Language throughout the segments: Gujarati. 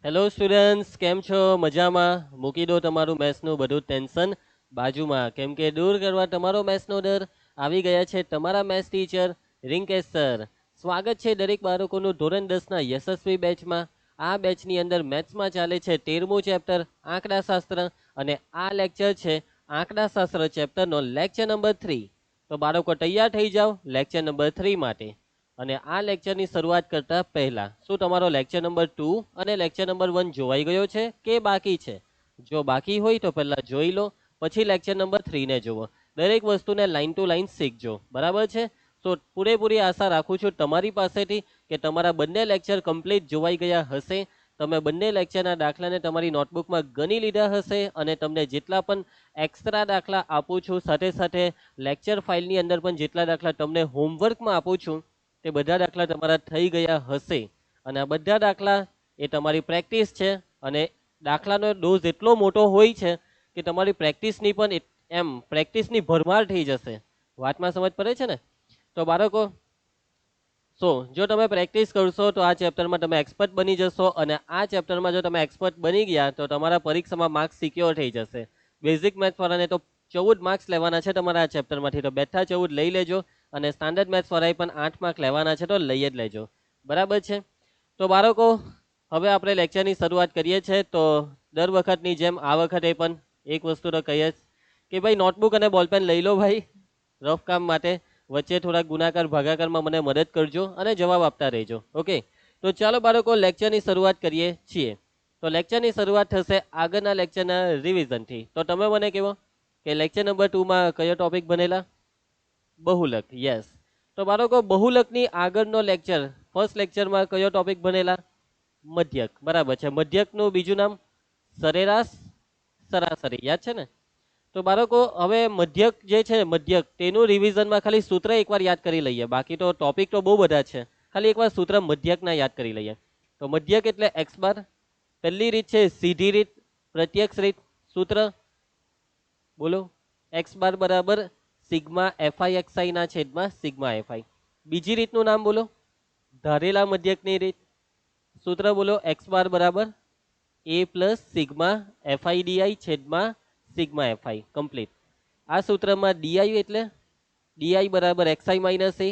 હેલો સ્ટુડન્ટ્સ, કેમ છો? મજામાં? મૂકી દો તમારું મેથ્સનું બધું ટેન્શન બાજુમાં, કેમ કે દૂર કરવા તમારો મેથ્સનો ડર આવી ગયા છે તમારા મેથ્સ ટીચર રિંકેશ સર. સ્વાગત છે દરેક બાળકોનું ધોરણ 10ના યશસ્વી બેચમાં. આ બેચની અંદર મેથ્સમાં ચાલે છે 13મું ચેપ્ટર આંકડાશાસ્ત્ર, અને આ લેક્ચર છે આંકડાશાસ્ત્ર ચેપ્ટરનો લેક્ચર નંબર 3. તો બાળકો તૈયાર થઈ જાઓ લેક્ચર નંબર 3 માટે. અને આ લેક્ચરની શરૂઆત કરતા પહેલા શું તમારો લેક્ચર નંબર 2 અને લેક્ચર નંબર 1 જોવાઈ ગયો છે કે બાકી છે? જો બાકી હોય તો પહેલા જોઈ લો, પછી લેક્ચર નંબર 3 ને જુઓ. દરેક વસ્તુને લાઈન ટુ લાઈન શીખજો, બરાબર છે? તો પૂરેપૂરી આશા રાખું છું તમારી પાસેથી કે તમારા બંને લેક્ચર કમ્પ્લીટ જોવાઈ ગયા હશે. તમે બંને લેક્ચરના દાખલાને તમારી નોટબુકમાં ગણી લીધા હશે, અને તમને જેટલા પણ એક્સ્ટ્રા દાખલા આપું છું, સાથે સાથે લેક્ચર ફાઇલની અંદર પણ જેટલા દાખલા તમને હોમવર્કમાં આપું છું તે બધા દાખલા તમારા થઈ ગયા હશે. અને આ બધા દાખલા એ તમારી પ્રેક્ટિસ છે, અને દાખલાનો ડોઝ એટલો મોટો હોય છે કે તમારી પ્રેક્ટિસની પણ એમ પ્રેક્ટિસની ભરમાર થઈ જશે. વાતમાં સમજ પડે છે ને? તો બાળકો, જો તમે પ્રેક્ટિસ કરશો તો આ ચેપ્ટરમાં તમે એક્સપર્ટ બની જશો, અને આ ચેપ્ટરમાં જો તમે એક્સપર્ટ બની ગયા તો તમારા પરીક્ષામાં માર્ક્સ સિક્યોર થઈ જશે. બેઝિક મેથ્સ વાળાને તો 14 માર્ક્સ લેવાના છે તમારા આ ચેપ્ટરમાંથી, તો બેઠા 14 લઈ લેજો. અને સ્ટાન્ડર્ડ મેથ્સ વાળાએ પણ 8 માર્ક લેવાના છે, તો લઈ જ લેજો, બરાબર છે? તો બાળકો, હવે આપણે લેક્ચરની શરૂઆત કરીએ છીએ. તો દર વખતની જેમ આ વખતે પણ એક વસ્તુ તો કહીએ જ કે ભાઈ નોટબુક અને બોલપેન લઈ લો ભાઈ, રફ કામ માટે. વચ્ચે થોડાક ગુણાકાર ભાગાકારમાં મને મદદ કરજો અને જવાબ આપતા રહેજો. ઓકે, તો ચાલો બાળકો લેક્ચરની શરૂઆત કરીએ છીએ. તો લેક્ચરની શરૂઆત થશે આગળના લેક્ચરના રિવિઝનથી. તો તમે મને કહો કે લેક્ચર નંબર 2માં કયો ટોપિક બનેલા? બહુલક. યસ. તો બાળકો, બહુલકની આગળનો લેક્ચર, ફર્સ્ટ લેક્ચરમાં કયો ટોપિક બનેલા? મધ્યક. બરાબર છે. મધ્યકનું બીજું નામ સરેરાશ, સરાસરી. યાદ છે ને? તો બાળકો, હવે મધ્યક જે છે મધ્યક, તેનું રિવિઝનમાં ખાલી સૂત્ર એકવાર યાદ કરી લઈએ. બાકી તો ટોપિક તો બહુ બધા છે, ખાલી એકવાર સૂત્ર મધ્યકના યાદ કરી લઈએ. તો મધ્યક એટલે એક્સ બાર. પહેલી રીત છે સીધી રીત, પ્રત્યક્ષ રીત. સૂત્ર બોલો. એક્સ બાર બરાબર સિગ્મા એફઆઈ એક્સઆઈ ના છેદમાં સિગ્મા એફઆઈ. બીજી રીતનું નામ બોલો, ધારેલા મધ્યકની રીત. સૂત્ર બોલો, એક્સ બાર બરાબર એ પ્લસ સિગ્મા એફઆઈ ડીઆઈ છેદમાં સિગ્મા એફઆઈ. કમ્પ્લીટ. આ સૂત્રમાં ડીઆઈ એટલે ડીઆઈ બરાબર એક્સઆઈ માઇનસ એ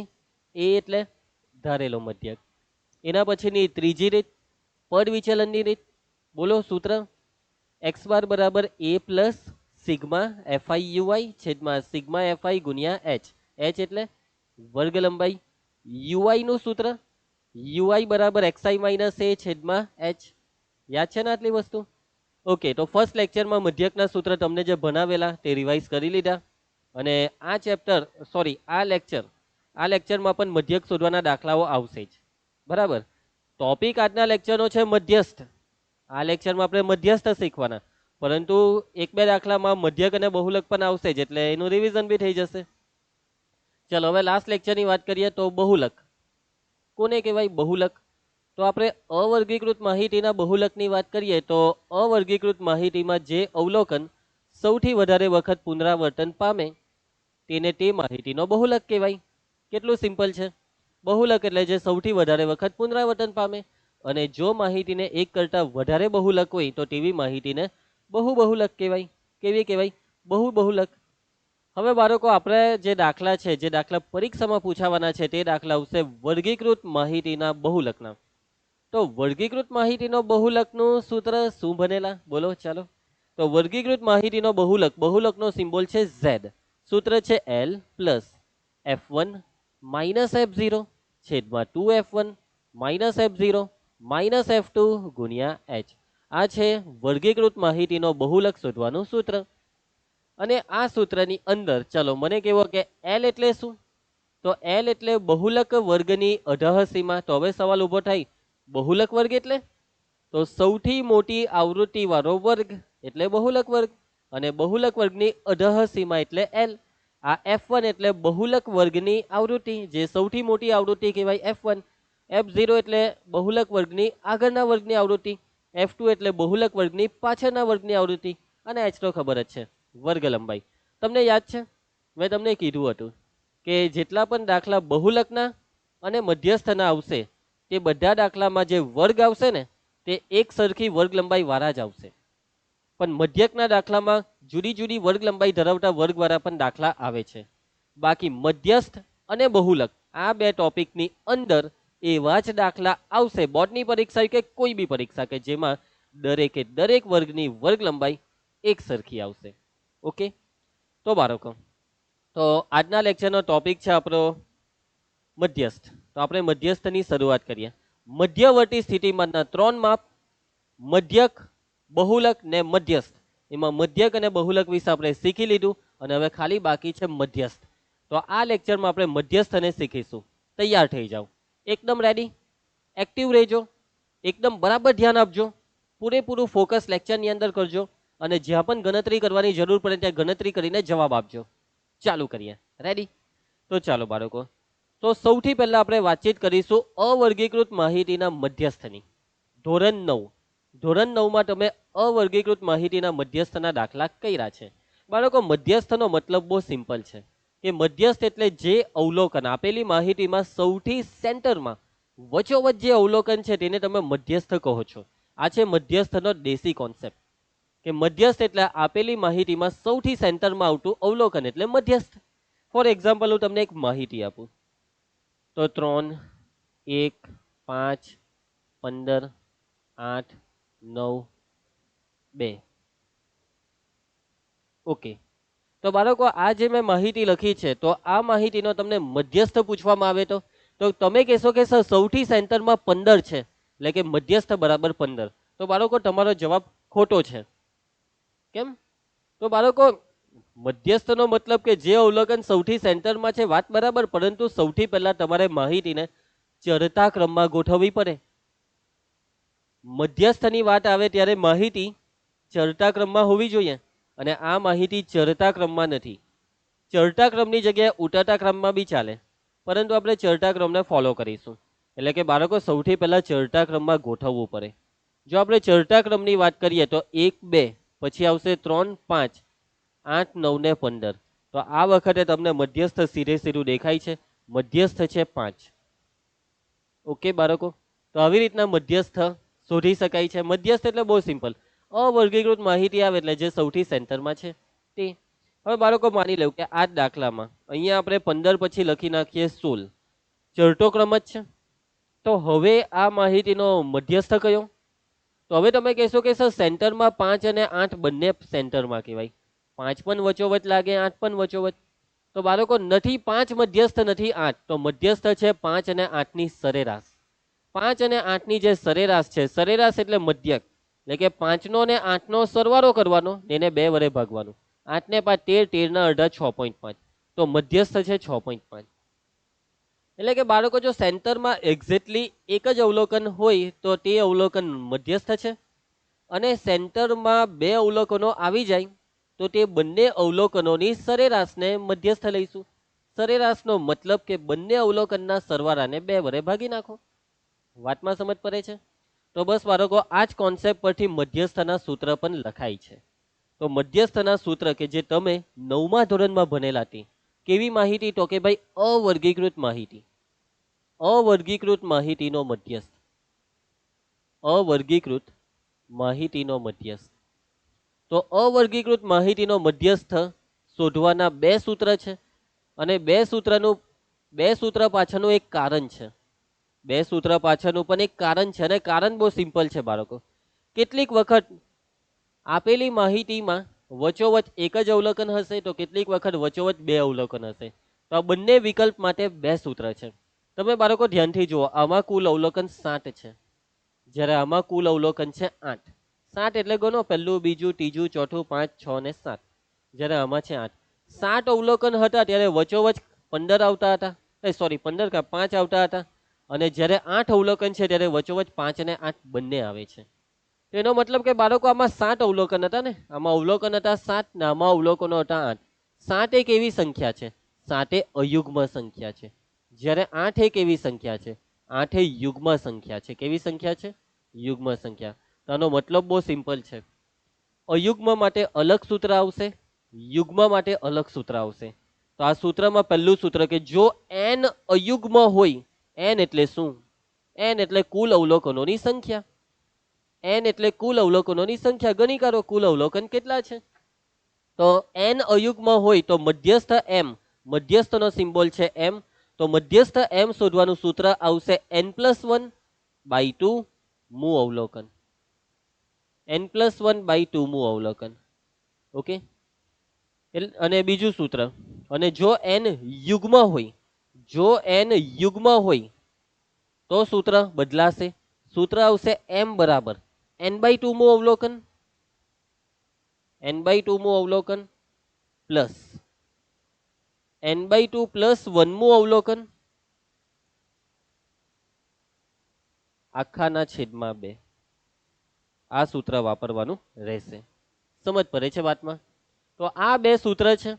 એટલે ધારેલો મધ્યક. એના પછીની ત્રીજી રીત પદ વિચલનની રીત. બોલો સૂત્ર, એક્સ બાર બરાબર એ પ્લસ સિગ્મા એફઆઈ યુઆઈ છેદમાં સિગ્મા એફઆઈ ગુણ્યા એચ. એચ એટલે વર્ગ લંબાઈ. યુઆઈ નું સૂત્ર યુઆઈ બરાબર એક્સઆઈ માઇનસ એ છેદમાં એચ. યાદ છે ને આટલી વસ્તુ? ઓકે, તો ફર્સ્ટ લેક્ચરમાં મધ્યકના સૂત્ર તમને જે ભણાવેલા તે રિવાઇઝ કરી લીધા. અને આ ચેપ્ટર આ લેક્ચરમાં પણ મધ્યક શોધવાના દાખલાઓ આવશે જ, બરાબર? ટોપિક આજના લેક્ચરનો છે મધ્યસ્થ. આ લેક્ચરમાં આપણે મધ્યસ્થ શીખવાના, પરંતુ એક બે દાખલામાં મધ્યક અને બહુલક પણ આવશે જ, એટલે એનું રિવિઝન બી થઈ જશે. ચલો હવે લાસ્ટ લેક્ચરની વાત કરીએ. તો બહુલક કોને કહેવાય? બહુલક. તો આપણે અવર્ગીકૃત માહિતીના બહુલકની વાત કરીએ તો અવર્ગીકૃત માહિતીમાં જે અવલોકન સૌથી વધારે વખત પુનરાવર્તન પામે તેને તે માહિતીનો બહુલક કહેવાય. કેટલું સિમ્પલ છે. બહુલક એટલે જે સૌથી વધારે વખત પુનરાવર્તન પામે. અને જો માહિતીને એક કરતાં વધારે બહુલક હોય તો તેવી માહિતીને બહુબહુલક કહેવાય. કેવી કહેવાય? બહુબહુલક. હવે બાળકો, આપણે જે દાખલા છે, જે દાખલા પરીક્ષામાં પૂછાવાના છે, તે દાખલા આવશે વર્ગીકૃત માહિતીના બહુલકના. તો વર્ગીકૃત માહિતીનો બહુલકનું સૂત્ર શું બનેલા? બોલો ચાલો. તો વર્ગીકૃત માહિતીનો બહુલકનો સિમ્બોલ છે ઝેડ. સૂત્ર છે L plus F1 minus F0 છેદમાં 2F1 minus F0 minus F2 ગુણ્યા H. આ છે વર્ગીકૃત માહિતીનો બહુલક શોધવાનું સૂત્ર. અને આ સૂત્રની અંદર ચલો મને કહેવો કે L એટલે શું? તો L એટલે બહુલક વર્ગની અધઃસીમા. તો હવે સવાલ ઊભો થાય, બહુલક વર્ગ એટલે? તો સૌથી મોટી આવૃત્તિ વાળો વર્ગ એટલે બહુલક વર્ગ. અને બહુલક વર્ગની અધઃસીમા એટલે L. આ F1 એટલે બહુલક વર્ગની આવૃત્તિ, જે સૌથી મોટી આવૃત્તિ કહેવાય F1. F0 એટલે બહુલક વર્ગની આગળના વર્ગની આવૃત્તિ. F2 એટલે બહુલક વર્ગની પાછળના વર્ગની આવૃત્તિ. અને H તો ખબર જ છે, વર્ગ લંબાઈ. તમને યાદ છે મેં તમને કીધું હતું કે જેટલા પણ દાખલા બહુલકના અને મધ્યસ્થના આવશે તે બધા દાખલામાં જે વર્ગ આવશે ને તે એક સરખી વર્ગ લંબાઈ વાળા જ આવશે. પણ મધ્યકના દાખલામાં જુદી જુદી વર્ગ લંબાઈ ધરાવતા વર્ગવાળા પણ દાખલા આવે છે. બાકી મધ્યસ્થ અને બહુલક આ બે ટોપિકની અંદર એવા જ દાખલા આવશે બોર્ડની પરીક્ષા કે કોઈ બી પરીક્ષા કે જેમાં દરેકે દરેક વર્ગની વર્ગ લંબાઈ એક સરખી આવશે. ઓકે, તો બાળકો, તો આજના લેક્ચરનો ટોપિક છે આપણો મધ્યસ્થ. તો આપણે મધ્યસ્થની શરૂઆત કરીએ. મધ્યવર્તી સ્થિતિમાનના 3 માપ, મધ્યક, બહુલક ને મધ્યસ્થ. એમાં મધ્યક અને બહુલક વિશે આપણે શીખી લીધું અને હવે ખાલી બાકી છે મધ્યસ્થ. તો આ લેક્ચરમાં આપણે મધ્યસ્થને શીખીશું. તૈયાર થઈ જાઓ, એકદમ રેડી, એક્ટિવ રહેજો, એકદમ બરાબર ધ્યાન આપજો, પૂરેપૂરું ફોકસ લેક્ચરની અંદર કરજો અને જ્યાં પણ ગણતરી કરવાની જરૂર પડે ત્યાં ગણતરી કરીને જવાબ આપજો. ચાલુ કરીએ, રેડી? તો ચાલો બાળકો, તો સૌથી પહેલા આપણે વાતચીત કરીશું અવર્ગીકૃત માહિતીના મધ્યસ્થની. ધોરણ 9, ધોરણ 9માં તમે અવર્ગીકૃત માહિતીના મધ્યસ્થના દાખલા કર્યા છે. બાળકો, મધ્યસ્થનો મતલબ બહુ સિમ્પલ છે કે મધ્યસ્થ એટલે જે અવલોકન આપેલી માહિતીમાં સૌથી સેન્ટરમાં વચોવચ જે અવલોકન છે તેને તમે મધ્યસ્થ કહો છો. આ છે મધ્યસ્થનો દેશી કોન્સેપ્ટ કે મધ્યસ્થ એટલે આપેલી માહિતીમાં સૌથી સેન્ટરમાં આવતું અવલોકન એટલે મધ્યસ્થ. ફોર એક્ઝામ્પલ હું તમને એક માહિતી આપું તો 3, 1, 5, 15, 8, 9, 2. ઓકે, તો બાળકો આ જે મેં માહિતી લખી છે તો આ માહિતીનો તમને મધ્યસ્થ પૂછવામાં આવે તો તમે કહેશો કે સર સૌથી સેન્ટરમાં 15 છે એટલે કે મધ્યસ્થ બરાબર 15. તો બાળકો તમારો જવાબ ખોટો છે. કેમ? તો બાળકો મધ્યસ્થનો મતલબ કે જે અવલોકન સૌથી સેન્ટરમાં છે, વાત બરાબર, પરંતુ સૌથી પહેલા તમારે માહિતીને ચડતા ક્રમમાં ગોઠવવી પડે. મધ્યસ્થની વાત આવે ત્યારે માહિતી ચડતા ક્રમમાં હોવી જોઈએ અને આ માહિતી ચડતા ક્રમમાં નથી. ચડતા ક્રમની જગ્યાએ ઉતરતા ક્રમમાં બી ચાલે, પરંતુ આપણે ચડતા ક્રમને ફોલો કરીશું. એટલે કે બાળકો સૌથી પહેલા ચડતા ક્રમમાં ગોઠવવું પડે. જો આપણે ચડતા ક્રમની વાત કરીએ તો 1, 2, પછી આવશે 3, 5, 8, 9 ને 15. તો આ વખતે તમને મધ્યસ્થ સીધે સીધું દેખાય છે, મધ્યસ્થ છે 5. ઓકે બાળકો, તો આવી રીતના મધ્યસ્થ શોધી શકાય છે. મધ્યસ્થ એટલે બહુ સિમ્પલ, અવર્ગીકૃત માહિતી આવે એટલે જે સૌથી સેન્ટરમાં છે તે. હવે બાળકો માની લેવું કે આ દાખલામાં અહીંયા આપણે 15 પછી લખી નાખીએ 16, ચડતો ક્રમ જ છે. તો હવે આ માહિતીનો મધ્યસ્થ કયો? તો હવે તમે કહેશો કે સર સેન્ટરમાં 5 અને 8 બંને સેન્ટરમાં કહેવાય, 5 પણ વચોવચ લાગે, 8 પણ વચોવચ. તો બાળકો નથી 5 મધ્યસ્થ, નથી 8, તો મધ્યસ્થ છે 5 અને 8 ની સરેરાશ. 5 અને 8 ની જે સરેરાશ છે, સરેરાશ એટલે મધ્યક, એટલે કે 5 નો ને 8 નો સરવાળો કરવાનો, એને 2 વડે ભાગવાનું. 8 ને 5 13, 13 ના અડધા 6.5, તો મધ્યસ્થ છે 6.5. એટલે કે બાળકો જો સેન્ટરમાં એક્ઝેક્ટલી એક જ અવલોકન હોય તો તે અવલોકન મધ્યસ્થ છે અને સેન્ટરમાં 2 અવલોકનો આવી જાય તો તે બંને અવલોકનોની સરેરાશને મધ્યસ્થ લઈશું. સરેરાશનો મતલબ કે બંને અવલોકનના સરવાળાને 2 વડે ભાગી નાખો. વાતમાં સમજ પડે છે? તો બસ બાળકો આ જ કોન્સેપ્ટ પરથી મધ્યસ્થના સૂત્ર પણ લખાય છે. તો મધ્યસ્થના સૂત્ર કે જે તમે 9મા ધોરણમાં ભણેલા હતી, કેવી માહિતી? તો કે ભાઈ અવર્ગીકૃત માહિતી. અવર્ગીકૃત માહિતીનો મધ્યસ્થ, અવર્ગીકૃત માહિતીનો મધ્યસ્થ. તો અવર્ગીકૃત માહિતીનો મધ્યસ્થ શોધવાના 2 સૂત્ર છે અને 2 સૂત્ર પાછળનું એક કારણ છે. 2 સૂત્ર પાછળનું પણ એક કારણ છે અને કારણ બહુ સિમ્પલ છે બાળકો. કેટલીક વખત આપેલી માહિતીમાં વચોવચ એક જ અવલોકન હશે તો કેટલીક વખત વચોવચ 2 અવલોકન હશે. તો આ બંને વિકલ્પ માટે 2 સૂત્ર છે. તમે બાળકો ધ્યાનથી જુઓ, આમાં કુલ અવલોકન 7 છે, જ્યારે આમાં કુલ અવલોકન છે 8. 7 એટલે ગણો, પહેલું, બીજું, ત્રીજું, ચોથું, 5, 6 ને 7, જ્યારે આમાં છે 8. 7 અવલોકન હતા ત્યારે વચોવચ 15 આવતા હતા, સોરી 15 કા 5 આવતા હતા, અને જ્યારે 8 અવલોકન છે ત્યારે વચોવચ 5 અને 8 બંને આવે છે. એનો મતલબ કે બાળકો આમાં 7 અવલોકન હતા ને, આમાં અવલોકન હતા 7 ને આમાં અવલોકનો હતા 8. 7 એક એવી સંખ્યા છે, 7 એ અયુગ્મ સંખ્યા છે, જ્યારે 8 એક એવી સંખ્યા છે, 8 એ યુગ્મ સંખ્યા છે. કેવી સંખ્યા છે? યુગ્મ સંખ્યા. આનો મતલબ બહુ સિમ્પલ છે, અયુગ્મ માટે અલગ સૂત્ર આવશે, યુગ્મ માટે અલગ સૂત્ર આવશે. તો આ સૂત્રમાં પહેલું સૂત્ર કે જો n અયુગ્મ હોય, n એટલે શું? n એટલે કુલ અવલોકનોની સંખ્યા. n એટલે કુલ અવલોકનોની સંખ્યા. ગણી કાઢો કુલ અવલોકન કેટલા છે. તો n અયુગ્મ હોય તો મધ્યસ્થ m, મધ્યસ્થનો સિમ્બોલ છે m, તો મધ્યસ્થ m શોધવાનું સૂત્ર આવશે n+1/2 મૂ અવલોકન. n+1/2 મૂ અવલોકન. ઓકે. અને બીજું સૂત્ર, અને જો n યુગ્મ હોય, જો n યુગ્મ હોય તો સૂત્ર બદલાશે. સૂત્ર આવશે m બરાબર n/2 મૂ અવલોકન, n/2 મૂ અવલોકન પ્લસ n/2 + 1 મૂ અવલોકન આખાના છેદમાં 2. આ સૂત્ર વાપરવાનું રહેશે. સમજ પડે છે વાતમાં? તો આ બે સૂત્ર છે.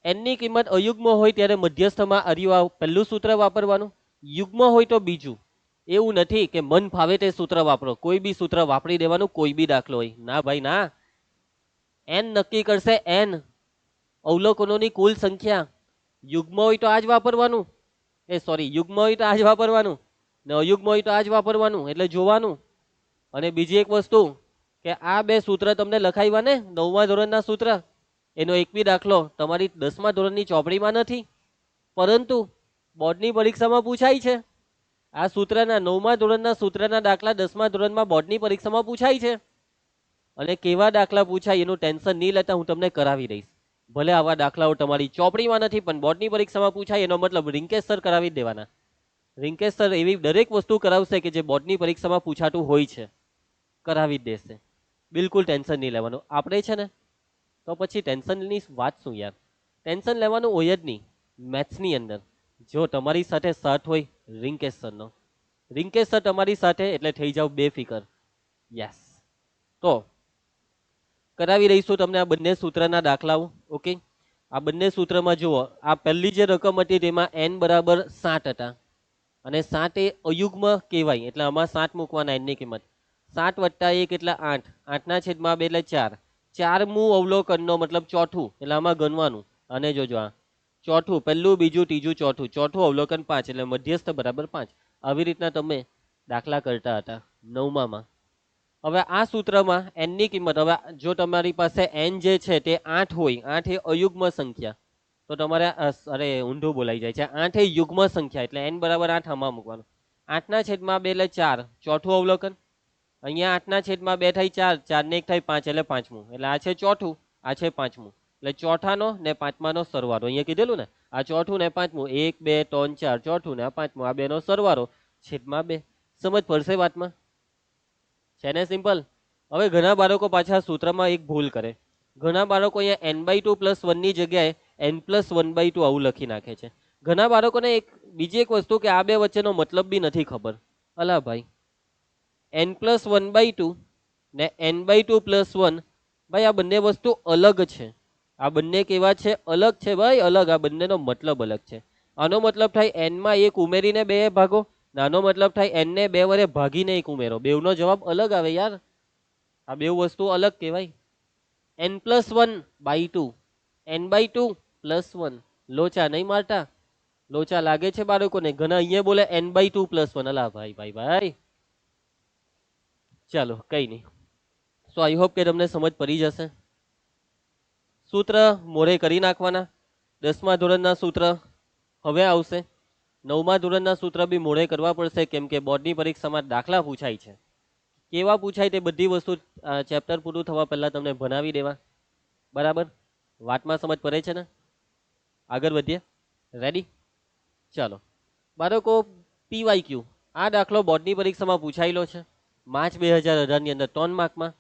n ની કિંમત અયુગ્મ હોય ત્યારે મધ્યસ્થમાં આ પહેલું સૂત્ર વાપરવાનું, યુગ્મ હોય તો બીજું. એવું નથી કે મન ફાવે તે સૂત્ર વાપરો, કોઈ બી સૂત્ર વાપરી દેવાનું, કોઈ બી દાખલો હોય. ના ભાઈ ના, n નક્કી કરશે n અવલોકનોની કુલ સંખ્યા. યુગ્મ હોય તો આ જ વાપરવાનું, યુગ્મ હોય તો આ જ વાપરવાનું, ને અયુગ્મ હોય તો આ જ વાપરવાનું. એટલે જોવાનું. અને બીજી એક વસ્તુ કે આ બે સૂત્ર તમને લખાવ્યા ને 9મા ધોરણના સૂત્ર, એનો એક બી દાખલો તમારી 10મા ધોરણની ચોપડીમાં નથી, પરંતુ બોર્ડની પરીક્ષામાં પૂછાય છે. આ સૂત્રના 9મા ધોરણના સૂત્રના દાખલા 10મા ધોરણમાં બોર્ડની પરીક્ષામાં પૂછાય છે. અને કેવા દાખલા પૂછાય એનું ટેન્શન નહીં લેતા, હું તમને કરાવી દઈશ. ભલે આવા દાખલાઓ તમારી ચોપડીમાં નથી, પણ બોર્ડની પરીક્ષામાં પૂછાય એનો મતલબ રિંકેશ સર કરાવી જ દેવાના. રિંકેશ સર એવી દરેક વસ્તુ કરાવશે કે જે બોર્ડની પરીક્ષામાં પૂછાતું હોય છે, કરાવી જ દેશે. બિલકુલ ટેન્શન નહીં લેવાનું. આપણે છે ને તો પછી ટેન્શનની વાત શું યાર, ટેન્શન લેવાનું હોય જ નહીં. મેથ્સની અંદર જો તમારી સાથે સાથ હોય રિંકેશ સરનો, રિંકેશ સર તમારી સાથે, એટલે થઈ જાવ બેફિકર. યસ. તો કરાવી રહીશું તમને આ બંને સૂત્રના દાખલાઓ. ઓકે. આ બંને સૂત્રમાં જુઓ, આ પહેલી જે રકમ હતી તેમાં n બરાબર 7 હતા, અને 7 એ અયુગ્મ કહેવાય, એટલે આમાં 7 મૂકવાના n ની કિંમત. 7 + 1 એટલે 8, 8ના છેદમાં 2 એટલે 4. 4 મૂ અવલોકનનો મતલબ ચોથું, એટલે આમાં ગણવાનું. અને જોજો આ ચોથું, પહેલું, બીજું, ત્રીજું, ચોથું, ચોથું અવલોકન 5, એટલે મધ્યસ્થ બરાબર 5. આવી રીતના તમે દાખલા કરતા હતા 9માં. હવે આ સૂત્રમાં n ની કિંમત, હવે જો તમારી પાસે n જે છે તે 8 હોય, 8 એ અયુગ્મ સંખ્યા, તો તમારે ઊંધું બોલાઈ જાય છે, 8 એ યુગ્મ સંખ્યા, એટલે n બરાબર 8 આમાં મૂકવાનું. 8ના છેદમાં 2 એટલે 4, ચોથું અવલોકન. અહીંયા 8ના છેદમાં 2 થાય 4, 4 ને 1 થાય 5, એટલે પાંચમું. એટલે આ છે ચોથું, આ છે પાંચમું. એટલે ચોથાનો ને પાંચમાનો સરવાળો અહીંયા કીધેલું ને, આ ચોથું ને પાંચમું, 1 2 3 4, ચોથું ને આ પાંચમું, આ બેનો સરવાળો છેદમાં 2. સમજ પડશે વાતમાં? છે ને સિમ્પલ. હવે ઘણા બાળકો પાછા સૂત્રમાં એક ભૂલ કરે. ઘણા બાળકો અહીંયા n/2 + 1 ની જગ્યાએ n+1/2 આવું લખી નાખે છે. ઘણા બાળકોને બીજી એક વસ્તુ કે આ બે વચ્ચેનો મતલબ બી નથી ખબર. અલા ભાઈ, n+1/2 ને n/2 + 1, ભાઈ આ બંને વસ્તુ અલગ છે. આ બંને કેવા છે? અલગ છે ભાઈ, અલગ. આ બંનેનો મતલબ અલગ છે. આનો મતલબ થાય n માં 1 ઉમેરીને 2 ભાગો, નાનો મતલબ થાય n ને 2 વડે ભાગીને 1 ઉમેરો. બેવનો જવાબ અલગ આવે યાર. આ બે વસ્તુ અલગ કહેવાય. n+1/2, n/2 + 1. લોચા નહીં મારતા? લોચા લાગે છે બાળકોને? ઘણા અહીંયા બોલે n/2 + 1. અલા ભાઈ ભાઈ ભાઈ, ચાલો કઈ નહીં. સો આઈ હોપ કે તમને સમજ પડી જશે. સૂત્ર મોરે કરી નાખવાના. 10મા ધોરણના સૂત્ર હવે આવશે. 9મા ધોરણના સૂત્ર બી મોડે કરવા પડશે, કેમ કે બોર્ડની પરીક્ષામાં દાખલા પૂછાય છે. કેવા પૂછાય તે બધી વસ્તુ ચેપ્ટર પૂરું થવા પહેલા તમને ભણાવી દેવા. બરાબર? વાતમાં સમજ પડે છે ને? આગળ વધીએ. રેડી? ચાલો બાળકો, PYQ આ દાખલો બોર્ડની પરીક્ષામાં પૂછાયેલો છે માર્ચ 2018 ની અંદર 3 માર્કમાં.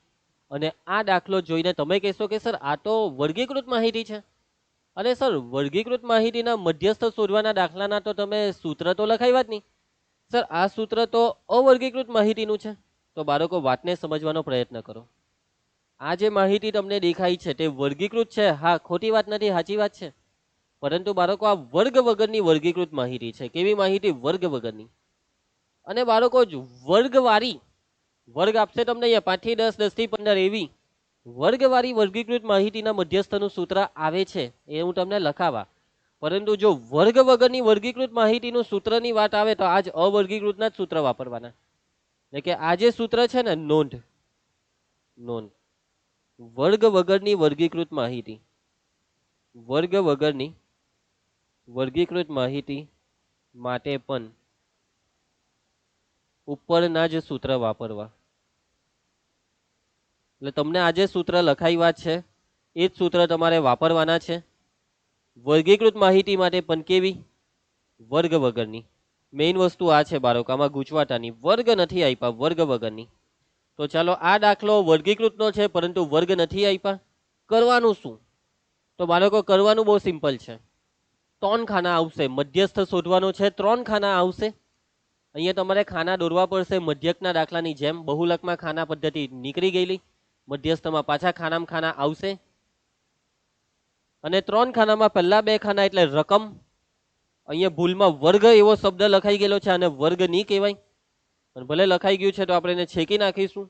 અને આ દાખલો જોઈને તમે કહેશો કે સર આ તો વર્ગીકૃત માહિતી છે. અને સર વર્ગીકૃત માહિતીના મધ્યસ્થ શોધવાના દાખલાના તો તમે સૂત્ર તો લખાવ્યા જ નહીં. સર આ સૂત્ર તો અવર્ગીકૃત માહિતીનું છે. તો બાળકો વાતને સમજવાનો પ્રયત્ન કરો. આ જે માહિતી તમને દેખાય છે તે વર્ગીકૃત છે. હા, ખોટી વાત નથી, સાચી વાત છે. પરંતુ બાળકો આ વર્ગ વગરની વર્ગીકૃત માહિતી છે. કેવી માહિતી? વર્ગ વગરની. અને બાળકો વર્ગવાળી, વર્ગ આપશે તમને અહીંયા 5 થી 10, 10 થી 15 એવી વર્ગવાળી વર્ગીકૃત માહિતીના મધ્યસ્થનું સૂત્ર આવે છે, એ હું તમને લખાવા. પરંતુ જો વર્ગ વગરની વર્ગીકૃત માહિતીનું સૂત્રની વાત આવે તો આજ અવર્ગીકૃતના જ સૂત્ર વાપરવાના. એટલે કે આ જે સૂત્ર છે ને નોંધ, નોંધ વર્ગ વગરની વર્ગીકૃત માહિતી, વર્ગ વગરની વર્ગીકૃત માહિતી માટે પણ ઉપરના જ સૂત્ર વાપરવા. એટલે તમને આજે સૂત્ર લખાવ્યા છે એ જ સૂત્ર તમારે વાપરવાના છે. વર્ગીકૃત માહિતી માટે પણ કેવી? વર્ગ વગરની. મેઇન વસ્તુ આ છે બાળકો, આમાં ગૂંચવાટાની, વર્ગ નથી આપ્યા, વર્ગ વગરની. તો ચાલો આ દાખલો વર્ગીકૃતનો છે પરંતુ વર્ગ નથી આપ્યા. કરવાનું શું? તો બાળકો કરવાનું બહુ સિમ્પલ છે. 3 ખાના આવશે, મધ્યસ્થ શોધવાનો છે, 3 ખાના આવશે. અહીંયા તમારે ખાના દોરવા પડશે મધ્યકના દાખલાની જેમ. બહુલકમાં ખાના પદ્ધતિ નીકળી ગયેલી, મધ્યસ્થમાં પાછા ખાનામાં ખાના આવશે. અને 3 ખાનામાં પહેલા 2 ખાના એટલે રકમ. અહીંયા ભૂલમાં વર્ગ એવો શબ્દ લખાઈ ગયેલો છે, આને વર્ગ નહીં કહેવાય, પણ ભલે લખાઈ ગયું છે તો આપણે એને છેકી નાખીશું.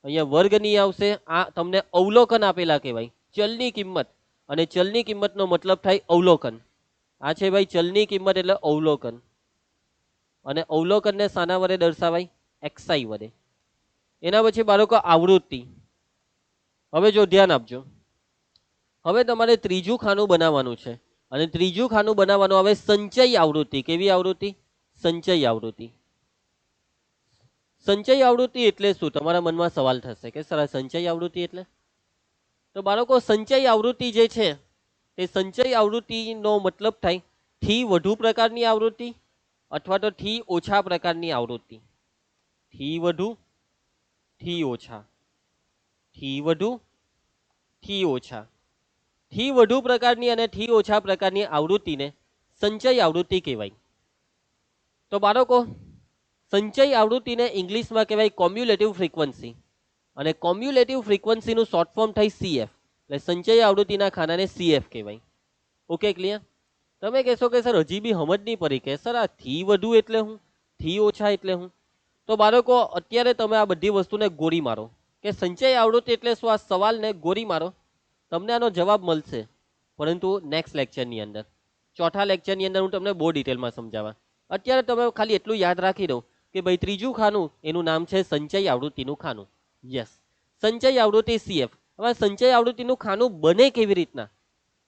અહીંયા વર્ગ નહીં આવશે. આ તમને અવલોકન આપેલા કહેવાય, ચલની કિંમત. અને ચલની કિંમતનો મતલબ થાય અવલોકન. આ છે ભાઈ ચલની કિંમત એટલે અવલોકન. અને અવલોકનને શાના વડે દર્શાવાય? એક્સાઈ વડે. એના પછી બાળકો આવૃત્તિ. હવે જો ધ્યાન આપજો, હવે તમારે ત્રીજું ખાનું બનાવવાનું છે. અને ત્રીજું ખાનું બનાવવાનું આવે સંચય આવૃત્તિ. કેવી આવૃત્તિ? સંચય આવૃત્તિ. સંચય આવૃત્તિ એટલે શું? તમારા મનમાં સવાલ થશે કે સર સંચય આવૃત્તિ એટલે? તો બાળકો સંચય આવૃત્તિ જે છે તે સંચય આવૃત્તિનો મતલબ થાય થી વધુ પ્રકારની આવૃત્તિ અથવા તો થી ઓછા પ્રકારની આવૃત્તિ. થી વધુ, થી ઓછા, થી વધુ, થી ઓછા. થી વધુ પ્રકારની અને થી ઓછા પ્રકારની આવૃત્તિને સંચય આવૃત્તિ કહેવાય. તો બાળકો સંચય આવૃત્તિને ઇંગ્લિશમાં કહેવાય કોમ્યુલેટિવ ફ્રીક્વન્સી. અને કોમ્યુલેટિવ ફ્રીક્વન્સીનું શોર્ટ ફોર્મ થાય CF. એટલે સંચય આવૃત્તિના ખાનાને CF કહેવાય. Okay, clear? તમે કહેશો કે સર હજી બી સમજ નહીં પડી કે સર આ થી વધુ એટલે હું, થી ઓછા એટલે હું. તો બાળકો અત્યારે તમે આ બધી વસ્તુને ગોળી મારો કે સંચય આવૃત્તિ એટલે શું, આ સવાલને ગોળી મારો, તમને આનો જવાબ મળશે. પરંતુ નેક્સ્ટ લેક્ચરની અંદર, ચોથા લેક્ચરની અંદર હું તમને બહુ ડિટેલમાં સમજાવવા. અત્યારે તમે ખાલી એટલું યાદ રાખી દો કે ભાઈ ત્રીજું ખાનું એનું નામ છે સંચય આવૃત્તિનું ખાનું. યસ, સંચય આવૃત્તિ CF. હવે સંચય આવૃત્તિનું ખાનું બને કેવી રીતના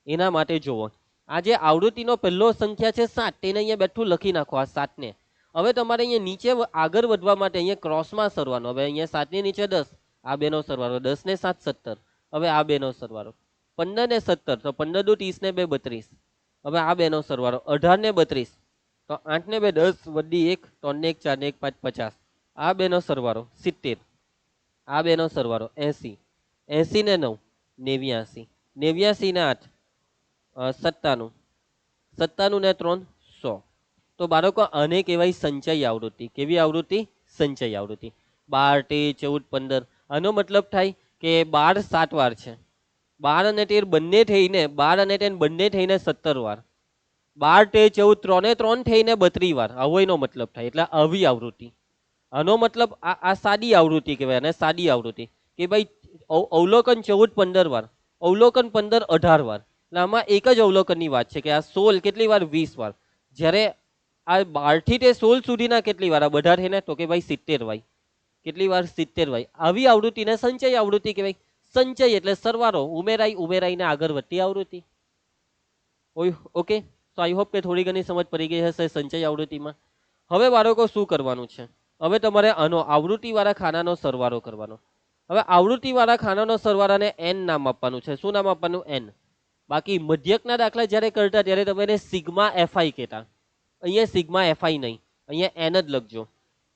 એના માટે જોવો. આ જે આવૃત્તિનો પહેલો સંખ્યા છે 7, તેને અહીંયા બેઠું લખી નાખો, આ 7 ને. હવે તમારે અહીંયા નીચે આગળ વધવા માટે અહીંયા ક્રોસમાં સરવાનો. હવે અહીંયા 7 ની નીચે 10, આ બેનો સરવાળો, 10 ને 7 17. હવે આ બેનો સરવાળો 15 ને 17, તો 15 દુ 30 ને 2 32. હવે આ બેનો સરવાળો 18 ને 32, તો 8 ને 2 10 વડી 1, 3 ને 1 4 ને 1 5 50. આ બેનો સરવાળો 70, આ બેનો સરવાળો 80, 80 ને 9 89, 89 ને 8 97, 97 ને 3 100. તો બાળકો આને કહેવાય સંચય આવૃત્તિ. કેવી આવૃત્તિ? સંચય આવૃત્તિ. 12 13 14 15. આનો મતલબ થાય કે 12 7 વાર છે, 12 અને 13 બંને થઈને, 12 અને 13 બંને થઈને 17 વાર, 12 13 14 3 થઈને 32 વાર. આવો એનો મતલબ થાય. એટલે આવી આવૃત્તિ. આનો મતલબ આ સાદી આવૃત્તિ કહેવાય. અને સાદી આવૃત્તિ કે ભાઈ અવલોકન 14 15 વાર, અવલોકન 15 18 વાર. એટલે આમાં એક જ અવલોકનની વાત છે કે આ 16 કેટલી વાર? 20 વાર. જ્યારે આ 12 થી તે 16 સુધીના કેટલી વાર? આ બધા થઈને તો કે ભાઈ 70 વાર. કેટલી વાર? 70 વાર. આવી આવૃત્તિને સંચય આવૃત્તિ કહેવાય. સંચય એટલે સરવાળો, ઉમેરાઈને આગળ વધતી આવૃત્તિ. ઓકે, તો આઈ હોપ કે થોડી ઘણી સમજ પડી ગઈ હશે સંચય આવૃત્તિમાં. હવે બાળકો શું કરવાનું છે? હવે તમારે આનો આવૃત્તિવાળા ખાનાનો સરવાળો કરવાનો. હવે આવૃત્તિવાળા ખાનાનો સરવાળાને n નામ આપવાનું છે. શું નામ આપવાનું? n. બાકી મધ્યકના દાખલા જ્યારે કરતા ત્યારે તમે એને સિગ્મા fi કહેતા. અહીંયા સિગ્મા fi નહીં, અહીંયા n જ લખજો.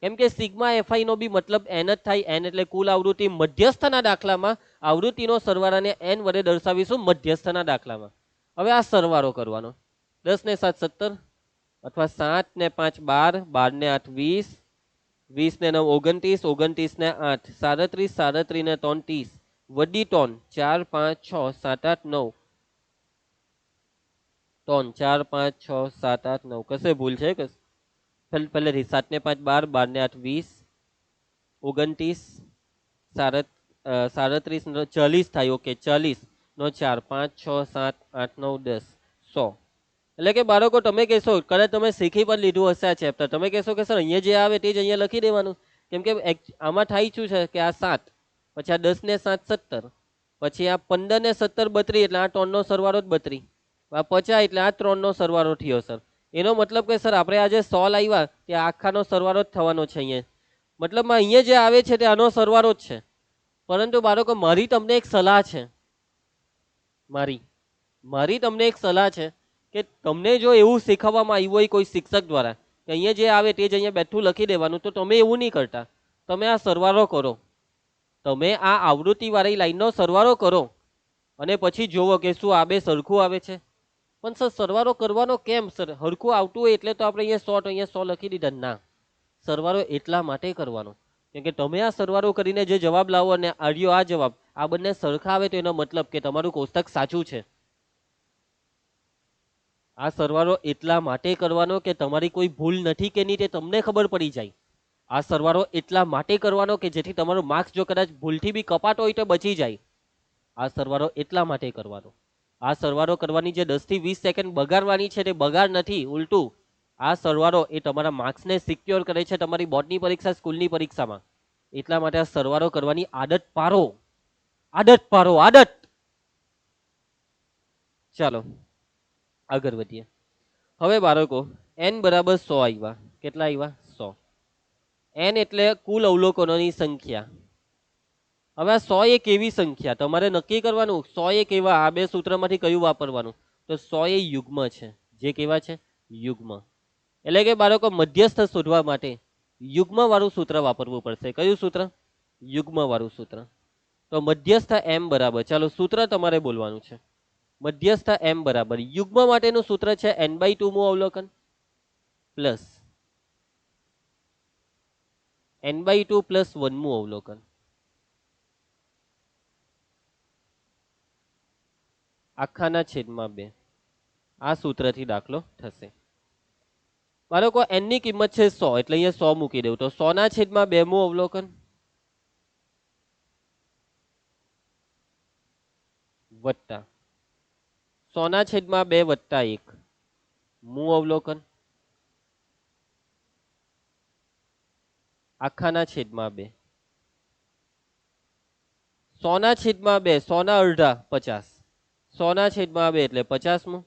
કેમ કે સિગ્મા fi નો બી મતલબ n જ થાય. n એટલે કુલ આવૃત્તિ. મધ્યસ્થના દાખલામાં આવૃત્તિનો સરવાળાને n વડે દર્શાવીશું મધ્યસ્થના દાખલામાં. હવે આ સરવાળો કરવાનો. 10 ને 7 17, અથવા 7 ને 5 12, 12 ને 8 20, 20 ને 9 29, 29 ને 8 37, 37 ને 3 30, વડી 3 4 5 6 7 8 9, 3 4 5 6 7 8 9. કશે ભૂલ છે? કશે પહેલેથી 7 ને 5 12, 12 ને 8 20, 29 37 40 થાય. ઓકે, 40 નો 4 5 6 7 8 9 10 100. એટલે કે બાળકો તમે કહેશો, કદાચ તમે શીખી પણ લીધું હશે આ ચેપ્ટર, તમે કહેશો કે સર અહીંયા જે આવે તે જ અહીંયા લખી દેવાનું, કેમ કે આમાં થાય શું છે કે આ 7, પછી આ 10 ને 7 17, પછી આ 15 ને 17 32, એટલે આ 3 નો સરવાળો જ 32, આ 50 એટલે આ 3 નો સરવાળો થયો સર. એનો મતલબ કે સર આપણે આજે 100 લાવ્યા તે આખાનો સરવાળો જ થવાનો છે અહીંયા, મતલબમાં અહીંયા જે આવે છે તે આનો સરવાળો જ છે. પરંતુ બાળકો મારી તમને એક સલાહ છે, મારી તમને એક સલાહ છે કે તમને જો એવું શીખવવામાં આવ્યું હોય કોઈ શિક્ષક દ્વારા કે અહીંયા જે આવે તે જ અહીંયા બેઠું લખી દેવાનું, તો તમે એવું નહીં કરતા, તમે આ સરવાળો કરો, તમે આ આવૃત્તિવાળી લાઈનનો સરવાળો કરો અને પછી જોવો કે શું આ બે સરખું આવે છે. પણ સર સરવાળો કરવાનો કેમ સર, હરખું આવતું હોય એટલે તો આપણે અહીંયા 100 લખી દીધા, ના, સરવાળો એટલા માટે કરવાનો કેમ કે તમે આ સરવાળો કરીને જે જવાબ લાવો અને આર્યો આ જવાબ, આ બંને સરખા આવે તો એનો મતલબ કે તમારું કોષ્ટક સાચું છે. આ સરવાળો એટલા માટે કરવાનો કે તમારી કોઈ ભૂલ નથી કે નહીં તે તમને ખબર પડી જાય. આ સરવાળો એટલા માટે કરવાનો કે જેથી તમારો માર્ક્સ જો કદાચ ભૂલથી બી કપાતો હોય તો બચી જાય. આ સરવાળો એટલા માટે કરવાનો. આ સરવાળો કરવાની જે 10 થી 20 સેકન્ડ બગાડવાની છે તે બગાડ નથી, ઉલટું આ સરવાળો એ તમારા માર્ક્સને સિક્યોર કરે છે તમારી બોર્ડની પરીક્ષા, સ્કૂલની પરીક્ષામાં. એટલા માટે આ સરવાળો કરવાની આદત પાડો, આદત. ચાલો આગળ વધીએ. હવે બાળકો n બરાબર 100 આવ્યા. કેટલા આવ્યા? 100. n એટલે કુલ અવલોકનોની સંખ્યા. હવે આ 100 એ કેવી સંખ્યા તમારે નક્કી કરવાનું. 100 એ કેવા, આ બે સૂત્રમાંથી કયું વાપરવાનું? તો 100 એ યુગ્મ છે. જે કેવા છે? યુગ્મ. એટલે કે બાળકો મધ્યસ્થ શોધવા માટે યુગ્મ વાળું સૂત્ર વાપરવું પડશે. કયું સૂત્ર? યુગ્મ વાળું સૂત્ર. તો મધ્યસ્થ m બરાબર, ચાલો સૂત્ર તમારે બોલવાનું છે. મધ્યસ્થ m બરાબર યુગ્મ માટેનું સૂત્ર છે n/2 મું અવલોકન પ્લસ n/2 પ્લસ 1 મું અવલોકન. આખાના છેદમાં 2. આ સૂત્રથી દાખલો થશે. બાળકો n ની કિંમત છે 100, એટલે અહીંયા 100 મૂકી દેવું. તો 100 ના છેદમાં 2 મું અવલોકન વત્તા 100 ના છેદમાં 2 વત્તા 1 મું અવલોકન આખાના છેદમાં 2. 100 ના છેદમાં 2, 100 ના અડધા 50, 100 ના છેદમાં 2 એટલે 50 મું.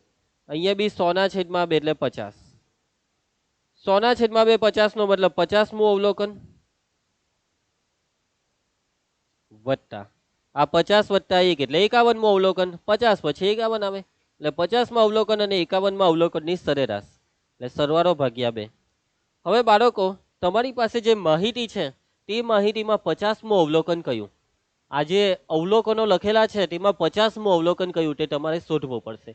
અહીંયા બી 100 ના છેદમાં 2 એટલે 50. 100 ના છેદમાં 2 50 નો મતલબ 50 મું અવલોકન વત્તા આ 50 વત્તા 1 એટલે 51 મું અવલોકન. 50 પછી 51 આવે એટલે 50 માં અવલોકન અને 51 માં અવલોકનની સરેરાશ એટલે સરવાળો ભાગ્યા 2. હવે બાળકો તમારી પાસે જે માહિતી છે તે માહિતીમાં 50 મું અવલોકન કયું? આ જે અવલોકનો લખેલા છે તેમાં 50 મું અવલોકન કયું તે તમારે શોધવું પડશે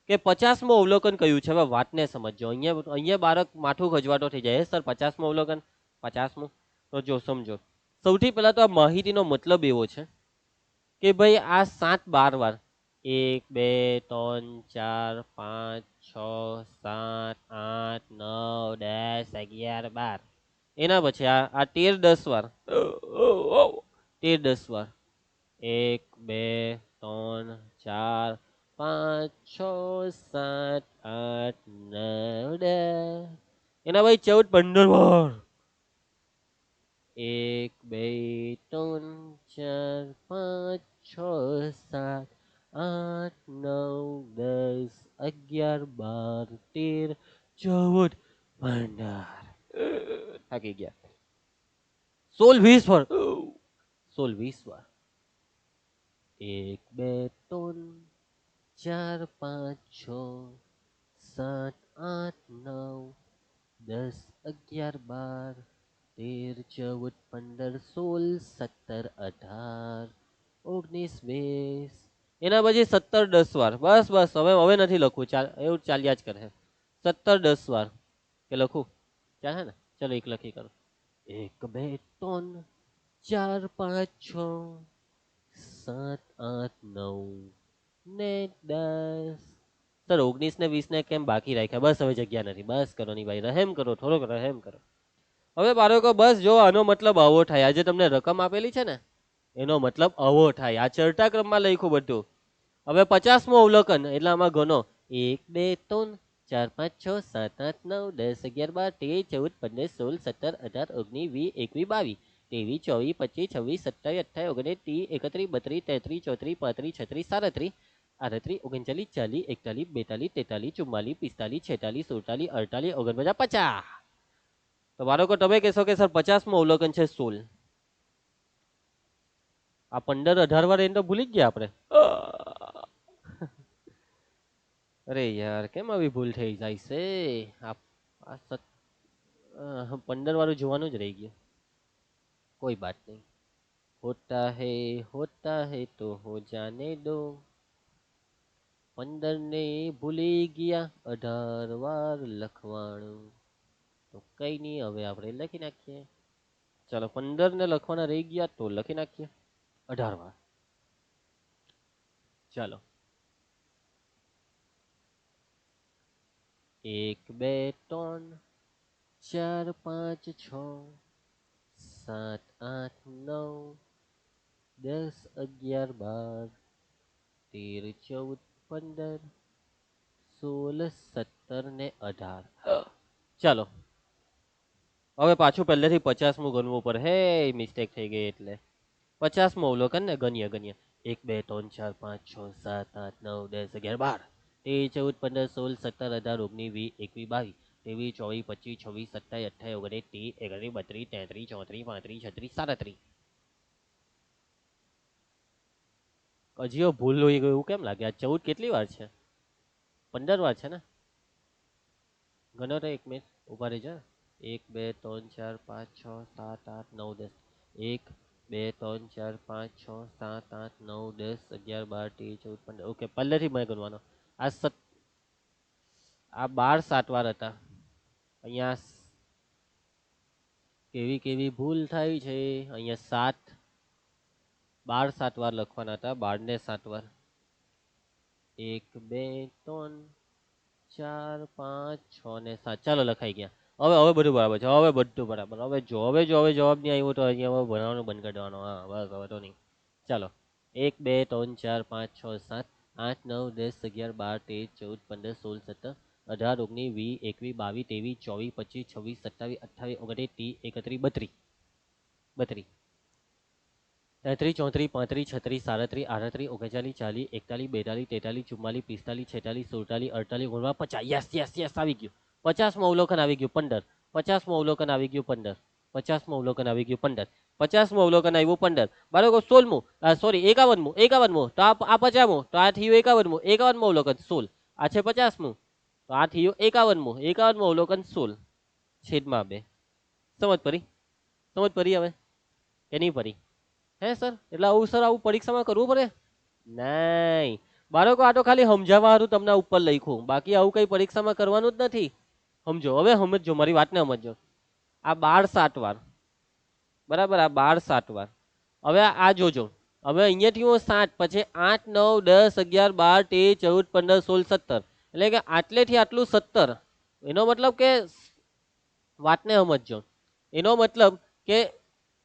કે 50 મું અવલોકન કયું છે. હવે વાતને સમજો. અહીંયા બાળક માથું ખજવાટો થઈ જાય, સર 50 મું અવલોકન 50 મું. તો જો સમજો, સૌથી પહેલા તો આ માહિતીનો મતલબ એવો છે કે ભાઈ આ 7 12 વાર 1 2 3 4 5 6 7 8 9 10 11 12, એના પછી આ 13 10 વાર 13 10 વાર 1 2 3 4 5 6 7 8 9 10, એના ભાઈ 14 15 વાર 1 2 3 4 5 6 7 8 9 10 11 12 13 14 15 થાકી ગયા. 16 20 વાર 16 20 વાર 1 2 3 4 5 6 7 8 9 10 11 12 13 14 15 16 17 18 19 20, એના પછી 17 10 વાર. બસ હવે નથી લખવું, એવું ચાલ્યા જ કરે. 17 10 વાર કે લખું ચાલે ને? ચલો એક લખી કરો. 1 2 3 4 5 6 7 8 9 ને 10. સર 19 ને 20 ને કેમ બાકી રાખ્યા? બસ હવે જગ્યા નથી. બસ કરો ની ભાઈ, રહેમ કરો, થોડોક રહેમ કરો. હવે બાળકો બસ જો, આનો મતલબ આવો થાય. આજે તમને રકમ આપેલી છે ને એનો મતલબ આવો થાય. આ ચડતા ક્રમમાં લખ્યું બધું. હવે 50 મું અવલોકન એટલે આમાં ગણો 1 2 3 4 5 6 7 8 9 10 11 12 13 14 15 16 17 18 19 20 21 22 23 24 25 26 27 28 29 30 31 32 33 34 35 36 37 38 39 40 41 42 43 44 45 46 47 48 49 50. તો બાળકો તમે કહેશો કે સર 50મું અવલોકન છે 16. આ 15 18 વાર એને તો ભૂલી જ ગયા આપણે. અરે યાર કેમ આવી ભૂલ થઈ જાય છે. આ 15 વાળું જોવાનું જ રહી ગયું. કોઈ બાત નહીં. હોતા હે તો હો જાને દો. 15 ને ભૂલી ગયા 18 વાર લખવાનું. તો કઈ નહીં હવે આપણે લખી નાખીએ. ચાલો 15 ને લખવાના રહી ગયા તો લખી નાખીએ 18 વાર. ચાલો 1 2 3 4 5 6 7 8 9 10 11 12 13 14 15 16 17 ને 18. ચાલો હવે પાછું પહેલેથી 50મું ગણવું પડે. હે મિસ્ટેક થઈ ગઈ એટલે 50મું અવલોકન ને ગણીએ 1 2 3 4 5 6 7 8 9 10 11 12 13 14 15 16 17 18 19 20 21 22 23 24 25 26 27 28 29 30 31 32 33 34 35 36 37. હજીઓ ભૂલ હોઈ ગયું એવું કેમ લાગે? આ 14 કેટલી વાર છે? 15 વાર છે ને? ગણો તો 1 મિનિટ ઉભા રહેજો. 1 2 3 4 5 6 7 8 9 10 1 2 3 4 5 6 7 8 9 10 11 12 13 14 15. ઓકે પહેલેથી મને ગણવાનો. આ 12 7 વાર હતા. અહીંયા કેવી ભૂલ થાય છે. અહીંયા 12 7 વાર લખવાના હતા. 12 ને 7 વાર 1 2 3 4 5 6 ને 7. ચાલો લખાઈ ગયા. હવે બધું બરાબર છે. હવે બધું બરાબર. હવે જો જવાબ નહીં આવ્યો તો અહીંયા હવે ભણવાનું બંધ કરી દેવાનો. હા બસ હવે તો નહીં. ચાલો 1 2 3 4 5 6 7 8 9 10 11 12 13 14 15 16 17 18 19 20 21 22 23 24 25 26 27 28 29 30 31 32 33 34 35 36 37 38 39 40 41 42 43 44 45 46 47 48 49 50. યસ આવી ગયું. 50મું અવલોકન આવી ગયું 15. 50મું અવલોકન આવી ગયું 15. 50મું અવલોકન આવી ગયું 15. 50મું અવલોકન આવ્યું 15. બાળકો 16મું સોરી 51મું તો આ 50મું તો આ થયું 51મું 51મું અવલોકન 16. આ છે 50મું તો આ થયું 51મું અવલોકન 16 છેદમાં 2. સમજ પડી હવે કે નહીં પડી? હે સર એટલે આવું પરીક્ષામાં કરવું પડે? નહીં બાળકો આ તો ખાલી સમજાવવા હારું તમને ઉપર લખ્યું. બાકી આવું કઈ પરીક્ષામાં કરવાનું જ નથી. સમજો હવે સમજો મારી વાતને સમજો. આ 12 7 વાર બરાબર. આ 12 7 વાર. હવે આ જોજો. હવે અહીંયાથી હું 7 પછી 8 9 10 11 12 13 14 15 16 17 એટલે કે આટલેથી આટલું 17. એનો મતલબ કે વાતને સમજો. એનો મતલબ કે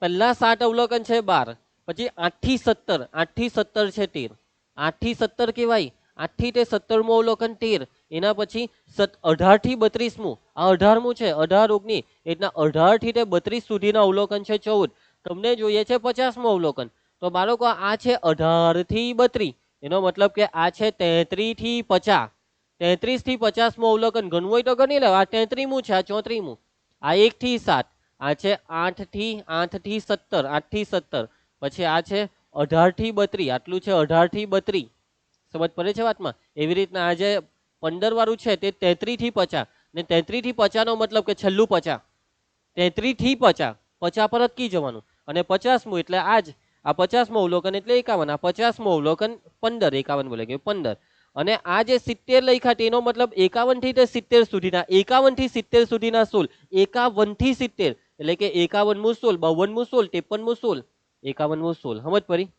પહેલા 7 અવલોકન છે 12 પછી 8 થી 17 8 થી 17 છે 13 8 થી 17 કહેવાય 8 થી તે 17મું અવલોકન 13 એના પછી 18 થી 32મું આ 18મું છે 18 19 એટલા 18 થી તે 32 સુધીના અવલોકન છે 14. તમને જોઈએ છે 50મું અવલોકન. તો બાળકો આ છે 18 થી 32 એનો મતલબ કે આ છે 33 થી 50 33 થી 50મું અવલોકન ગણવું હોય તો ગણી લો. આ 33મું છે આ 34મું આ 1 થી 7 આ છે 8 થી 17 8 થી 17 પછી આ છે 18 થી 32 આટલું છે 18 થી 32. સમજ પડે છે વાતમાં? એવી રીતના આ જે 15 વાળું છે તે 33 થી 50 ને 33 થી 50 નો મતલબ કે છેલ્લું 50 33 થી 50 50 પર અટકી જવાનું અને 50મું એટલે આજ આ 50મું અવલોકન એટલે 51 આ 50મું અવલોકન 15 51 બોલે કે 15 અને આ જે 70 લખ્યા તેનો મતલબ 51 થી 70 સુધીના 51 થી 70 સુધીના 16 51 થી 70 એટલે કે 51મું 16 52મું 16 53મું 16 51મું 16. સમજ પડી?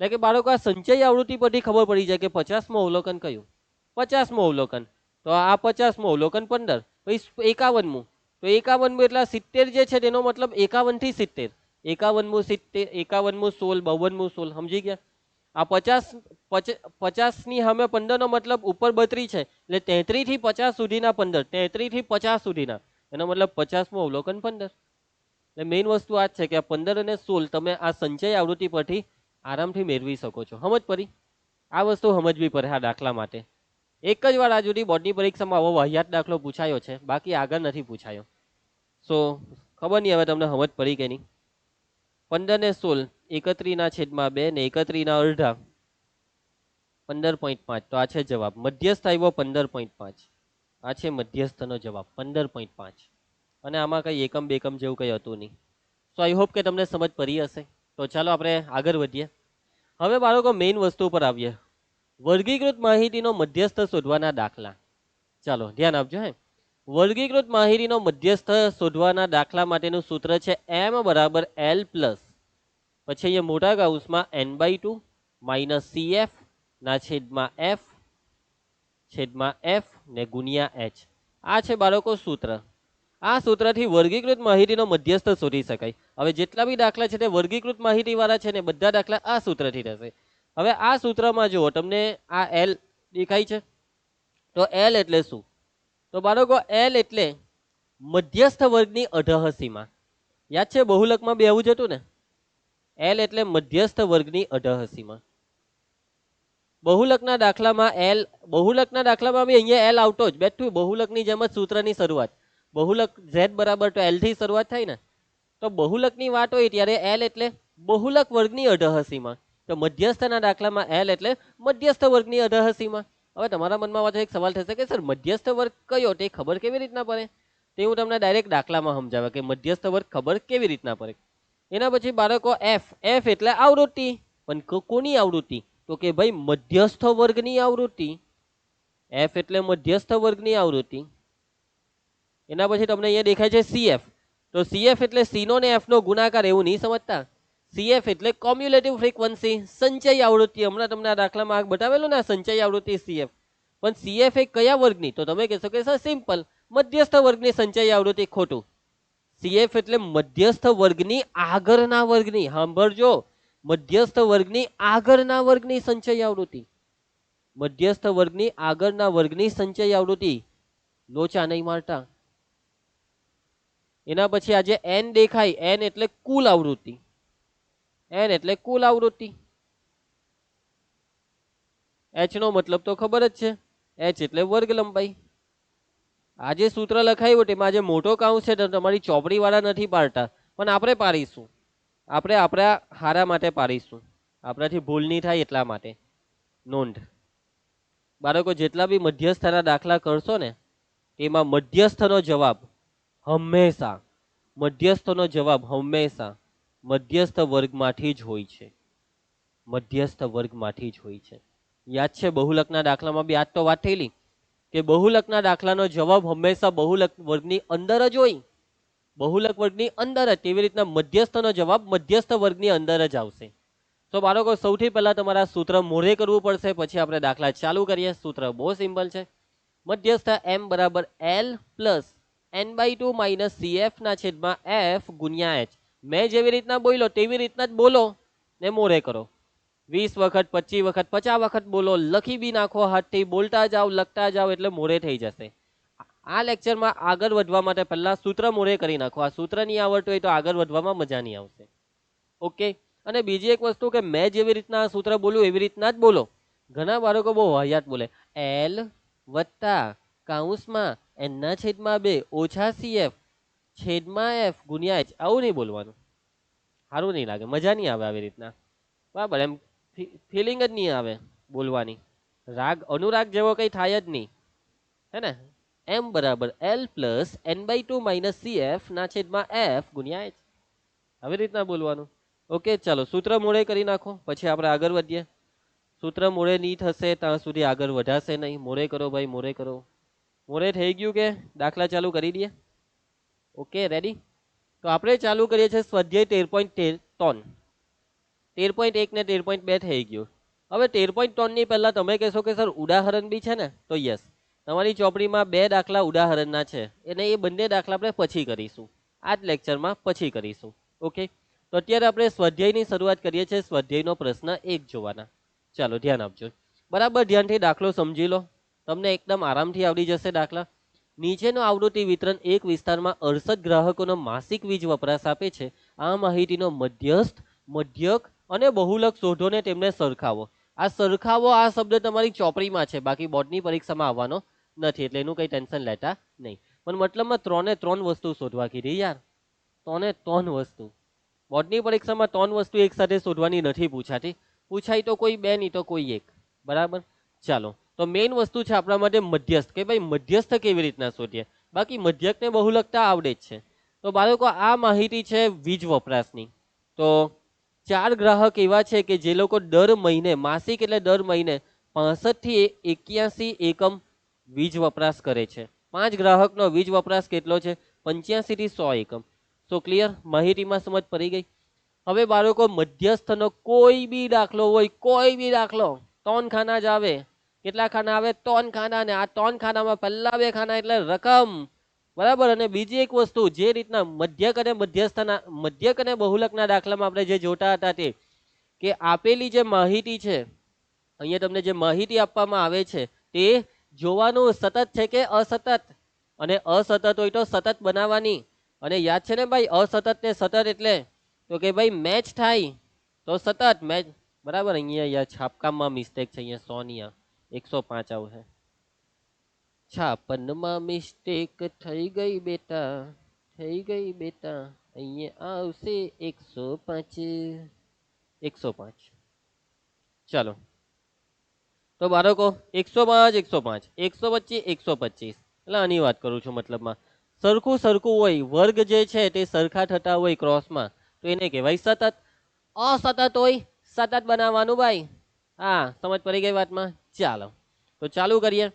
એટલે કે બાળકો આ સંચય આવૃત્તિ પરથી ખબર પડી જાય કે 50મું અવલોકન કયું. 50મું અવલોકન તો આ 50મું અવલોકન 15 પછી 51મું તો 51મું એટલે 70 જે છે તેનો મતલબ 51 થી 70 51મું 70 51મું 16 52મું 16. સમજી ગયા? આ 50 ની સામે 15 નો મતલબ ઉપર 32 છે, એટલે 33 થી 50 સુધીના 15, 33 થી 50 સુધીના, એનો મતલબ 50મું અવલોકન 15. એટલે મેઇન વસ્તુ આ જ છે કે આ 15 અને 16 તમે આ સંચય આવૃત્તિ પરથી આરામથી મેળવી શકો છો. સમજ પડી? આ વસ્તુ સમજવી પડે આ દાખલા માટે. એક જ વાર આ સુધી બોર્ડની પરીક્ષામાં આવો વાહિયાત દાખલો પૂછાયો છે, બાકી આગળ નથી પૂછાયો. સો ખબર નહીં હવે તમને સમજ પડી કે નહીં. 15 ને 16 31/2 ને 31/2 15.5. તો આ છે જવાબ. મધ્યસ્થ આવ્યો 15.5. આ છે મધ્યસ્થનો જવાબ 15.5. અને આમાં કઈ એકમ બેકમ જેવું કઈ હતું નહીં. સો આઈ હોપ કે તમને સમજ પડી હશે. તો ચાલો આપણે આગળ વધીએ. હવે બાળકો મેઇન વસ્તુ પર આવીએ. વર્ગીકૃત માહિતીનો મધ્યસ્થ શોધવાના દાખલા. ચાલો ધ્યાન આપજો. વર્ગીકૃત માહિતીનો મધ્યસ્થ શોધવાના દાખલા માટેનું સૂત્ર છે m બરાબર l પ્લસ, પછી અહીંયા મોટા કૌંસમાં n/2 માઇનસ cf ના છેદમાં f ને ગુણ્યા h. આ છે બાળકો સૂત્ર. આ સૂત્રથી વર્ગીકૃત માહિતીનો મધ્યસ્થ શોધી શકાય. હવે જેટલા બી દાખલા છે તે વર્ગીકૃત માહિતી વાળા છે ને બધા દાખલા આ સૂત્રથી થશે. હવે આ સૂત્રમાં જુઓ તમને આ l દેખાય છે, તો l એટલે શું? તો બાળકો l એટલે મધ્યસ્થ વર્ગની અઢહસીમાં. યાદ છે બહુલકમાં બે આવું જ હતું ને? l એટલે મધ્યસ્થ વર્ગની અઢહસીમાં. બહુલકના દાખલામાં બી અહીંયા l આવતો જ બેઠું. બહુલકની જેમ જ સૂત્રની શરૂઆત. બહુલક z બરાબર તો l થી શરૂઆત થાય ને. તો બહુલકની વાત હોય ત્યારે l એટલે બહુલક વર્ગની અઢહસીમાં. તો મધ્યસ્થના દાખલામાં l એટલે મધ્યસ્થ વર્ગની અઢહસીમાં. હવે તમારા મનમાં વાત એક સવાલ થશે કે સર મધ્યસ્થ વર્ગ કયો તે ખબર કેવી રીતના પડે? તે હું તમને ડાયરેક્ટ દાખલામાં સમજાવે કે મધ્યસ્થ વર્ગ ખબર કેવી રીતના પડે. એના પછી બાળકો f એટલે આવૃત્તિ. પણ કોની આવૃત્તિ? તો કે ભાઈ મધ્યસ્થ વર્ગની આવૃત્તિ. f એટલે મધ્યસ્થ વર્ગની આવૃત્તિ. એના પછી તમને અહીંયા દેખાય છે cf. તો cf એટલે c નો ને f નો ગુણાકાર, એવું નહીં સમજતા. cf એટલે કોમ્યુલેટિવ ફ્રીક્વન્સી, સંચય આવૃત્તિ. હમણાં તમને આ દાખલામાં બતાવેલું ને સંચય આવૃત્તિ cf. પણ cf એ કયા વર્ગની? તો તમે કહેશો કે સર સિમ્પલ મધ્યસ્થ વર્ગની સંચય આવૃત્તિ. ખોટું. cf એટલે મધ્યસ્થ વર્ગની આગળના વર્ગની. સાંભળજો, મધ્યસ્થ વર્ગની આગળના વર્ગની સંચય આવૃત્તિ. મધ્યસ્થ વર્ગની આગળના વર્ગની સંચય આવૃત્તિ. લોચા નહીં મારતા. એના પછી આજે n દેખાય, n એટલે કુલ આવૃત્તિ. n એટલે કુલ આવૃત્તિ. h નો મતલબ તો ખબર જ છે, h એટલે વર્ગ લંબાઈ. આ જે સૂત્ર લખાયું તેમાં જે મોટો કાઉન્સ છે તમારી ચોપડી વાળા નથી પાડતા, પણ આપણે પાડીશું. આપણે આપણા હારા માટે પાડીશું, આપણાથી ભૂલ નહીં થાય એટલા માટે. નોંધ બાળકો, જેટલા બી મધ્યસ્થના દાખલા કરશો ને એમાં મધ્યસ્થનો જવાબ હંમેશા મધ્યસ્થ વર્ગમાંથી જ હોય છે. મધ્યસ્થ વર્ગમાંથી જ હોય છે. યાદ છે બહુલકના દાખલામાં બી આજ તો વાત થયેલી કે બહુલકના દાખલાનો જવાબ હંમેશા બહુલક વર્ગની અંદર જ હોય. બહુલક વર્ગની અંદર જ. તેવી રીતના મધ્યસ્થનો જવાબ મધ્યસ્થ વર્ગની અંદર જ આવશે. તો બાળકો સૌથી પહેલા તમારા સૂત્ર મોઢે કરવું પડશે, પછી આપણે દાખલા ચાલુ કરીએ. સૂત્ર બહુ સિમ્પલ છે. મધ્યસ્થ m બરાબર l plus n/2 minus cf ના છેદમાં f ગુણ્યા h. મેં જેવી રીતના બોલ્યો તેવી રીતના જ બોલો ને મોઢે કરો. 20 વખત 25 વખત 50 વખત બોલો, લખી બી નાખો હાથથી, બોલતા જાઓ લખતા જાઓ એટલે મોઢે થઈ જશે. આ લેક્ચરમાં આગળ વધવા માટે પહેલા સૂત્ર મોઢે કરી નાખો. આ સૂત્ર નહીં આવડતું હોય તો આગળ વધવામાં મજા નહીં આવશે. ઓકે. અને બીજી એક વસ્તુ કે મેં જેવી રીતના આ સૂત્ર બોલ્યું એવી રીતના જ બોલો. ઘણા બાળકો બહુ વાહિયાત બોલે, l વત્તા કૌંસમાં n ના છેદમાં 2 ઓછા cf છેદમાં f ગુણ્યા h. આવું નહીં બોલવાનું, સારું નહીં લાગે, મજા નહીં આવે આવી રીતના. બરાબર? એમ ફિલિંગ જ નહીં આવે બોલવાની. રાગ અનુરાગ જેવો કંઈ થાય જ નહીં, હે ને? m બરાબર l plus n/2 minus cf ના છેદમાં f ગુણ્યા h. આવી રીતના બોલવાનું. ઓકે, ચાલો સૂત્ર મોડે કરી નાખો, પછી આપણે આગળ વધીએ. સૂત્ર મોડે નહીં થશે ત્યાં સુધી આગળ વધાશે નહીં. મોડે કરો ભાઈ, મોડે કરો. મોડે થઈ ગયું કે દાખલા ચાલુ કરી દઈએ? Okay, ready? તો આપણે ચાલુ કરીએ છીએ સ્વાધ્યાય 13.3. 13.1 ને 13.2 થઈ ગયું. હવે 13.3 ની પહેલા તમે કહેશો કે સર ઉદાહરણ બી છે ને? તો યસ, તમારી ચોપડીમાં 2 દાખલા ઉદાહરણના છે, અને એ બંને દાખલા આપણે પછી કરીશું, આ જ લેક્ચરમાં પછી કરીશું. ઓકે, તો અત્યારે આપણે સ્વાધ્યાયની શરૂઆત કરીએ છીએ. સ્વાધ્યાયનો પ્રશ્ન 1 જોવાના. ચાલો ધ્યાન આપજો, બરાબર ધ્યાનથી દાખલો સમજી લો, તમને એકદમ આરામથી આવડી જશે દાખલા. નીચેનો આવૃત્તિ વિતરણ એક વિસ્તારમાં 68 ગ્રાહકોનો માસિક વીજ વપરાશ આપે છે. આ માહિતીનો મધ્યસ્થ, મધ્યક અને બહુલક શોધો ને તેમને સરખાવો. આ સરખાવો આ શબ્દ તમારી ચોપડીમાં છે, બાકી બોર્ડની પરીક્ષામાં આવવાનો નથી, એટલે એનું કંઈ ટેન્શન લેતા નહીં. પણ મતલબમાં 3 એ 3 વસ્તુ શોધવા કીધી યાર, 3 એ 3 વસ્તુ. બોર્ડની પરીક્ષામાં 3 વસ્તુ એક સાથે શોધવાની નથી પૂછાતી, પૂછાય તો કોઈ બે, નહીં તો કોઈ એક. બરાબર, ચાલો. તો મેઇન વસ્તુ છે આપણા માટે મધ્યસ્થ, કે ભાઈ મધ્યસ્થ કેવી રીતના શોધીએ. બાકી મધ્યકને બહુલકતા આવડે જ છે. તો બાળકો આ માહિતી છે વીજ વપરાશની. તો 4 ગ્રાહક એવા છે કે જે લોકો દર મહિને, માસિક એટલે દર મહિને 65 થી 81 એકમ વીજ વપરાશ કરે છે. 5 ગ્રાહકનો વીજ વપરાશ કેટલો છે? 85 થી 100 એકમ. તો ક્લિયર, માહિતીમાં સમજ પડી ગઈ. હવે બાળકો મધ્યસ્થનો કોઈ બી દાખલો હોય, કોઈ બી દાખલો 3 ખાના જ આવે. કેટલા ખાના આવે? 3 ખાના. ને આ 3 ખાનામાં પહેલા 2 ખાના એટલે રકમ, બરાબર. અને બીજી એક વસ્તુ, જે રીતના મધ્યક અને મધ્યસ્થના, મધ્યક અને બહુલકના દાખલામાં આપણે જે જોતા હતા તે, કે આપેલી જે માહિતી છે, અહીંયા તમને જે માહિતી આપવામાં આવે છે તે જોવાનું સતત છે કે અસતત. અને અસતત હોય તો સતત બનાવવાની. અને યાદ છે ને ભાઈ, અસતત ને સતત એટલે તો કે ભાઈ મેચ થાય તો સતત મેચ, બરાબર. અહીંયા છાપકામમાં મિસ્ટેક છે, અહીંયા 100 ની 105 આવશે. 56 માં મિસ્ટેક થઈ ગઈ બેટા, થઈ ગઈ બેટા. અહીંયા આવશે 105, 105. ચાલો, તો બાળકો 105, 105, 125, 125. એટલે આની વાત કરું છું, મતલબમાં સરખું સરખું હોય, વર્ગ જે છે તે સરખા થતા હોય ક્રોસમાં, તો એને કહેવાય સતત. અસતત હોય, સતત બનાવવાનું ભાઈ. હા, સમજ પડી ગઈ વાતમાં. ચાલો, તો ચાલુ કરીએ.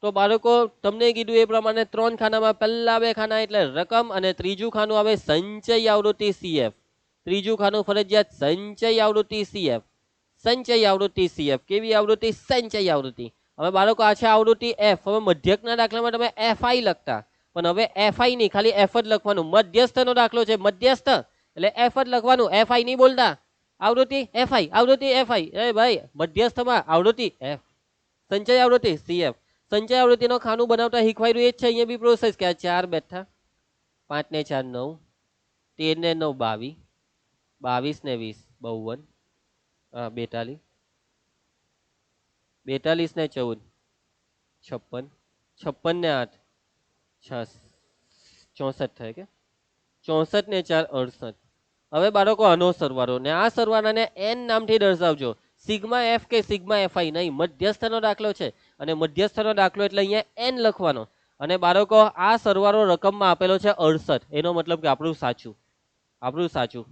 તો બાળકો તમને કીધું એ પ્રમાણે 3 ખાનામાં પહેલા 2 ખાના એટલે રકમ, અને ત્રીજું ખાનું આવે સંચય આવૃત્તિ CF. ત્રીજું ખાનું ફરજિયાત સંચય આવૃત્તિ CF. સંચય આવૃત્તિ CF. કેવી આવૃત્તિ? સંચય આવૃત્તિ. હવે બાળકો આ છે આવૃત્તિ F. હવે મધ્યકના દાખલામાં તમે FI લખતા, પણ હવે FI નહીં, ખાલી F જ લખવાનું. મધ્યસ્થનો દાખલો છે, મધ્યસ્થ એટલે F જ લખવાનું, FI નહીં બોલતા. આવૃત્તિ FI, આવૃત્તિ FI. એ ભાઈ મધ્યસ્થમાં આવૃત્તિ F, સંચય આવૃત્તિ CF. સંચય આવૃત્તિનો ખાનું બનાવતા શીખવાયું એ જ છે. અહીંયા બી પ્રોસેસ કે આ 4 બેઠા, 5 ને 4 9, 13 ને 9 22, 22 ને 20 52, 42, 42 ને 14 56, 56 ને 8 64 થાય કે 64 ને 4 68. હવે બાળકો આનો સરવાળો, ને આ સરવાળાને n નામથી દર્શાવજો. સિગ્મા એફ કે સિગ્મા એફઆઈ નહીં, મધ્યસ્થનો દાખલો છે, અને મધ્યસ્થનો દાખલો એટલે અહીંયા n લખવાનો. અને બાળકો આ સરવાળો રકમમાં આપેલો છે 68. એનો મતલબ કે આપણું સાચું, આપણું સાચું.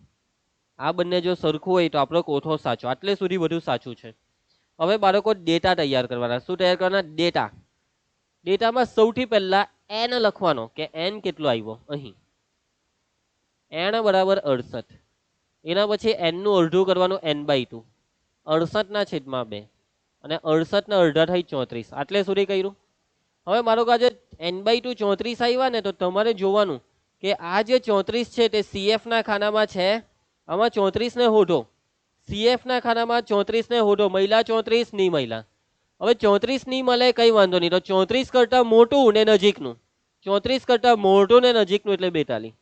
આ બંને જો સરખું હોય તો આપણો કોઠો સાચો. આટલે સુધી બધું સાચું છે. હવે બાળકો ડેટા તૈયાર કરવાના. શું તૈયાર કરવાના? ડેટા. ડેટામાં સૌથી પહેલા n લખવાનો, કે n કેટલો આવ્યો. અહીં n બરાબર 68. એના પછી n નું અડધું કરવાનું, n/2. 68 ના છેદમાં 2, અને 68 ના અડધા થઈ 34. આટલે સુધી કર્યું. હવે મારો આજે n/2 34 આવ્યા ને, તો તમારે જોવાનું કે આ જે 34 છે તે CF ના ખાનામાં છે. આમાં 34 ને હોધો, CF ના ખાનામાં 34 ને હોધો. મહિલા 34 ની મહિલા. હવે 34 ની મળે કઈ વાંધો નહીં, તો 34 કરતા મોટું ને નજીકનું, 34 કરતા મોટું ને નજીકનું એટલે 42.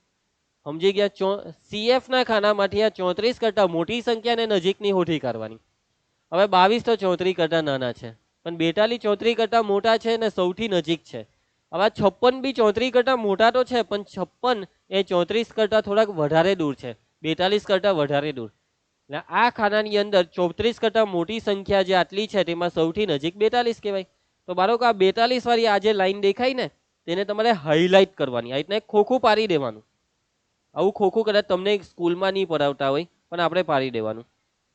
સમજી ગયા? CF ના ખાનામાંથી આ 34 કરતા મોટી સંખ્યા ને નજીકની હોધી કાઢવાની. હવે 22 તો 34 કરતા નાના છે, પણ 42 34 કરતા મોટા છે ને સૌથી નજીક છે. હવે 56 બી 34 કરતા મોટા તો છે, પણ 56 એ 34 કરતા થોડાક વધારે દૂર છે, 42 કરતા વધારે દૂર. એટલે આ ખાનાની અંદર 34 કરતા મોટી સંખ્યા જે આટલી છે તેમાં સૌથી નજીક 42 કહેવાય. તો બાળકો આ 42 વાળી આ જે લાઈન દેખાય ને, તેને તમારે હાઇલાઇટ કરવાની. આ રીતના ખોખું પાડી દેવાનું. આવું ખોખું કદાચ તમને સ્કૂલમાં નહીં પડાવતા હોય, પણ આપણે પાડી દેવાનું.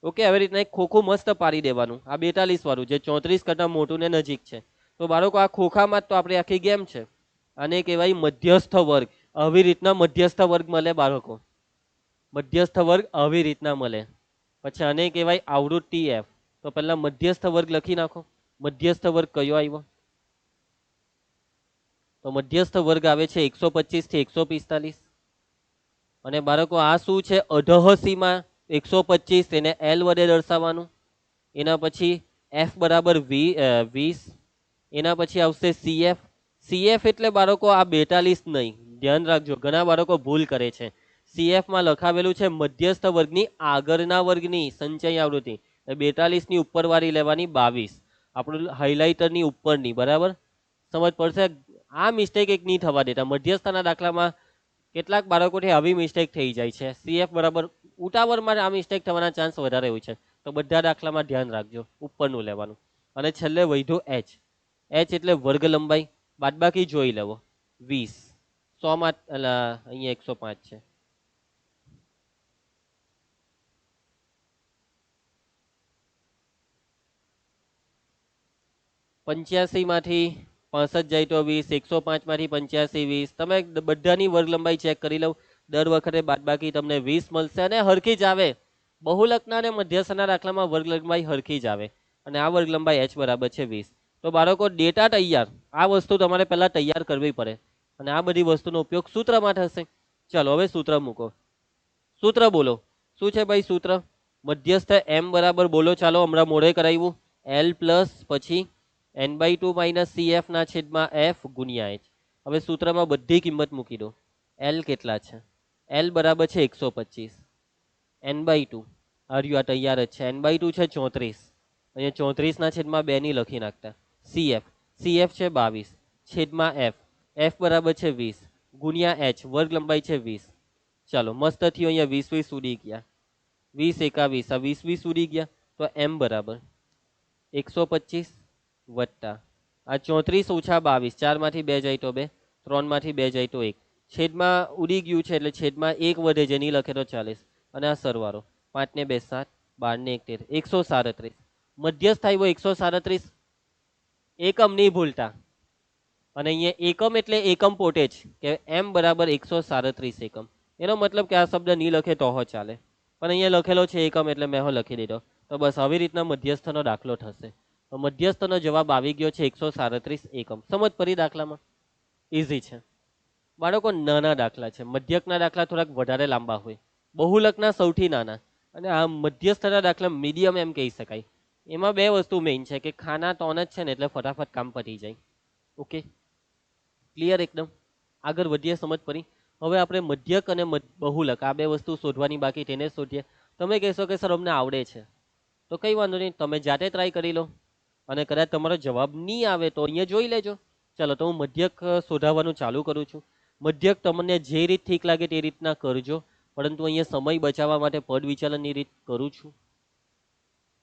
ઓકે, આવી રીતના એક ખોખું મસ્ત પાડી દેવાનું. આ 42 વાળું જે 34 કરતા મોટું ને નજીક છે. તો બાળકો આ ખોખામાં જ તો આપણે આખી ગેમ છે. આને કહેવાય મધ્યસ્થ વર્ગ. આવી રીતના મધ્યસ્થ વર્ગ મળે બાળકો, મધ્યસ્થ વર્ગ આવી રીતના મળે. પછી આને કહેવાય આવૃત્તિ F. તો પહેલા મધ્યસ્થ વર્ગ લખી નાખો. મધ્યસ્થ વર્ગ કયો આવ્યો? તો મધ્યસ્થ વર્ગ આવે છે 125 થી 145. અને બાળકો આ શું છે? અધઃ સીમા 125, તેને L વડે દર્શાવવાનું. એના પછી એફ બરાબર 20, એના પછી આવશે સીએફ. સીએફ એટલે બાળકો આ 42 નહીં, ધ્યાન રાખજો, ઘણા બાળકો ભૂલ કરે છે. સીએફ માં લખાવેલું છે મધ્યસ્થ વર્ગની આગળના વર્ગની સંચય આવૃત્તિ, 42 ની ઉપરવાળી લેવાની 22, આપણું હાઇલાઇટરની ઉપરની, બરાબર સમજ પડશે. આ મિસ્ટેક એક નહીં થવા દેતા. મધ્યસ્થના દાખલામાં કેટલાક બાળકોથી આવી મિસ્ટેક થઈ જાય છે. સીએફ બરાબર ઉતાવળમાં આ મિસ્ટેક થવાના ચાન્સ વધારે હોય છે, તો બધા દાખલામાં ધ્યાન રાખજો, ઉપરનું લેવાનું. અને છેલ્લે વધ્યું એચ. એચ એટલે વર્ગ લંબાઈ, બાદબાકી જોઈ લેવો 20, 100 માં અહીંયા 105 છે. પંચ્યાસી માંથી 65 જાય તો 20, 105 માંથી 85 20. તમે બધાની વર્ગ લંબાઈ ચેક કરી લો, દર વખતે બાદબાકી તમને 20 મળશે અને હરખી જ આવે. બહુલકના અને મધ્યસ્થના દાખલામાં વર્ગ લંબાઈ હરખી જ આવે અને આ વર્ગ લંબાઈ h બરાબર છે 20. તો બાળકો ડેટા તૈયાર, આ વસ્તુ તમારે પહેલા તૈયાર કરવી પડે અને આ બધી વસ્તુનો ઉપયોગ સૂત્રમાં થશે. ચાલો હવે સૂત્ર મૂકો, સૂત્ર બોલો. શું છે ભાઈ સૂત્ર? મધ્યસ્થ m બરાબર બોલો, ચાલો હમણાં મોડે કરાવ્યું, l પ્લસ પછી n/2 માઇનસ cf ના છેદમાં f ગુણ્યા h. હવે સૂત્રમાં બધી કિંમત મૂકી દો. l કેટલા છે? l બરાબર છે 125, n/2 આ તૈયાર જ છે, n/2 છે 34, અહીંયા 34 ના છેદમાં 2 ની લખી નાખતા. cf છે 22 છેદમાં f, f બરાબર છે 20 ગુણ્યા h, વર્ગ લંબાઈ છે 20. ચાલો મસ્ત થયો, અહીંયા 20 20 ઉડી ગયા, 20 21 આ 20 20 ઉડી ગયા. તો m બરાબર 125 વત્તા આ 34 ઓછા 22, 4 માંથી 2 જાય તો 2, 3 માંથી 2 જાય તો 1, છેદમાં ઉડી ગયું છે એટલે છેદમાં 1 વધે છે, નહીં લખે તો 40 અને આ સરવાળો 5 ને 2 7, 12 ને 1 13, 137. મધ્યસ્થ આવ્યો 137, એકમ નહીં ભૂલતા. અને અહીંયા એકમ એટલે એકમ પોતે જ, કે m બરાબર 137 એકમ. એનો મતલબ કે આ શબ્દ નહીં લખે તો ચાલે, પણ અહીંયા લખેલો છે એકમ એટલે મેં લખી દીધો. તો બસ આવી રીતના મધ્યસ્થનો દાખલો થશે. તો મધ્યસ્થનો જવાબ આવી ગયો છે 137 એકમ. સમજ પડી દાખલામાં? ઇઝી છે બાળકો. નાના દાખલા છે, મધ્યકના દાખલા થોડાક વધારે લાંબા હોય, બહુલકના સૌથી નાના, અને આ મધ્યસ્થના દાખલા મીડિયમ એમ કહી શકાય. એમાં બે વસ્તુ મેઇન છે કે ખાના ટોન જ છે ને એટલે ફટાફટ કામ પતી જાય. ઓકે, ક્લિયર એકદમ? આગળ વધીએ, સમજ પડી? હવે આપણે મધ્યક અને બહુલક આ બે વસ્તુ શોધવાની બાકી, તેને શોધીએ. તમે કહેશો કે સર અમને આવડે છે, તો કઈ વાંધો નહીં, તમે જાતે ટ્રાય કરી લો અને કદાચ તમારો જવાબ નહીં આવે તો અહીંયા જોઈ લેજો. ચાલો તો હું મધ્યક શોધાવવાનું ચાલુ કરું છું. મધ્યક તમને જે રીત ઠીક લાગે તે રીતના કરજો, પરંતુ અહીંયા સમય બચાવવા માટે પદ વિચલનની રીત કરું છું.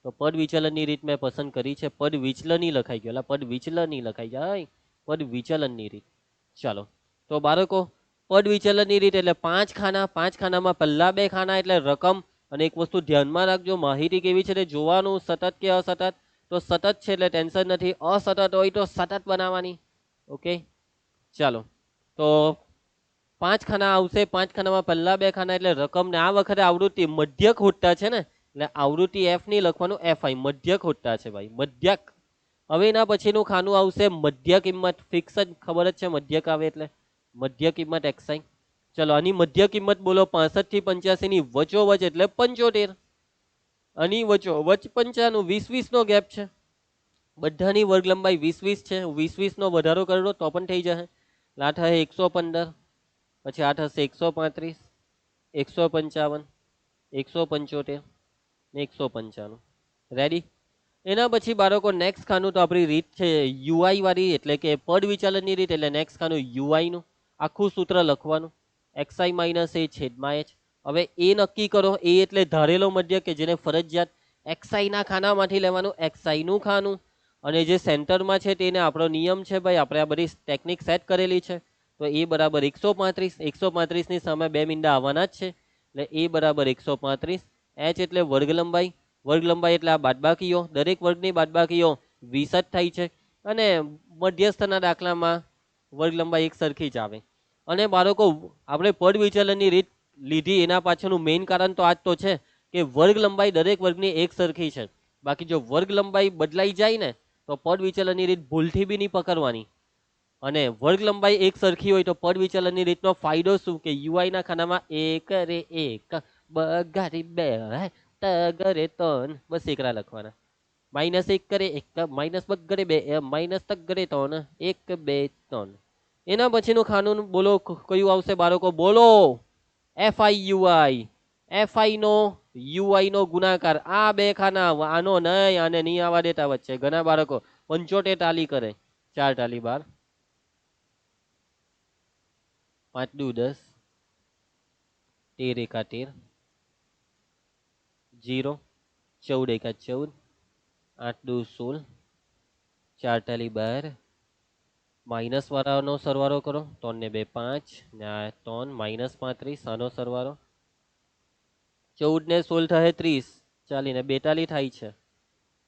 તો પદ વિચલનની રીત મેં પસંદ કરી છે. પદ વિચલનની લખાઈ ગયો, પદ વિચલનની લખાઈ જાય, પદ વિચલનની રીત. ચાલો તો બાળકો પદ વિચલનની રીત એટલે 5 ખાના, 5 ખાનામાં પહેલા 2 ખાના એટલે રકમ. અને એક વસ્તુ ધ્યાનમાં રાખજો, માહિતી કેવી છે તે જોવાનું, સતત કે અસતત. તો સતત છે એટલે ટેન્શન નથી, અસતત હોય તો સતત બનાવવાની. ઓકે ચાલો તો 5 ખાના આવશે, 5 ખાનામાં પહેલા 2 ખાના એટલે રકમ. ને આ વખતે આવૃત્તિ મધ્યક હોતા છે ને, એટલે આવૃત્તિ f ની લખવાનું fi, મધ્યક હોતા છે ભાઈ, મધ્યક. હવે એના પછીનું ખાનું આવશે મધ્ય કિંમત, ફિક્સ જ ખબર જ છે મધ્યક આવે એટલે મધ્ય કિંમત xi. ચલો આની મધ્ય કિંમત બોલો, 65 થી 85 ની વચ્ચોવચ એટલે 75, આની વચ્ચોવચ 95, 20 નો ગેપ છે. બધાની વર્ગ લંબાઈ 20 છે, 20 નો વધારો કરો તો પણ થઈ જશે. આ થશે 115, પછી આ થશે 135, 155, 175 ને 195. રેડી? એના પછી બાળકો નેક્સ્ટ ખાનું તો આપણી રીત છે યુઆઈ વાળી, એટલે કે પદ વિચલનની રીત. એટલે નેક્સ્ટ ખાનું યુઆઈ નું આખું સૂત્ર લખવાનું, xi માઇનસ a છેદમાં h. હવે એ નક્કી કરો, એ એટલે ધારેલો મધ્યક કે જેને ફરજિયાત xi ના ખાનામાંથી લેવાનું, xi નું ખાનું. અને જે સેન્ટરમાં છે તેને આપણો નિયમ છે ભાઈ, આપણે આ બધી ટેકનિક સેટ કરેલી છે. તો એ બરાબર 135, 135 ની સામે 2 મીંડા આવવાના જ છે, એટલે એ બરાબર 135. h એટલે વર્ગ લંબાઈ, વર્ગ લંબાઈ એટલે આ બાદબાકીઓ, દરેક વર્ગની બાદબાકીઓ 20 જ થાય છે. અને મધ્યસ્થના દાખલામાં વર્ગ લંબાઈ એક સરખી જ આવે. અને બાળકો આપણે પદ વિચલનની રીત લીધી એના પાછળનું મેઇન કારણ તો આ જ તો છે કે વર્ગ લંબાઈ દરેક વર્ગની એક સરખી છે. બાકી જો વર્ગ લંબાઈ બદલાઈ જાય ને તો પદ વિચલનની રીત ભૂલથી બી નહીં પકડવાની. અને વર્ગ લંબાઈ એક સરખી હોય તો પદ વિચલનની રીતનો ફાયદો શું કે યુઆઈ ના ખાનામાં 1 રે 1 બગાડી 2 તગરે 3, બસ એકરા લખવાના. માઇનસ 1 કરે 1, માઇનસ 2 કરે 2, માઇનસ 3 કરે 3, 1 2 3. એના પછીનું ખાનું બોલો કયું આવશે બાળકો? બોલો. FIUI. FI નો UI નો ગુણાકાર. આ બે ખાના આનો નહીં, આને નહીં આવવા દેતા વચ્ચે. ઘણા બાળકો 75 ટાલી કરે. 4 ટાલી 12, 5 દુ 10, 13 એકા 13, 0, 14 એકા 14, 8 દુ 16, 4 ટાલી 12. માઇનસ વાળાનો સરવાળો કરો. 3 ને 2 5, ને આ 3 માઇનસ 35, આનો સરવાળો 14 ને 16 થાય 30, ચાલીને 42 થાય છે.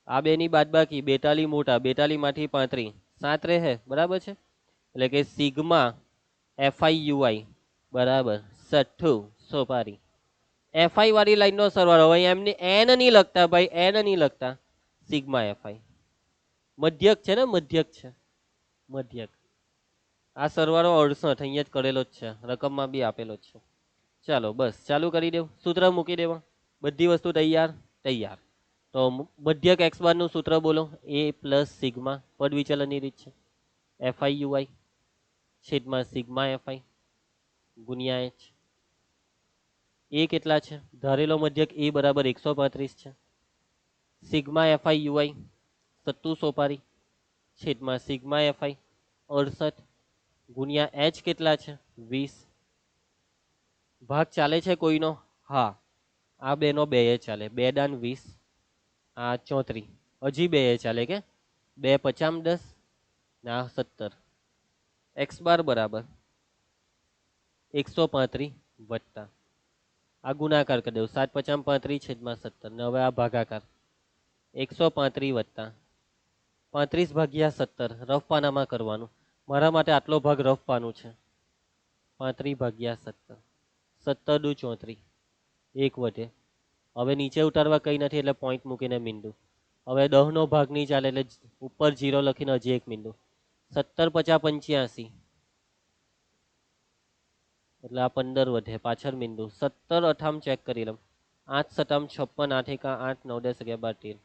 આ બે ની બાદબાકી 42 મોટા, 42 માંથી 35, 7 રહે. બરાબર છે. એટલે કે સિગ્મા FIUI બરાબર 60 સોપારી. FI વાળી લાઈન નો સરવાળો. હવે એમને n નહીં લખતા ભાઈ, n નહીં લખતા. સિગ્મા FI મધ્યક છે ને, મધ્યક છે, મધ્યક. આ સરવાળો 68 અહીંયા જ કરેલો જ છે, રકમમાં બી આપેલો જ છે. ચાલો બસ ચાલુ કરી દેવું, સૂત્ર મૂકી દેવા. બધી વસ્તુ તૈયાર? તૈયાર. તો મધ્યક x બાર નું સૂત્ર બોલો. a પ્લસ સિગ્મા પદ વિચલનની રીત છે. FIUI છેદમાં સિગ્મા FI ગુણ્યા h. એ કેટલા છે? ધારેલો મધ્યક a બરાબર 135 છે. સિગ્મા FIUI 70 સોપારી છેદમાં સિગ્મા FI 68 ગુણ્યા h કેટલા છે? 20. ભાગ ચાલે છે કોઈનો? હા, આ બે નો 2 ચાલે. 2 દાન 20, આ 34. હજી 2 ચાલે કે 2 50 10 ના 17. x બાર બરાબર 135 વત્તા આ ગુણાકાર કરી દઉં. 7 50 35 છેદમાં 17. ને હવે આ ભાગાકાર 135 વત્તા 35 ભાગ્યા 17 રફ પાનામાં કરવાનું. મારા માટે આટલો ભાગ રફ પાનું છે. 35 ભાગ્યા 17, 17 દુ 34, 1 વધે. હવે નીચે ઉતારવા કઈ નથી એટલે પોઈન્ટ મૂકીને મીંડું. હવે 10 નો ભાગ નહીં ચાલે એટલે ઉપર 0 લખીને હજી એક મીંડું. 17 50 85 એટલે આ 15 વધે, પાછળ મીંડું. 17 અઠામ ચેક કરી લઉં. 8 સતામ 56, 8 એકા 8, 9 10 11 12 13.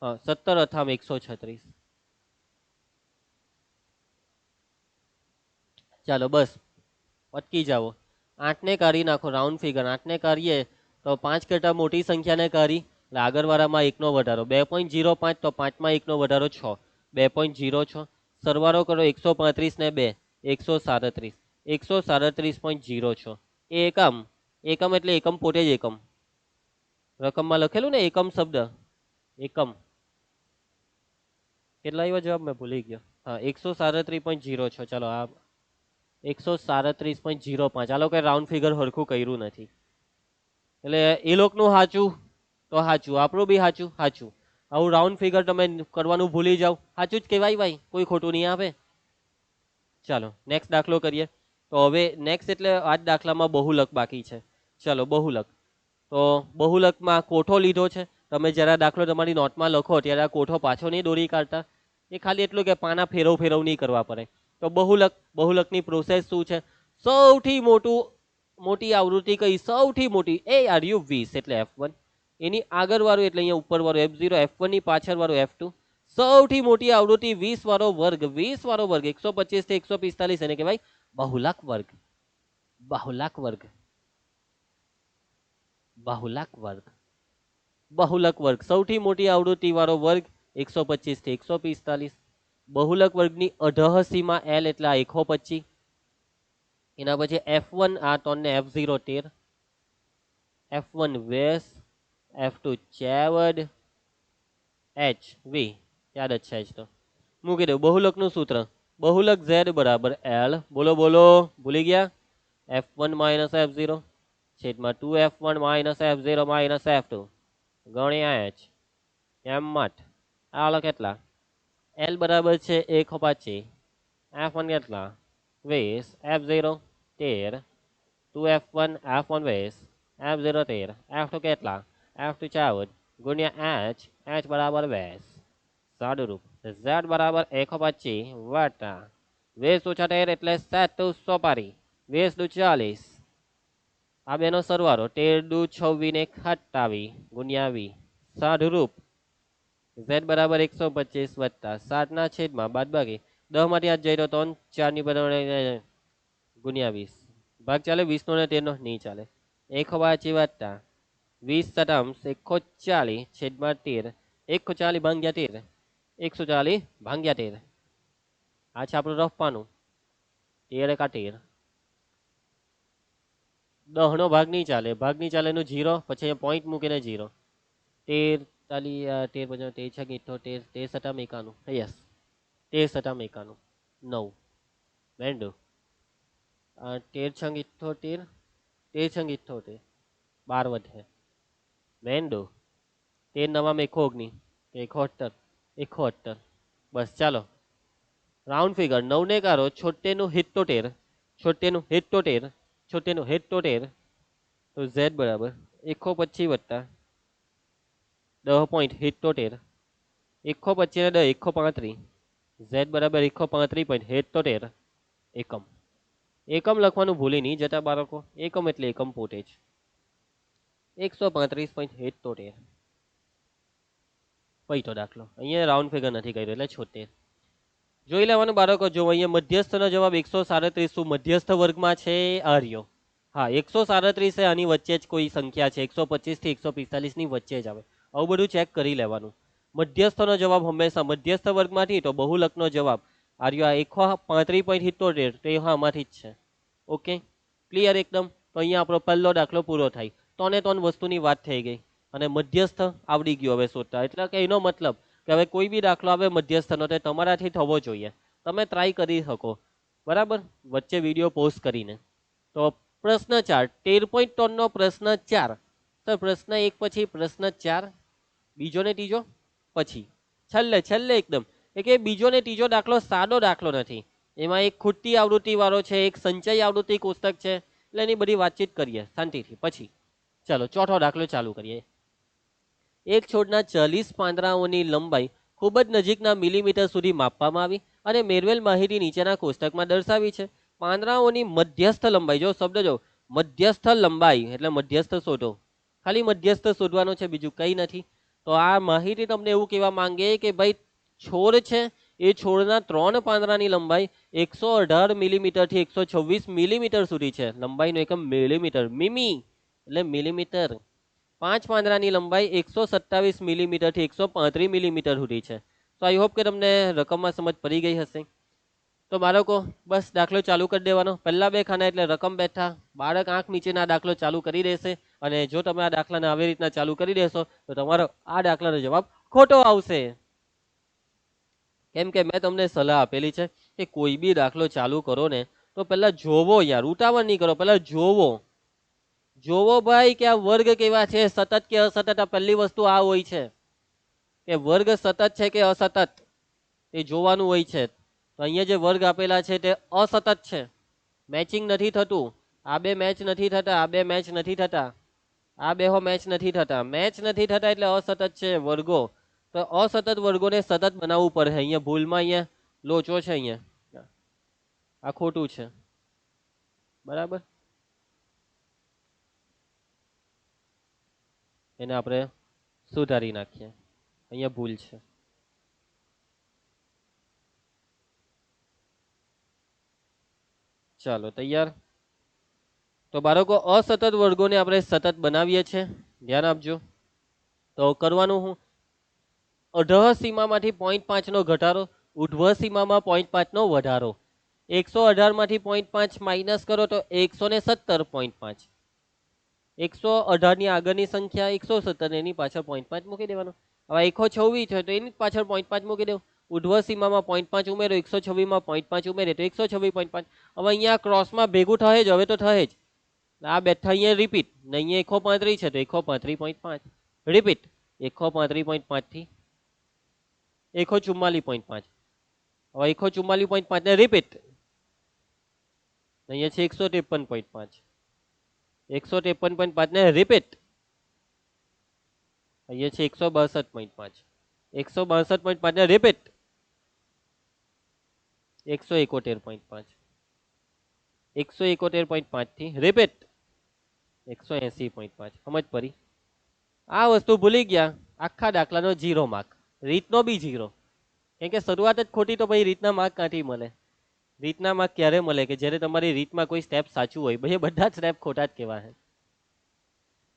હા 17 અઠામ 136. ચાલો બસ અટકી જાઓ. 8 ને કાઢી નાખો, રાઉન્ડ ફિગર. 8 ને કાઢીએ તો 5 કરતા મોટી સંખ્યાને કાઢી એટલે આગળવાળામાં 1 નો વધારો 2.05, તો 5 માં 1 નો વધારો 6, 2.06. સરવાળો કરો 135 ને 2, 137, 137.06. એ એકમ, એકમ એટલે એકમ પોતે જ એકમ. રકમમાં લખેલું ને એકમ શબ્દ, એકમ. કેટલા આવ્યા જવાબ? મેં ભૂલી ગયો. હા 137.06. ચાલો આ 137.05. આ લોકો રાઉન્ડ ફિગર હરખું કર્યું નથી એટલે એ લોકોનું સાચું તો સાચું, આપણું બી સાચું સાચું. આવું રાઉન્ડ ફિગર તમે કરવાનું ભૂલી જાઓ, સાચું જ કહેવાય ભાઈ, કોઈ ખોટું નહીં આવે. ચાલો નેક્સ્ટ દાખલો કરીએ. તો હવે નેક્સ્ટ એટલે આ જ દાખલામાં બહુલક બાકી છે. ચાલો બહુલક. તો બહુલકમાં કોઠો લીધો છે. તમે જ્યારે દાખલો તમારી નોટમાં લખો ત્યારે આ કોઠો પાછો નહીં દોરી કાઢતા. એ ખાલી એટલું કે પાના ફેરવ નહીં કરવા પડે. તો બહુલક, બહુલકની પ્રોસેસ શું છે? સૌથી મોટી આવૃત્તિ કઈ? સૌથી મોટી ARU 20 એટલે F1. એની આગળ વાળું એટલે અહીંયા ઉપર વાળું F0, F1 ની પાછળ વાળું F2. સૌથી મોટી આવૃત્તિ 20 વાળો વર્ગ, 20 વાળો વર્ગ 125 થી 145 એને કહેવાય બાહુલક વર્ગ. બાહુલક વર્ગ, બાહુલક વર્ગ, બહુલક વર્ગ. સૌથી મોટી આવૃત્તિ વાળો વર્ગ 125 થી 145. બહુલક વર્ગની અઢહ સીમા L એટલે 125. એના પછી F1 આ 3 ને F0 13, F1 20, F2 54, H V યાદ જ છે જ તો મૂકી દઉં. બહુલકનું સૂત્ર બહુલક Z બરાબર L. બોલો બોલો, ભૂલી ગયા? F1 માઇનસ F0 છેદમાં 2F1 minus F0 minus F2 ગણ્યા H એમ મત. આ કેટલા? L બરાબર છે 125, F1 કેટલા? 20, F0 13, 2F1 F1 20, F0 13, F2 કેટલા? F2 14 ગુણ્યા H બરાબર 20. સાદુરૂપ Z બરાબર 125 વત્તા 20 ઓછા 13 એટલે 7 સોપારી, 20 દુ 40. આ બેનો સરવાળો 13 દુ 26 ને 28 ગુણ્યા 20. સાદુરૂપ ઝેડ બરાબર 125 વત્તા 7 ના છેદમાં બાદબાકી 10 માંથી 8 જાય તો 3 4 ની બરાબર ગુણ્યા 20 ભાગ ચાલે 20 નો ને 13 નો નહીં ચાલે 1 વત્તા 20 શતાંશ 140 છેદમાં 13 140 ભાગ્યા 13 140 ભાગ્યા 13 આ છે આપણું રફ પાનું 13 એકા 13 10 નો ભાગ નહીં ચાલે એનું 0 પછી અહીંયા પોઈન્ટ મૂકીને 0 13 13 50 13 6 78 13 સટા 91 યસ 13 સટા 91 9 મેંડો 13 છંગ 78 13 છંગ 78 12 વધે મેંડો 13 નવા 119 71 71 બસ ચાલો રાઉન્ડ ફિગર 9 ને કરો 76 76 76 તો z બરાબર 125 વત્તા 10.77 125 ને 10 135 z બરાબર 135.77 એકમ એકમ લખવાનું ભૂલી નહીં જતા બાળકો એકમ એટલે એકમ પોતે જ 135.77 પૈતો દાખલો અહીંયા રાઉન્ડ ફિગર નથી કર્યો એટલે 76 જોઈ લેવાનું બાળકો જો અહીંયા મધ્યસ્થનો જવાબ 137 મધ્યસ્થ વર્ગમાં છે આર્યો હા 137 છે આની વચ્ચે જ કોઈ સંખ્યા છે 125 થી 145 ની વચ્ચે જ આવે આવું બધું ચેક કરી લેવાનું મધ્યસ્થનો જવાબ હંમેશા મધ્યસ્થ વર્ગમાંથી તો બહુલકનો જવાબ આર્યો આ 135.77 તો એ આમાંથી જ છે ઓકે ક્લિયર એકદમ તો અહીંયા આપણો પહેલો દાખલો પૂરો થાય ત્રણે ત્રણ વસ્તુની વાત થઈ ગઈ અને મધ્યસ્થ આવડી ગયો હવે શોધતા એટલે કે એનો મતલબ કે હવે કોઈ બી દાખલો આવે મધ્યસ્થનો તે તમારાથી થવો જોઈએ તમે ટ્રાય કરી શકો બરાબર વચ્ચે વિડીયો પોસ્ટ કરીને તો પ્રશ્ન 4 13.3 નો પ્રશ્ન 4 સર પ્રશ્ન 1 પછી પ્રશ્ન 4 બીજો ને ત્રીજો પછી છેલ્લે એકદમ કે બીજો ને ત્રીજો દાખલો સાદો દાખલો નથી એમાં એક ખૂટતી આવૃત્તિ વાળો છે એક સંચય આવૃત્તિ કોષ્ટક છે એટલે એની બધી વાતચીત કરીએ શાંતિથી પછી ચાલો ચોથો દાખલો ચાલુ કરીએ એક છોડના 40 પાંદડાઓની લંબાઈ ખૂબ જ નજીકના મિલીમીટર સુધી માપવામાં આવી અને મેળવેલ માહિતી નીચેના કોષ્ટકમાં દર્શાવી છે પાંદડાઓની મધ્યસ્થ લંબાઈ જો શબ્દ જો મધ્યસ્થ લંબાઈ એટલે મધ્યસ્થ શોધો ખાલી મધ્યસ્થ શોધવાનો છે બીજું કંઈ નથી તો આ માહિતી તમને એવું કહેવા માંગે કે ભાઈ છોડ છે એ છોડના 3 પાંદડાની લંબાઈ 118 મિલીમીટર થી 126 મિલીમીટર સુધી છે લંબાઈનો એકમ મિલીમીટર મીમી એટલે મિલીમીટર 5 પાંદડાની લંબાઈ 127 મિલીમીટર થી 135 મિલીમીટર સુધી છે તો આઈ હોપ કે તમને રકમમાં સમજ પડી ગઈ હશે તો બાળકો બસ દાખલો ચાલુ કરી દેવાનો પહેલા બે ખાના એટલે રકમ બેઠા બાળક આંખ નીચેના દાખલો ચાલુ કરી દેશે અને જો તમે આ દાખલાને આવી રીતના ચાલુ કરી દેશો તો તમારો આ દાખલાનો જવાબ ખોટો આવશે કેમ કે મેં તમને સલાહ આપેલી છે કે કોઈ બી દાખલો ચાલુ કરો ને તો પહેલા જોવો યાર ઉતાવળ નહીં કરો પહેલા જોવો ભાઈ કે આ વર્ગ કેવા છે સતત કે અસતત આ પહેલી વસ્તુ આ હોય છે કે વર્ગ સતત છે કે અસતત એ જોવાનું હોય છે તો અહીંયા જે વર્ગ આપેલા છે તે અસતત છે મેચિંગ નથી થતું આ બે મેચ નથી થતા આ બે મેચ નથી થતા આ બે મેચ નથી થતા એટલે અસતત છે વર્ગો તો અસતત વર્ગોને સતત બનાવવું પડે અહીંયા ભૂલમાં અહીંયા લોચો છે અહીંયા આ ખોટું છે બરાબર એને આપણે સુધારી નાખીએ અહીંયા ભૂલ છે ચાલો તૈયાર તો બાળકો અસતત વર્ગોને આપણે સતત બનાવીએ છીએ ધ્યાન આપજો તો કરવાનું હું અઢહ સીમામાંથી 0.5 નો ઘટાડો ઉર્ધ્વ સીમામાં 0.5 નો વધારો 118 માંથી 0.5 માઇનસ કરો તો 117.5 118 ની આગળની સંખ્યા 117 એની પાછળ 0.5 મૂકી દેવાનો હવે 126 છે તો એની પાછળ 0.5 મૂકી દેવું ઉર્ધ્વ સીમામાં 0.5 ઉમેરો 126 માં 0.5 ઉમેરે તો 126.5 હવે અહીંયા ક્રોસમાં ભેગું થાય જ હવે તો થાય જ આ બેઠા અહીંયા રિપીટ ને અહીંયા 135 છે તો 135.5 રિપીટ 135.5 થી 144.5 હવે 144.5 ને રિપીટ અહીંયા છે 153.5 153.5 ને રિપીટ અહીંયા છે 162.5 162.5 ને રિપીટ 171.5 171.5 થી રિપીટ 180.5 સમજ પડી આ વસ્તુ ભૂલી ગયા આખા દાખલાનો 0 માર્ક રીતનો બી 0, કેમ કે શરૂઆત જ ખોટી તો ભાઈ રીતના માર્ક કાંથી મળે? રીતના માર્ક ક્યારે મળે કે જ્યારે તમારી રીતમાં કોઈ સ્ટેપ સાચું હોય, ભાઈ બધા જ સ્ટેપ ખોટા જ કહેવાય.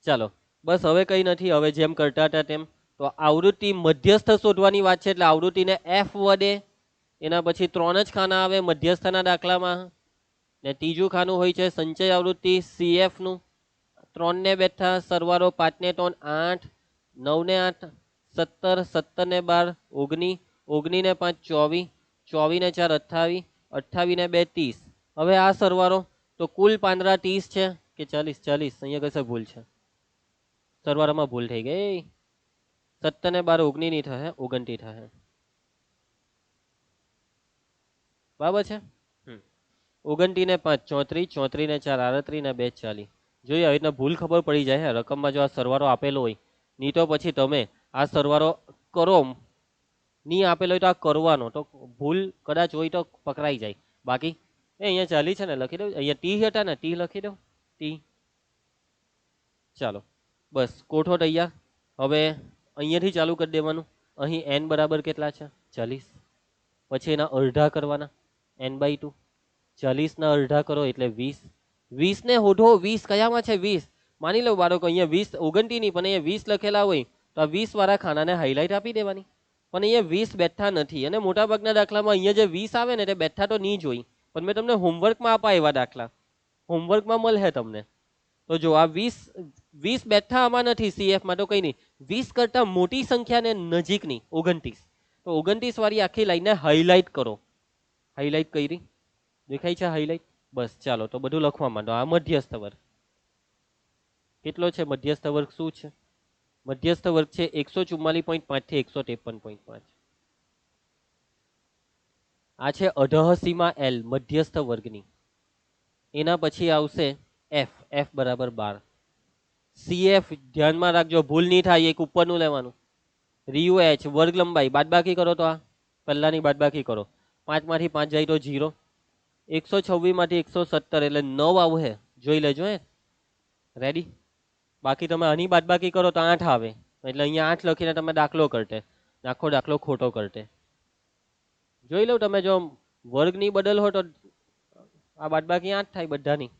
ચાલો બસ હવે કઈ નથી, હવે જેમ કરતા હતા તેમ. તો આવૃત્તિ મધ્યસ્થ શોધવાની વાત છે, એટલે આવૃત્તિને એફ વડે, એના પછી 3 જ ખાના આવે મધ્યસ્થના દાખલામાં, ને ત્રીજું ખાનું હોય છે સંચય આવૃત્તિ CF નું. 3 ને બેઠા સરવાળો 5 ને 3 8, 9 ને 8 17, 17 ને 12 19, 19 ને 5 24, 24 ને 4 28, 28 ને 2 30. હવે આ સરવાળો તો કુલ પાંદડા 30 છે કે 40? 40, અહીંયા કશે ભૂલ છે, સરવાળામાં ભૂલ થઈ ગઈ. 17 ને 12 19 ની થશે, 29 થશે, બરાબર છે. 29 ને 5 34, 34 ને 4 38 ને 2 40. જોઈએ આવી રીતના ભૂલ ખબર પડી જાય રકમમાં જો આ સરવાળો આપેલો હોય. નહીં તો પછી તમે આ સરવાળો કરો, નહીં આપેલો હોય તો આ કરવાનો, તો ભૂલ કદાચ હોય તો પકડાઈ જાય. બાકી અહીંયા 40 છે ને, લખી દઉં. અહીંયા ટી હતા ને, ટી લખી દઉં, ટી. ચાલો બસ કોઠો તૈયાર. હવે અહીંયાથી ચાલુ કરી દેવાનું. અહીં n બરાબર કેટલા છે? 40. પછી એના અડધા કરવાના, n/2. 40 ના અડધા કરો એટલે 20. 20 ને હોઢો, 20 કયામાં છે? 20 માની લો બાળકો, અહીંયા 20 29 ની, પણ અહીંયા 20 લખેલા હોય તો આ 20 વાળા ખાનાને હાઇલાઇટ આપી દેવાની. પણ અહીંયા 20 બેઠા નથી, અને મોટાભાગના દાખલામાં અહીંયા જે 20 આવે ને તે બેઠા તો નહીં જોઈ, પણ મેં તમને હોમવર્કમાં આપા એવા દાખલા, હોમવર્કમાં મળે તમને. તો જો આ 20 બેઠા આમાં નથી, CF માં તો કઈ નહીં. 20 કરતા મોટી સંખ્યાને નજીકની 29, તો 29 વાળી આખી લાઈનને હાઇલાઇટ કરો. હાઇલાઇટ કરી, દેખાય છે હાઇલાઇટ? બસ ચાલો તો બધું લખવા માંડો. આ મધ્યસ્થ વર્ગ કેટલો છે? મધ્યસ્થ વર્ગ શું છે? મધ્યસ્થ વર્ગ છે 144.5 થી 153.5. આ છે અઢહસીમાં L મધ્યસ્થ વર્ગની. એના પછી આવશે F, F બરાબર 12. CF ધ્યાનમાં રાખજો, ભૂલ નહીં થાય, એક ઉપરનું લેવાનું. RUH વર્ગ લંબાઈ બાદબાકી કરો, તો આ પહેલાની બાદબાકી કરો. 5 માંથી 5 જાય તો 0. 126 માંથી 117 એટલે 9 આવશે, જોઈ લેજો હે. રેડી? બાકી તમે આની બાદબાકી કરો તો 8 આવે, એટલે અહીંયા 8 લખીને તમે દાખલો કરતે, આખો દાખલો ખોટો કરતે. જોઈ લો તમે, જો વર્ગ નહીં બદલ હોય તો આ બાદબાકી 8 થાય બધાની.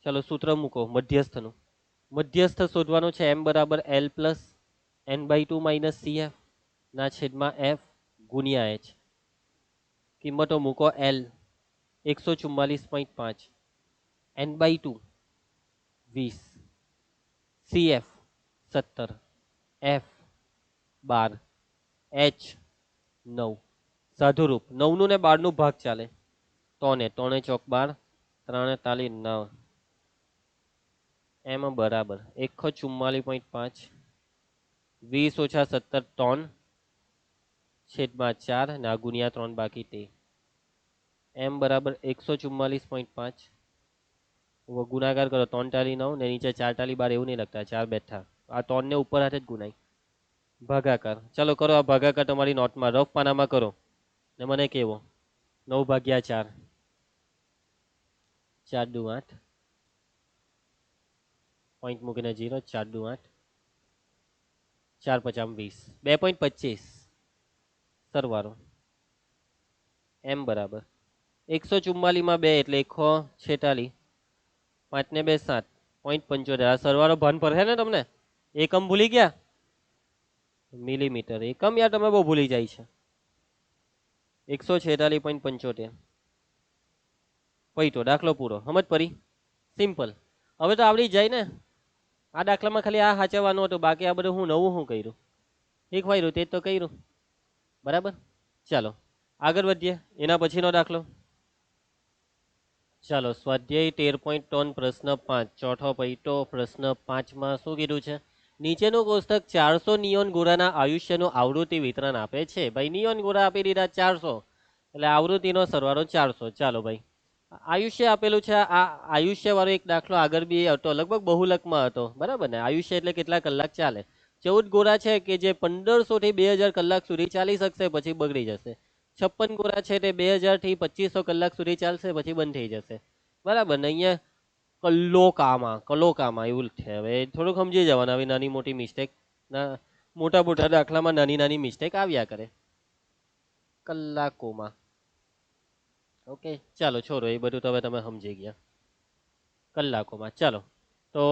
ચલો સૂત્ર મૂકો મધ્યસ્થનું. મધ્યસ્થ શોધવાનું છે m બરાબર L plus n/2 minus CF ના છેદમાં F ગુણ્યા H. કિંમતો મૂકો. L 144.5, n/2 20, CF 17, F 12, H 9. સાધુરૂપ 9 નું ને 12 નું ભાગ ચાલે, 3 3 ચોક 12, 3 તાલી 9. એમ બરાબર 144.5, 20 ઓછા 17 3 છેદમાં 4 ના ગુણ્યા 3 બાકી તે. એમ બરાબર 144.5 ગુણાકાર કરો, 3 તાલી 9 ને નીચે 4 તાલી 12 એવું નહીં લખતા, 4 બેઠા. આ 3 ને ઉપર હાથે જ ગુણાય. ભાગાકાર ચાલો કરો, આ ભાગાકાર તમારી નોટમાં રફ પાનામાં કરો ને મને કેવો. 9/4, 4 દુ 8, પોઈન્ટ મૂકીને 0, 4 દુ 8, 4 5 20, 2.25 સરવાળો. એમ બરાબર 144 માં 2 એટલે 146, 5 ને 2 7, 0.75. આ સરવાળો ભાન પર હે ને તમને? એકમ ભૂલી ગયા? મિલીમીટર એકમ યાર તમે બહુ ભૂલી જાય છે. 146.75. પૈતો દાખલો પૂરો. સમજ પડી? સિમ્પલ. હવે તો આવડી જાય ને. આ દાખલામાં ખાલી આ સાચવવાનું હતું, બાકી આ બધું હું નવું હું કર્યું, શીખવાયું તે તો કર્યું. બરાબર? ચાલો આગળ વધીએ. એના પછીનો દાખલો. ચાલો સ્વાધ્યાય 13.3 પ્રશ્ન 5 ચોથો પૈતો. પ્રશ્ન 5 માં શું કીધું છે? નીચેનું કોષ્ટક 400 નિયોન ગોળાના આયુષ્યનું આવૃત્તિ વિતરણ આપે છે. ભાઈ નિયોન ગોળા આપી દીધા 400, એટલે આવૃત્તિનો સરવાળો 400. ચાલો ભાઈ આયુષ્ય આપેલું છે. આ આયુષ્ય વાળો એક દાખલો આગળ બી હતો, લગભગ બહુલકમાં હતો, બરાબર ને? આયુષ્ય એટલે કેટલા કલાક ચાલે. 14 ગોળા છે કે જે 1500 થી 2000 કલાક સુધી ચાલી શકશે, પછી બગડી જશે. 56 ગોળા છે તે 2000 થી 2500 કલાક સુધી ચાલશે, પછી બંધ થઈ જશે. બરાબર ને? અહીંયા કલોકામાં એવું છે. હવે થોડુંક સમજી જવાનું, આવી નાની મોટી મિસ્ટેક ના મોટા મોટા દાખલામાં નાની નાની મિસ્ટેક આવ્યા કરે. કલાકોમાં. ઓકે ચાલો છોડો એ બધું તો હવે તમે સમજી ગયા. કલાકોમાં ચાલો. તો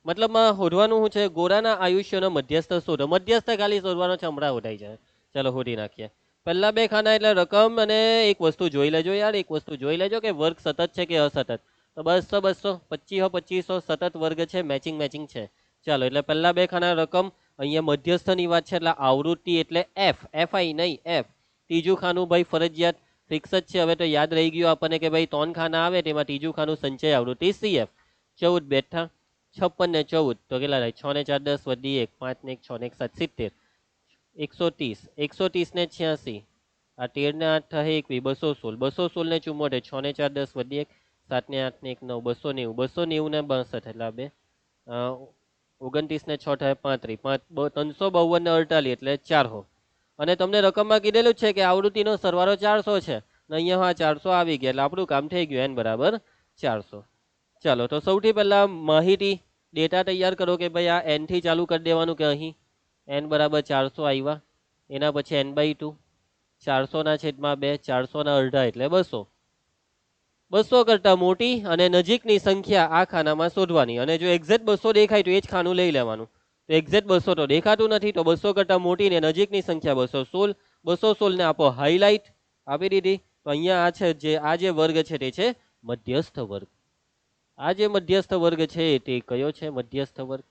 મતલબમાં શોધવાનું શું છે? ગોરાના આયુષ્યનો મધ્યસ્થ શોધો. મધ્યસ્થ ખાલી શોધવાનો છે, હમણાં શોધાઈ જાય. ચાલો શોધી નાખીએ. પહેલા બે ખાના એટલે રકમ અને એક વસ્તુ જોઈ લેજો યાર. એક વસ્તુ જોઈ લેજો કે વર્ગ સતત છે કે અસતત. તો 200 200 2500 સતત વર્ગ છે, મેચિંગ મેચિંગ છે. ચાલો એટલે પહેલા બે ખાના રકમ. અહીંયા મધ્યસ્થની વાત છે એટલે આવૃત્તિ એટલે એફ. એફઆઈ નહીં એફ. ત્રીજું ખાનું ભાઈ ફરજિયાત ફિક્સ જ છે. હવે તો યાદ રહી ગયું આપણને કે ભાઈ 3 ખાના આવે તેમાં ત્રીજું ખાનું સંચય આવૃત્તિ સીએફ. 14 બેઠા 56 ને 14 તો કેટલા થાય? 6 ને 4 10 વધી 1 5 ને 1 6 ને 1 7 70 130 130 ને 86 આ 13 ને 8 થાય 21 216 216 ને 74 6 ને 4 10 વધી 1 7 ને 8 ને 1 9 290 290 ને 62 એટલે બે 29 ને 6 થાય 35 352 ને 48 એટલે 400. અને તમને રકમમાં કીધેલું જ છે કે આવૃત્તિનો સરવાળો 400 છે ને અહીંયા હા 400 આવી ગયા એટલે આપણું કામ થઈ ગયું. n બરાબર 400. ચાલો તો સૌથી પહેલા માહિતી ડેટા તૈયાર કરો કે ભાઈ આ n થી ચાલુ કરી દેવાનું કે અહીં n બરાબર 400 આવ્યા. એના પછી n/2 400 ના છેદમાં 2 400 ના અડધા એટલે 200. 200 કરતા મોટી અને નજીકની સંખ્યા આ ખાનામાં શોધવાની. અને જો એક્ઝેક્ટ 200 દેખાય તો એ જ ખાનું લઈ લેવાનું. તો એક્ઝેક્ટ 200 તો દેખાતું નથી, તો 200 કરતા મોટી ને નજીકની સંખ્યા 216. 216 ને આપો હાઈલાઇટ આપી દીધી. તો અહીંયા આ છે જે આ જે વર્ગ છે તે છે મધ્યસ્થ વર્ગ. આ જે મધ્યસ્થ વર્ગ છે તે કયો છે? મધ્યસ્થ વર્ગ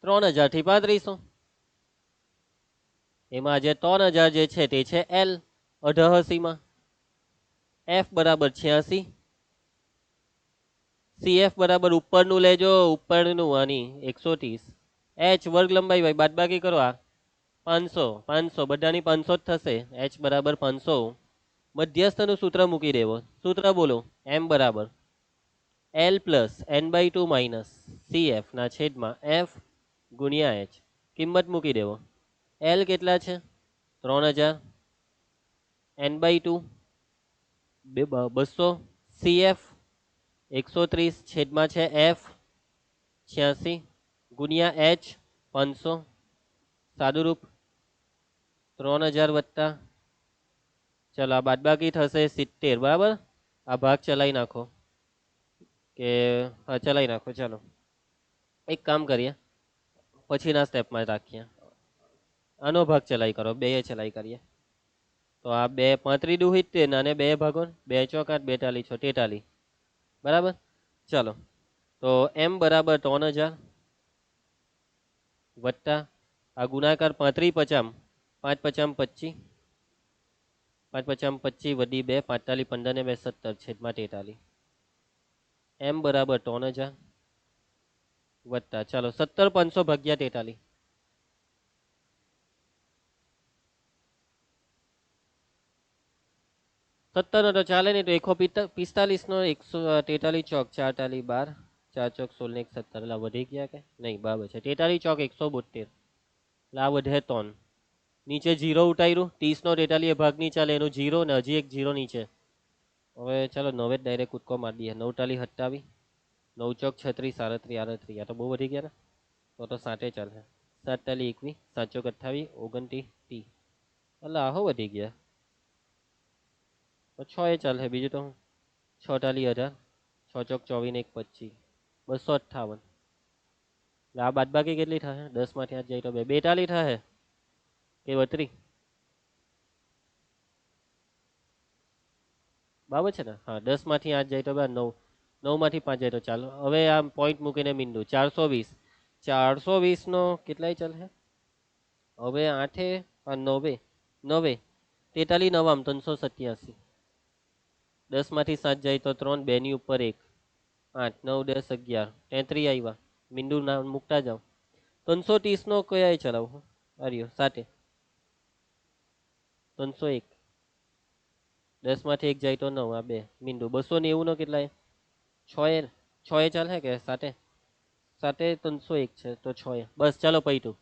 3000 થી 3500. એમાં જે 3000 જે છે તે છે એલ 88 માં. એફ બરાબર 86. સીએફ બરાબર ઉપરનું લેજો, ઉપરનું આની 130. એચ વર્ગ લંબાઈ ભાઈ બાદબાકી કરો આ 500 500 બધાની 500 જ થશે. એચ બરાબર 500. મધ્યસ્થનું સૂત્ર મૂકી દેવો. સૂત્ર બોલો. એમ બરાબર L plus n/2 minus CF ના છેદમાં એફ ગુણ્યા એચ. કિંમત મૂકી દેવો. એલ કેટલા છે? 3000. n/2 200. સીએફ 130 છેદમાં છે એફ 86 ગુણ્યા એચ 500. સાદુરૂપ 3000 વત્તા ચલો આ બાદબાકી થશે 70 બરાબર. આ ભાગ ચલાવી નાખો કે હા ચલાવી નાખો. ચાલો એક કામ કરીએ પછીના સ્ટેપમાં રાખીએ. આનો ભાગ ચલાવી કરો, બે ચલાવી કરીએ. તો આ 2 35 દુ 70 અને 2 ભાગો 2 ચોક 8 42 6 43 બરાબર. ચાલો તો એમ બરાબર 3000 વત્તા આ ગુણાકાર 35 50 5 50 25 5 50 25 વધી 2 45 15 ને 2 17 છેદમાં 43. એમ બરાબર 3000 વત્તા ચાલો 17 500 ભાગ્યા 43. 17 નો તો ચાલે નહીં તો 145 નો 143 ચોક 4 તાલી 12 4 ચોક 16 ને 17 એટલે વધી ગયા કે નહીં? બરાબર છે. 43 ચોક 172 એટલે આ વધે 3. નીચે 0 ઉતાર્યું. 30 નો 43 ભાગ નહીં ચાલે એનું 0 ને હજી એક 0 નીચે. હવે ચાલો 9 જ ડાયરેક્ટ કૂદકો મારી દઈએ. 9 તાલી 27 9 ચોક 36 37 38 આ તો બહુ વધી ગયા ને. તો 7 ચાલે. 7 તાલી 21 7 ચોક 28 29 30 એટલે આહો વધી ગયા. તો 6 ચાલે. બીજું તો 6 તાલી 18 6 ચોક 24 ને 1 25 258. એટલે આ બાદબાકી કેટલી થાય? 10 માંથી 8 જાય તો 2 તાલી થાય કે 32 બરાબર છે ને? હા 10 માંથી 8 જાય તો 9 9 માંથી 5 જાય તો ચાલો હવે આ પોઈન્ટ મૂકીને બિંદુ 420 420 નો કેટલાય ચાલે? હવે 8 9 9 43 9 387. 10 માંથી 7 જાય તો 3 2 ની ઉપર 1 8 9 10 11 33 આવ્યા. બિંદુ નામ મૂકતા જાઓ. 330 નો કયા ચલાવો? આર્યો 7 301 10 માંથી 1 જાય તો 9 આ 2 બિંદુ 290 નો કેટલાય? 6 6 ચાલે કે 7 7 301 છે તો 6 બસ ચાલો પૈતું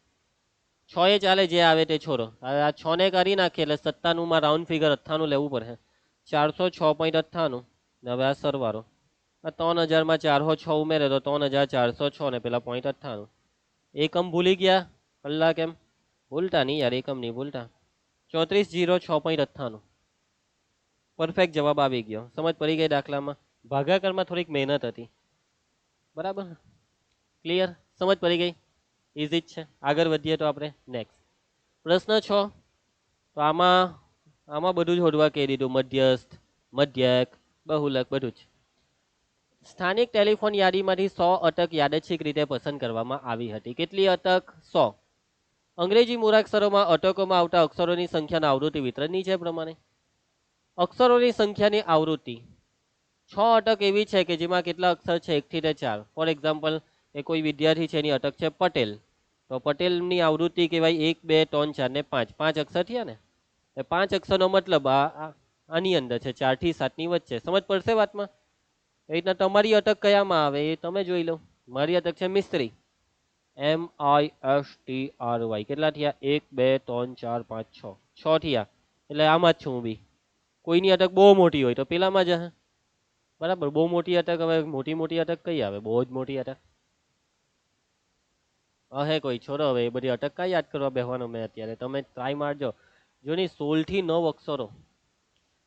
6 ચાલે જે આવે તે છોડો. હવે આ 6 ને કરી નાખીએ એટલે 97 માં રાઉન્ડ ફિગર 98 લેવું પડે. 406.98 હવે આ સરવાળો આ 3000 માં 406 ઉમેરે તો 3406 ને પેલા 0.98. એકમ ભૂલી ગયા કલાક એમ ભૂલતા નહીં યાર, એકમ નહીં ભૂલતા. 3406.98 પરફેક્ટ જવાબ આવી ગયો. સમજ પડી ગઈ દાખલામાં? ભાગાકારમાં થોડીક મહેનત હતી, બરાબર? ક્લિયર? સમજ પડી ગઈ? ઇઝી જ છે. આગળ વધીએ તો આપણે નેક્સ્ટ પ્રશ્ન 6. તો આમાં બધું જ હોદવા કહી દીધું, મધ્યસ્થ, મધ્યક, બહુલક બધું જ. સ્થાનિક ટેલિફોન યાદીમાંથી 100 અટક યાદચ્છિક રીતે પસંદ કરવામાં આવી હતી. કેટલી અટક? 100. અંગ્રેજી મૂળાક્ષરોમાં અટકોમાં આવતા અક્ષરોની સંખ્યાના આવૃત્તિ વિતરણ નીચે પ્રમાણે. અક્ષરોની સંખ્યાની આવૃત્તિ 6 અટક એવી છે કે જેમાં કેટલા અક્ષર છે? 1 થી 4. ફોર એક્ઝામ્પલ, એ કોઈ વિદ્યાર્થી છે, એની અટક છે પટેલ, તો પટેલની આવૃત્તિ કહેવાય 1 2 3 4 ને 5. 5 અક્ષર થયા ને? એ 5 અક્ષરનો મતલબ આની અંદર છે, 4 થી 7 ની વચ્ચે. સમજ પડશે વાતમાં? એ રીતના તમારી અટક કયામાં આવે એ તમે જોઈ લો. મારી અટક છે મિસ્ત્રી, MISTRY. કેટલા થયા? 1 2 3 4 5 6. 6 થયા, એટલે આમાં જ છું હું બી. કોઈની અટક બહુ મોટી હોય તો પેલામાં જ હે, બરાબર? બહુ મોટી અટક, હવે મોટી અટક કઈ આવે? બહુ જ મોટી અટક હે કોઈ? છોડો હવે એ બધી અટક કઈ યાદ કરવા બેહવાનો મેં અત્યારે. તમે ટ્રાય મારજો. જોની 16 થી 9 અક્ષરો.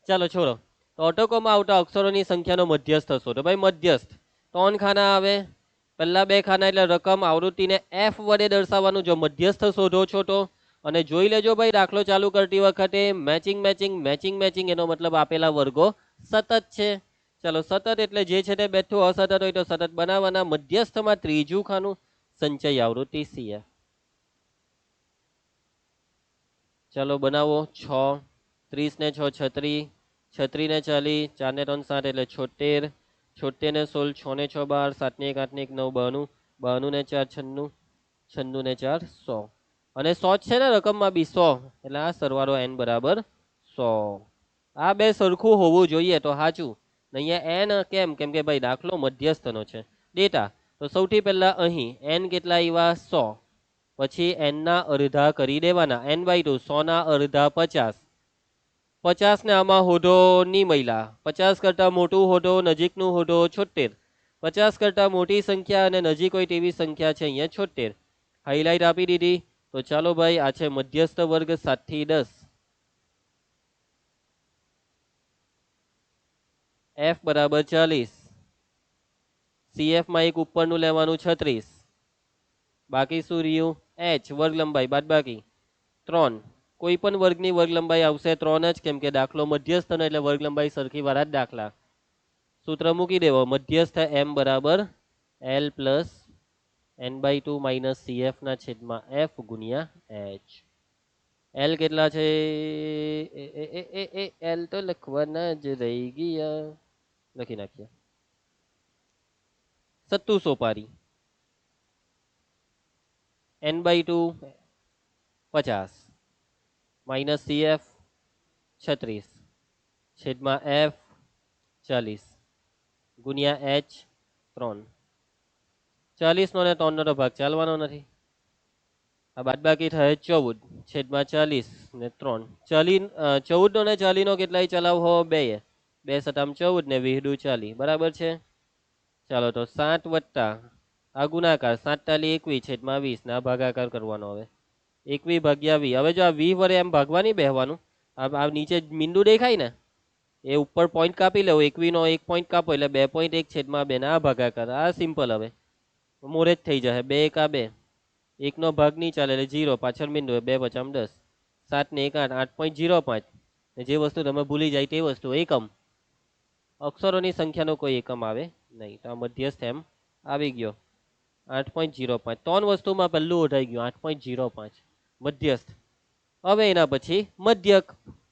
ચાલો છોડો. તો અટકોમાં આવતા અક્ષરોની સંખ્યાનો મધ્યસ્થ શોધો. ભાઈ મધ્યસ્થ 3 ખાના આવે, પહેલા 2 ખાના એટલે રકમ આવૃત્તિને F વડે દર્શાવવાનું. જો મધ્યસ્થ શોધો છો તો. અને જોઈ લેજો ભાઈ, દાખલો ચાલુ કરતી વખતે મેચિંગ મેચિંગ મેચિંગ મેચિંગ, એનો મતલબ આપેલા વર્ગો સતત છે. ચાલો, સતત એટલે જે છે તે બેઠું અસતત હોય તો સતત બનાવવાના. મધ્યસ્થમાં ત્રીજું ખાનું, સંચય આવૃત્તિ CF. ચાલો બનાવો. 6 30 ને 6 36, 36 ને 40, 4 ને 3 7 એટલે 76, 76 ને 16, 6 ને 6 12, 7 ને 1 8 ને 1 9 92, 92 ને 4 96, 96 ને 4 100. અને 100 છે ને રકમમાં બી 100, એટલે આ સરવાળો n બરાબર 100. આ બે સરખું હોવું જોઈએ તો સાચું. અહીંયા n કેમ? કેમ કે ભાઈ દાખલો મધ્યસ્થનો છે. ડેટા તો સૌથી પહેલા અહીં n કેટલા આવ્યા? 100. પછી n ના અડધા કરી દેવાના, n/2. 100 ના અડધા 50. 50 ને આમાં હોધો ની મહિલા, 50 કરતા મોટું હોધો, નજીકનું હોધો 76. 50 કરતા મોટી સંખ્યા અને નજીક હોય તેવી સંખ્યા છે અહીંયા 76. હાઇલાઇટ આપી દીધી. તો ચાલો ભાઈ, આ છે મધ્યસ્થ વર્ગ 7 થી 10. F બરાબર 40. CF માં એક ઉપરનું લેવાનું 36. બાકી શું રહ્યું? H વર્ગ લંબાઈ બાદ બાકી 3. કોઈ પણ વર્ગની વર્ગ લંબાઈ આવશે 3 જ, કેમ કે દાખલો મધ્યસ્થનો એટલે વર્ગ લંબાઈ સરખી વાળા જ દાખલા. સૂત્ર મૂકી દેવો, મધ્યસ્થ m બરાબર L plus n/2 minus CF ના છેદમાં F ગુણ્યા H. L કેટલા છે? L તો લખવાના જ રહી ગયા, લખી નાખીએ. 700 પારી. n/2 50 માઇનસ CF 36 છેદમાં F 40 ગુણ્યા H 3. 40 નો ને 3 નો તો ભાગ ચાલવાનો નથી. આ બાદ બાકી થાય 14 છેદમાં 40 ને 3. 14 નો ને 40 નો કેટલાય ચલાવો? 2. 2 સતામ 14 ને 20 40, બરાબર છે. ચાલો તો 7 વત્તા આ ગુણાકાર 7 તાલી 21 છેદમાં 20 ને આ ભાગાકાર કરવાનો. હવે 21 ભાગ્યા 20. હવે જો આ 20 વડે એમ ભાગવાની બેહવાનું. આ નીચે મીંડું દેખાય ને, એ ઉપર પોઈન્ટ કાપી લેવો. 21 નો 1 પોઈન્ટ કાપો એટલે 2.1 છેદમાં 2 ના ભાગાકાર. આ સિમ્પલ. હવે મોરે જ થઈ જશે. 2 1 આ 2, 1 નો ભાગ નહીં ચાલે એટલે 0, પાછળ મીંડું 2 5 10. 7 ને 1 8, 8.05. જે વસ્તુ તમે ભૂલી જાય તે વસ્તુ એકમ. અક્ષરોની સંખ્યાનો કોઈ એકમ આવે નહીં. તો આ મધ્યસ્થ એમ આવી ગયો 8.05. 3 વસ્તુમાં પહેલું ઓઢાઈ ગયું 8.05 મધ્યસ્થ. હવે એના પછી મધ્યક.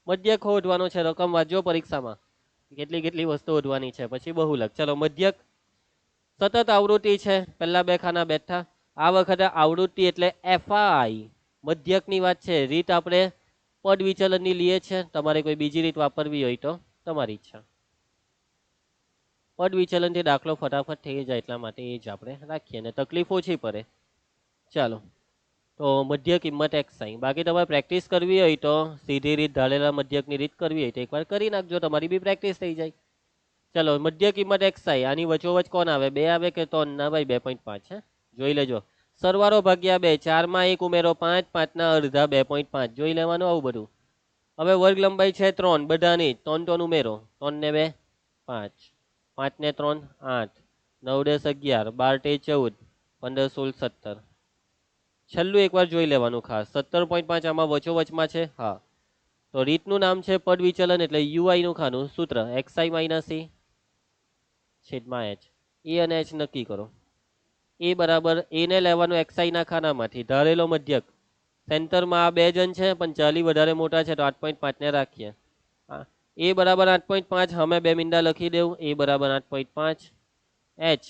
મધ્યક ઓઢવાનો છે. રકમ વાંચજો પરીક્ષામાં, કેટલી કેટલી વસ્તુ ઓઢવાની છે. પછી બહુલક. ચલો મધ્યક સતત આવૃત્તિ છે. પહેલા 2 ખાના બેઠા. આ વખતે આવૃત્તિ એટલે FI. મધ્યકની વાત છે. રીત આપણે પદ વિચલનની લઈએ છે. તમારે કોઈ બીજી રીત વાપરવી હોય તો તમારી ઈચ્છા. પદ વિચલનથી દાખલો ફટાફટ થઈ જાય એટલા માટે એ જ આપણે રાખીએ અને તકલીફ ઓછી પડે. ચાલો, તો મધ્ય કિંમત xi. બાકી તમારે પ્રેક્ટિસ કરવી હોય તો સીધી રીત, ઢાળેલા મધ્યકની રીત કરવી હોય તો એકવાર કરી નાખજો, તમારી બી પ્રેક્ટિસ થઈ જાય. ચલો, મધ્ય કિંમત xi. આની વચ્ચોવચ કોણ આવે? 2 આવે કે 3? ના ભાઈ 2.5 છે. જોઈ લેજો. સરવાળો ભાગ્યા 2, 4 માં 1 ઉમેરો 5, 5 ના અડધા 2.5 જોઈ લેવાનું આવું બધું. હવે વર્ગ લંબાઈ છે 3 બધાની, 3 3 ઉમેરો, 3 ને 2 5, 5 ને 3 8, 9 10 11, 12 13 14, 15 16 17. છેલ્લું એકવાર જોઈ લેવાનું ખાસ, 17.5 આમાં વચોવચમાં છે. હા, તો રીતનું નામ છે પદ વિચલન, એટલે યુઆઈ નું ખાનું સૂત્ર xi માઇનસ એ છેદમાં h. એ અને h નક્કી કરો. એ બરાબર એ ને લેવાનું xi ના ખાનામાંથી, ધારેલો મધ્યક. સેન્ટરમાં આ બે જણ છે પણ 40 વધારે મોટા છે તો 8.5 ને રાખીએ. એ બરાબર 8.5, અમે બે મીંડા લખી દેવું. એ બરાબર 8.5. h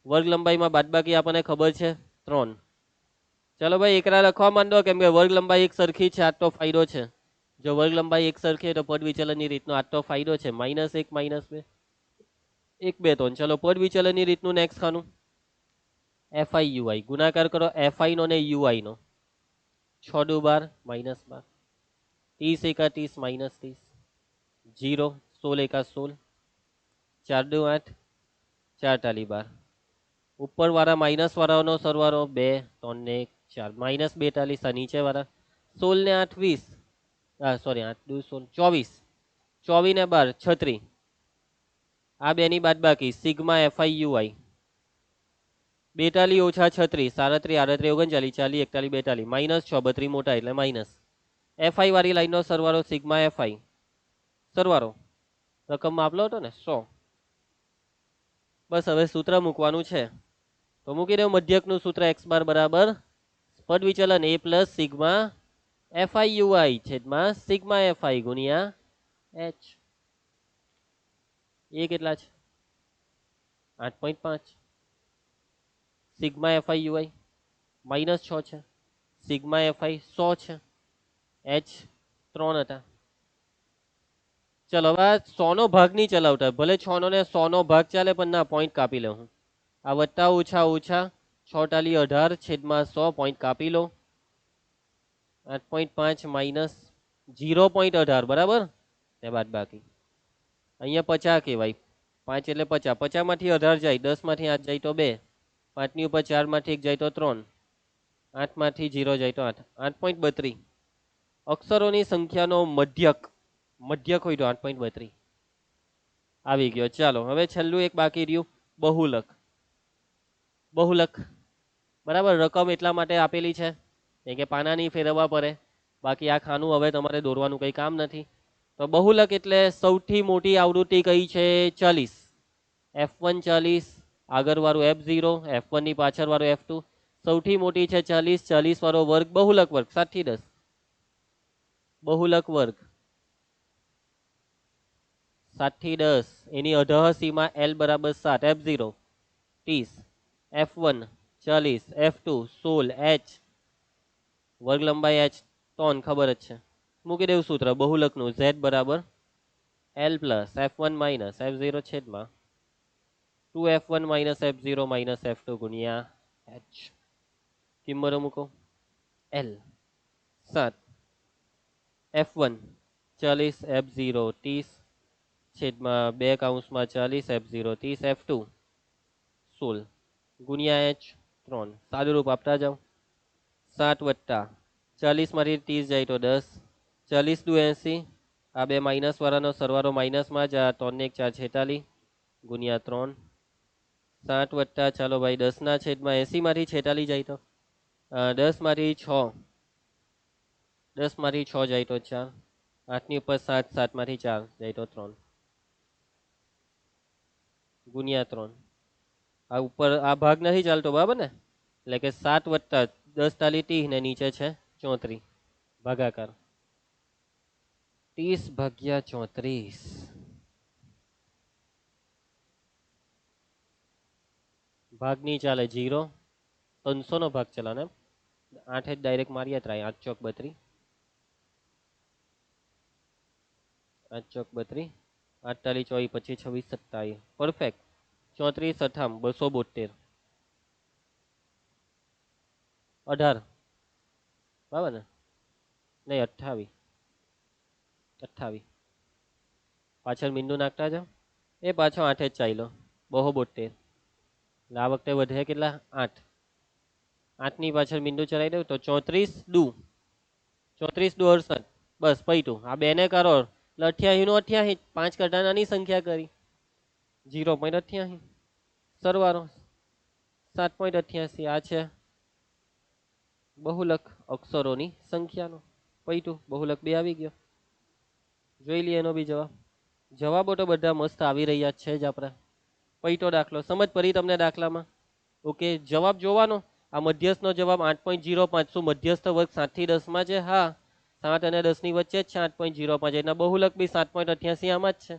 વર્ગ લંબાઈમાં બાદબાકી આપણને ખબર છે 3. ચલો ભાઈ એકરા લખવા માંડો, કેમ કે વર્ગ લંબાઈ એક સરખી છે, આ તો ફાયદો છે. જો વર્ગ લંબાઈ એક સરખી તો પદ વિચલનની રીતનો આ તો ફાયદો છે. -1 -2 1 2 3. ચલો પદ વિચલનની રીતનું નેક્સ્ટ ખાનું fi ui, ગુણાકાર કરો fi નો ને ui નો. 6 દુ 12 -12, 30 એકા 30 -30, 0 16 એકા 16, 4 દુ 8, 4 તાલી 12. ઉપર વાળા માઇનસ વાળાનો સરવાળો 2 3 ને 1 4, -42. નીચે વાળા 16 ને 8 20, સોરી 8 દુ 16 24, 24 ને 12 36. આ બેની બાદબાકી સિગ્મા fi ui 42 ઓછા 36 37 38 39 40 41 42, -6 32 મોટા એટલે માઇનસ. fi વાળી લાઈનનો સરવાળો સિગ્મા fi, સરવાળો રકમમાં આપલો હતો ને 100. બસ હવે સૂત્ર મૂકવાનું છે તો મૂકી દઉં. મધ્યકનું સૂત્ર x બાર બરાબર પદ વિચલન a plus sigma fi ui છેદમાં સિગ્મા fi ગુણ્યા h. એ કેટલા છે 8.5. સિગ્મા fi ui -6 છે, સિગ્મા fi 100 છે, h 3 હતા. ચલો હવે 100 નો ભાગ નહીં ચલાવતા, ભલે 6 નો ને 100 નો ભાગ ચાલે પણ ના, પોઈન્ટ કાપી લઉં હું. આ વત્તા ઓછા ઓછા 6 ટાલી 18 છેદમાં 100, પોઈન્ટ કાપી લો. 8.5 માઇનસ 0.18 બરાબર ને બાદ બાકી. અહીંયા 50 કહેવાય, 5 એટલે 50, 50 માંથી 18 જાય, 10 માંથી 8 જાય તો 2, 5 ની ઉપર 4 માંથી 1 જાય તો 3, 8 માંથી 0 જાય તો 8. 8.32 અક્ષરોની સંખ્યાનો મધ્યક, મધ્યક હોય તો 8.32 આવી ગયો. ચાલો હવે છેલ્લું એક બાકી રહ્યું બહુલક. બહુલક બરાબર, રકમ એટલા માટે આપેલી છે કે પાના નહીં ફેરવવા પડે, બાકી આ ખાનું હવે તમારે દોરવાનું કંઈ કામ નથી. તો બહુલક એટલે સૌથી મોટી આવૃત્તિ કઈ છે 40, f1 40, આગળ વાળું f0, f1 ની પાછળ વાળું f2. સૌથી મોટી છે 40, 40 વાળો વર્ગ બહુલક વર્ગ 7 થી 10, બહુલક વર્ગ 7 થી 10. એની અધઃ સીમા l બરાબર 7, f0 30, f1 40, f2 16, h વર્ગ લંબાઈ h 3 ખબર જ છે. મૂકી દેવું સૂત્ર બહુલકનું z બરાબર l plus f1 minus f0 છેદમાં 2f1 minus f0 minus f2 ગુણ્યા h. કિંમતો મૂકો. l 7, f1 40, f0 30 છેદમાં 2 કૌંસમાં 40, f0 30, f2 16 ગુણ્યા h 3. સાદું રૂપ આપતા જાઓ. 7 વત્તા 40 માંથી 30 જાય તો 10, 40 દુ 80, આ બે માઇનસ વાળાનો સરવાળો માઇનસમાં જ, આ 3 ને 1 4 46 ગુણ્યા 3. 7 વત્તા ચાલો ભાઈ 10 ના છેદમાં 80 માંથી 46 જાય તો 10 માંથી 6, 10 માંથી 6 જાય તો 4, 8 ની ઉપર 7, 7 માંથી 4 જાય તો 3 ગુણ્યા 3. આ ઉપર આ ભાગ નથી ચાલતો બરાબર ને, એટલે કે 7 વત્તા 10 તાલી 30 ને નીચે છે 34, ભાગાકાર 30 ભાગ્યા 34. ભાગ નહીં ચાલે 0, 300 નો ભાગ ચલાને, 8 જ ડાયરેક્ટ માર્યા ત્રાય, 8 ચોક 32, 8 ચોક 32, 8 તાલી 24 25 26 27, પરફેક્ટ. 34 અઠામ 272, 18 બરાબર ને, નહીં 28, 28 પાછળ મીંડું નાખતા જાઓ. એ પાછો 8 જ ચાલ્યો 272, આ વખતે વધે કેટલા 8, 8ની પાછળ મીંડું ચલાવી દઉં તો 34 દુ 68 બસ પૈતું આ બેને કરો એટલે 88 નું 88 5 કરતા નાની સંખ્યા કરી 0.88 સરવાળો 7.88 આ છે બહુલક અક્ષરોની સંખ્યાનો પૈતું બહુલક 2 આવી ગયો જોઈ લઈએ એનો બી જવાબો તો બધા મસ્ત આવી રહ્યા છે જ આપણે પૈતો દાખલો સમજ પડી તમને દાખલામાં ઓકે જવાબ જોવાનો આ મધ્યસ્થનો જવાબ 8.05 શું મધ્યસ્થ વર્ગ 7 થી 10 માં છે હા 7 અને 10 ની વચ્ચે જ છે 8.05 એના બહુલક બી 7.88 આમાં જ છે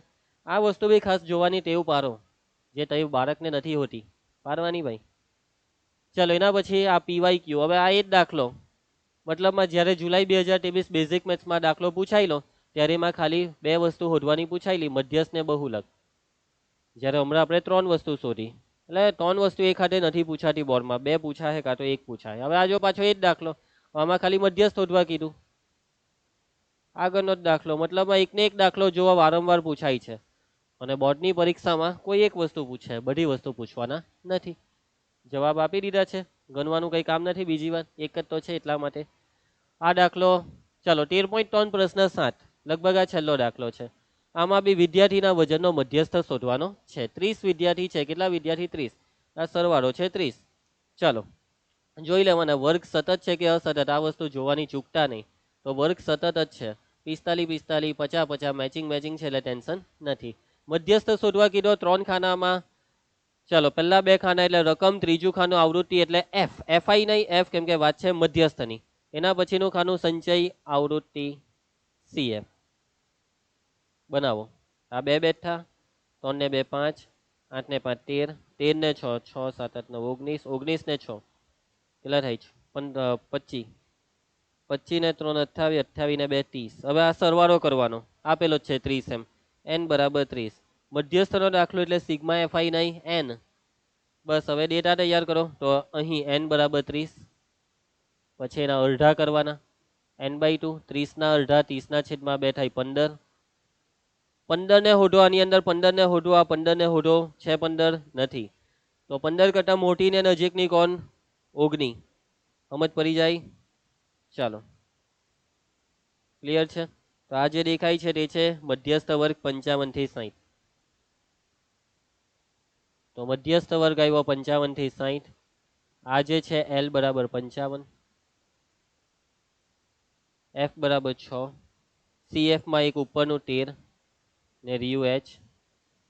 આ વસ્તુ બી ખાસ જોવાની ટેવ પાડો જે તઈ બાળકને નથી હોતી પાડવાની ભાઈ ચલો એના પછી આ પીવાય ક્યુ હવે આ એ જ દાખલો મતલબમાં જ્યારે જુલાઈ 2023 બેઝિક મેથ્સમાં દાખલો પૂછાયેલો ત્યારે એમાં ખાલી 2 વસ્તુ શોધવાની પૂછાયેલી મધ્યસ્થ ને બહુલક જ્યારે હમણાં આપણે 3 વસ્તુ શોધી એટલે 3 વસ્તુ એક હાથે નથી પૂછાતી બોર્ડમાં 2 પૂછાય કાં તો 1 પૂછાય હવે આ જો પાછો એ જ દાખલો આમાં ખાલી મધ્યસ્થ શોધવા કીધું આગળનો જ દાખલો મતલબમાં એકને એક દાખલો જોવા વારંવાર પૂછાય છે અને બોર્ડની પરીક્ષામાં કોઈ એક વસ્તુ પૂછે બધી વસ્તુ પૂછવાના નથી જવાબ આપી દીધા છે ગણવાનું કંઈ કામ નથી બીજી વાત એક જ તો છે એટલા માટે આ દાખલો ચાલો 13.3 પ્રશ્ન 7 લગભગ આ છેલ્લો દાખલો છે આમાં બી વિદ્યાર્થીના વજનનો મધ્યસ્થ શોધવાનો છે 30 વિદ્યાર્થી છે કેટલા વિદ્યાર્થી 30 આ સરવાળો છે 30 ચાલો જોઈ લેવાના વર્ગ સતત છે કે અસતત આ વસ્તુ જોવાની ચૂકતા નહીં તો વર્ગ સતત જ છે 45 45 50 50 મેચિંગ છે એટલે ટેન્શન નથી મધ્યસ્થ શોધવા કીધો 3 ખાનામાં ચાલો પહેલા 2 ખાના એટલે રકમ ત્રીજું ખાનું આવૃત્તિ એટલે એફ એફઆઈ નહીં એફ કેમ કે વાત છે મધ્યસ્થની એના પછીનું ખાનું સંચય આવૃત્તિ સીએફ બનાવો આ 2 બેઠા 3 ને 2 5 8 ને 5 13 13 ને 6 6 7 8 9 19 19 ને 6 કેટલા થાય છે 25 25 ને 3 28 28 ને 2 30 હવે આ સરવાળો કરવાનો આપેલો છે 30 એમ n બરાબર 30 મધ્યસ્થનો દાખલો એટલે સિગ્મા એફઆઈ નહીં n બસ હવે ડેટા તૈયાર કરો તો અહીં n બરાબર 30 પછી એના અડધા કરવાના n/2 30 ના અડધા 30 ના છેદમાં 2 થાય 15 15 ને હોડો આની અંદર 15 ને હોડો આ 15 ને હોડો છે 15 નથી તો 15 કરતા મોટી ને નજીકની કોણ 19 સમજ પડી જાય ચાલો ક્લિયર છે તો આ જે દેખાય છે તે છે મધ્યસ્થ વર્ગ 55 થી 60 તો મધ્યસ્થ વર્ગ આવ્યો 55 થી 60 આ જે છે L બરાબર 55 F બરાબર 6 CF માં એક ઉપરનું 13 ને RUH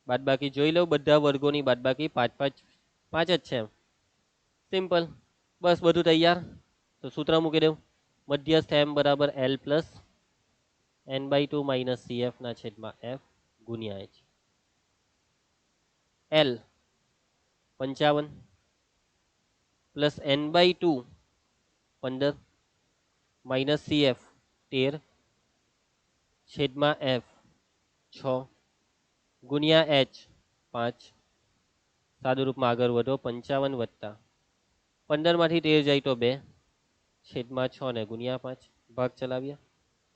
બાદબાકી જોઈ લો બધા વર્ગોની બાદબાકી 5 જ છે સિમ્પલ બસ બધું તૈયાર તો સૂત્ર મૂકી દઉં મધ્યસ્થ M બરાબર L plus n/2 minus CF ના છેદમાં F ગુણ્યા H L 55 plus n/2 15 minus CF 13 છેદમાં F 6 ગુણ્યા H 5 સાદુરૂપમાં આગળ વધો 55 વત્તા 15 માંથી 13 જાય તો 2 છેદમાં 6 ને ગુણ્યા 5 ભાગ ચલાવ્યા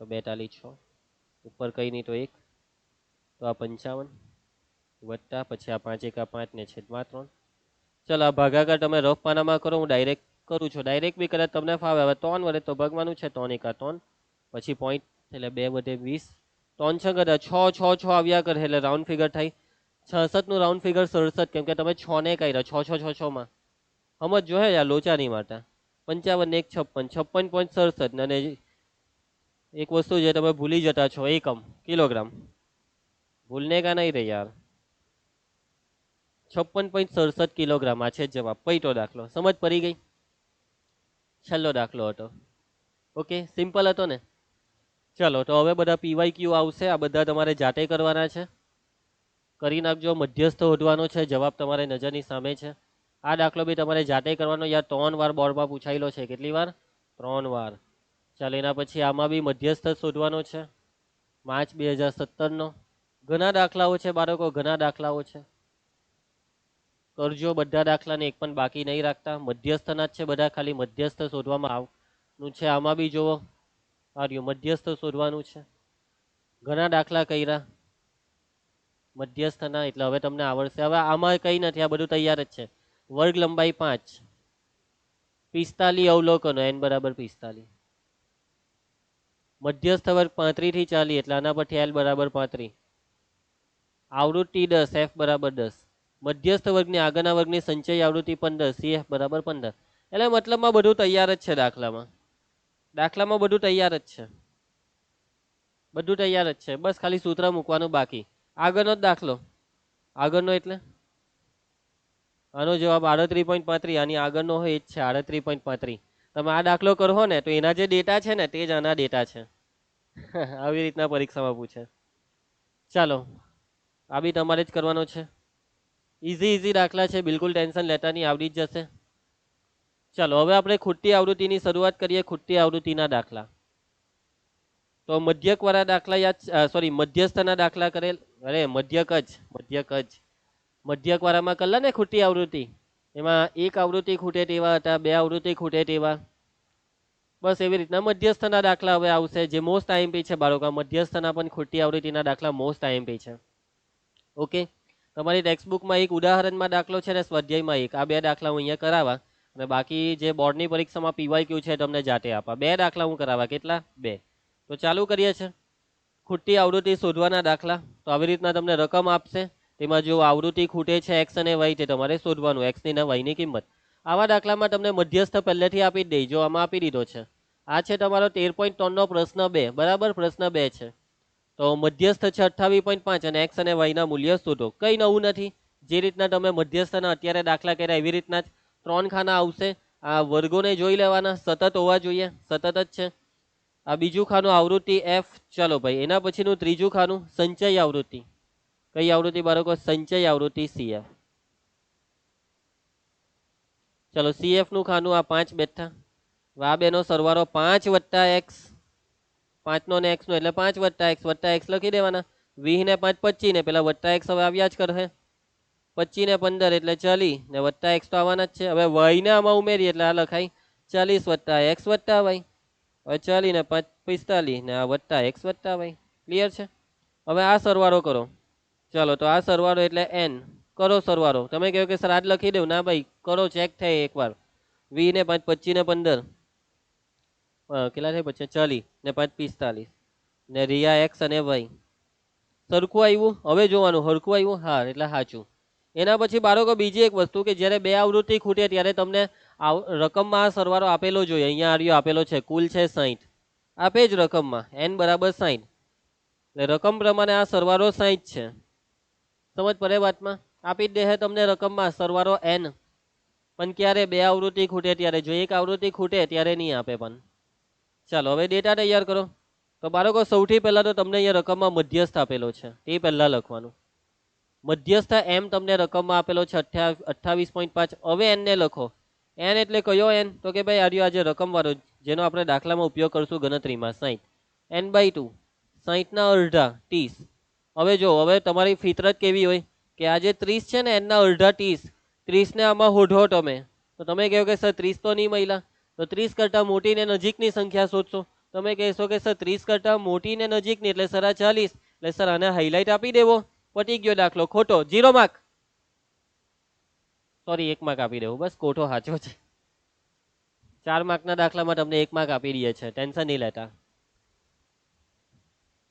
તો 42 6 ઉપર કઈ નહીં તો 1 તો આ 55 વત્તા પછી આ 5 એકા 5 ને છેદમાં 3 ચલો આ ભાગાકાર તમે રફ પાનામાં કરો હું ડાયરેક્ટ કરું છું ડાયરેક્ટ બી કદાચ તમને ફાવે હવે 3 વડે તો ભાગવાનું છે 3 એકા 3 પછી પોઈન્ટ એટલે 2 વડે 20 3 6 કદાચ 6 6 6 આવ્યા કરે એટલે રાઉન્ડ ફિગર થાય 66 નું રાઉન્ડ ફિગર 67 કેમ કે તમે 6 ને કાઢ્યા 6 6 6 6 માં સમજ જો હે યાર લોચા નહીં મારતા 55 ને 1 56 56.67 અને એક વસ્તુ જે તમે ભૂલી જતા છો એકમ કિલોગ્રામ ભૂલને કા નહીં રે યાર 56.67 કિલોગ્રામ આ છે જવાબ પૈટો દાખલો સમજ પડી ગઈ છેલ્લો દાખલો હતો ઓકે સિમ્પલ હતો ને ચલો તો હવે બધા પીવાય ક્યુ આવશે આ બધા તમારે જાતે કરવાના છે કરી નાખજો મધ્યસ્થ શોધવાનો છે જવાબ તમારે નજરની સામે છે આ દાખલો બી તમારે જાતે કરવાનો યાર 3 વાર બોર્ડમાં પૂછાયેલો છે કેટલી વાર 3 વાર ચાલો એના પછી આમાં બી મધ્યસ્થ શોધવાનો છે માર્ચ 2017 નો ઘણા દાખલાઓ છે બાળકો ઘણા દાખલાઓ છે કરજો બધા દાખલાને એક પણ બાકી નહીં રાખતા મધ્યસ્થના જ છે બધા ખાલી મધ્યસ્થ શોધવામાં આવનું છે આમાં બી જુઓ આ મધ્યસ્થ શોધવાનું છે ઘણા દાખલા કર્યા મધ્યસ્થના એટલે હવે તમને આવડશે હવે આમાં કંઈ નથી આ બધું તૈયાર જ છે વર્ગ લંબાઈ 5 45 અવલોકનો, n બરાબર 45. મધ્યસ્થ વર્ગ 35 થી 40 એટલે આના પરથી l બરાબર 35. આવૃત્તિ 10, f બરાબર 10. મધ્યસ્થ વર્ગની આગળના વર્ગની સંચય આવૃત્તિ 15, cf બરાબર 15. એટલે મતલબમાં બધું તૈયાર જ છે દાખલામાં બધું તૈયાર જ છે, બધું તૈયાર જ છે, બસ ખાલી સૂત્ર મૂકવાનું બાકી. આગળનો જ દાખલો, આગળનો એટલે આનો જવાબ 38.35, આની આગળનો હોય એ જ છે 38.35. તમે આ દાખલો કરો ને તો એના જે ડેટા છે ને તે જ આના ડેટા છે. આવી રીતના પરીક્ષામાં પૂછે. ચાલો આ બી તમારે જ કરવાનો છે. ઇઝી દાખલા છે, બિલકુલ ટેન્શન લેતા નહીં, આવડી જ જશે. ચાલો હવે આપણે ખૂટતી આવૃત્તિની શરૂઆત કરીએ. ખૂટતી આવૃત્તિના દાખલા તો મધ્યક વાળા દાખલા મધ્યસ્થના દાખલા કરેલ. અરે મધ્યક જ મધ્યક વાળામાં કરેલા ને ખૂટતી આવૃત્તિ, એમાં એક આવૃત્તિ ખૂટે તેવા હતા, બે આવૃત્તિ ખૂટે તેવા. બસ એવી રીતના મધ્યસ્થના દાખલા હવે આવશે, જે મોસ્ટ આઈએમપી છે બાળકો. મધ્યસ્થના પણ ખૂટતી આવૃત્તિના દાખલા મોસ્ટ આઈએમપી છે. ઓકે, તમારી ટેક્સ્ટબુકમાં એક ઉદાહરણમાં દાખલો છે ને સ્વાધ્યાયમાં એક, આ બે દાખલા હું અહીંયા કરાવવા, અને બાકી જે બોર્ડની પરીક્ષામાં પીવાયક્યુ છે તમને જાતે આપવા. બે દાખલા હું કરાવવા. કેટલા? બે. તો ચાલુ કરીએ છીએ. ખૂટતી આવૃત્તિ શોધવાના દાખલા. તો આવી રીતના તમને રકમ આપશે, તેમાં જો આવૃત્તિ ખૂટે છે એક્સ અને વાય, તે તમારે શોધવાનું, એક્સ ની ના વાય ની કિંમત. આવા દાખલામાં તમને મધ્યસ્થ પહેલેથી આપી જ દે. જો આમાં આપી દીધો છે, આ છે તમારો 13.3 નો પ્રશ્ન 2, બરાબર. પ્રશ્ન 2 છે તો મધ્યસ્થ છે 28.5 અને એક્સ અને વાય ના મૂલ્ય શોધો. કઈ નવું નથી, જે રીતના તમે મધ્યસ્થના અત્યારે દાખલા કર્યા એવી રીતના જ 3 ખાના આવશે. આ વર્ગોને જોઈ લેવાના, સતત હોવા જોઈએ, સતત જ છે. આ બીજું ખાનું આવૃત્તિ એફ. ચાલો ભાઈ, એના પછીનું ત્રીજું ખાનું સંચય આવૃત્તિ. કઈ આવૃત્તિ બાળકો? સંચય આવૃત્તિ સીએફ. ચલો સીએફ નું ખાનું આ 5 બેઠા. આ બેનો સરવાળો 5 વત્તા એક્સ, 5 નો ને એક્સ નો એટલે 5 વત્તા એક્સ લખી દેવાના. 20 ને 5 25 ને પેલા વત્તા એક્સ હવે આવ્યા જ કરે. 25 ને 15 એટલે 40 ને વત્તા એક્સ તો આવવાના જ છે. હવે વાય ને આમાં ઉમેરી એટલે આ લખાય 40 વત્તા એક્સ વત્તા વાય. હવે 40 ને 5 45 ને આ વત્તા એક્સ વત્તા વાય. ક્લિયર છે? હવે આ સરવાળો કરો. ચાલો તો આ સરવાળો એટલે n. કરો સરવાળો. તમે કહો કે સર આજ લખી દઉં, ના ભાઈ કરો, ચેક થાય એકવાર. 20 ને 5 25 ને 15 કેટલા થાય? 40 ને 5 45 ને રિયા એક્સ અને વાય. સરખું આવ્યું? હવે જોવાનું સરખું આવ્યું, હા એટલે સાચું. એના પછી બાળકો બીજી એક વસ્તુ કે જ્યારે બે આવૃત્તિ ખૂટે ત્યારે તમને રકમમાં આ સરવાળો આપેલો જોઈએ. અહીંયા આર્યો આપેલો છે, કુલ છે 60, આપે જ રકમમાં n બરાબર 60. એટલે રકમ પ્રમાણે આ સરવાળો 60 છે. સમજ પડે વાતમાં? આપી જ દે તમને રકમમાં સરવાળો n. પણ ક્યારે? બે આવૃત્તિ ખૂટે ત્યારે. જો એક આવૃત્તિ ખૂટે ત્યારે નહીં આપે. પણ ચાલો હવે ડેટા તૈયાર કરો. તો બાળકો સૌથી પહેલા તો તમને અહીંયા રકમમાં મધ્યસ્થ આપેલો છે, તે પહેલા લખવાનું. મધ્યસ્થ એમ તમને રકમમાં આપેલો છે 28.5. હવે n ને લખો. n એટલે કયો n? તો કે ભાઈ આર્યો આજે રકમ વાળો, જેનો આપણે દાખલામાં ઉપયોગ કરશું ગણતરીમાં, 60. n/2 60 ના અડધા 30. હવે જો, હવે તમારી ફિતરત કેવી હોય કે આ જે 30 છે ને n ના અડધા 30, 30 ને આમાં હોઢો તમે. તો તમે કહો કે સર 30 તો નહીં મળ્યા, તો 30 કરતા મોટી ને નજીકની સંખ્યા શોધશો. તમે કહેશો કે સર 30 કરતા મોટી ને નજીકની એટલે સર આ 40. એટલે સર આને હાઇલાઇટ આપી દેવો, પટી ગયો દાખલો. ખોટો, 0 માર્ક. સોરી, 1 માર્ક આપી દેવું, બસ ખોટો સાચો છે. 4 માર્કના દાખલામાં તમને 1 માર્ક આપી દઈએ છે, ટેન્શન નહીં લેતા.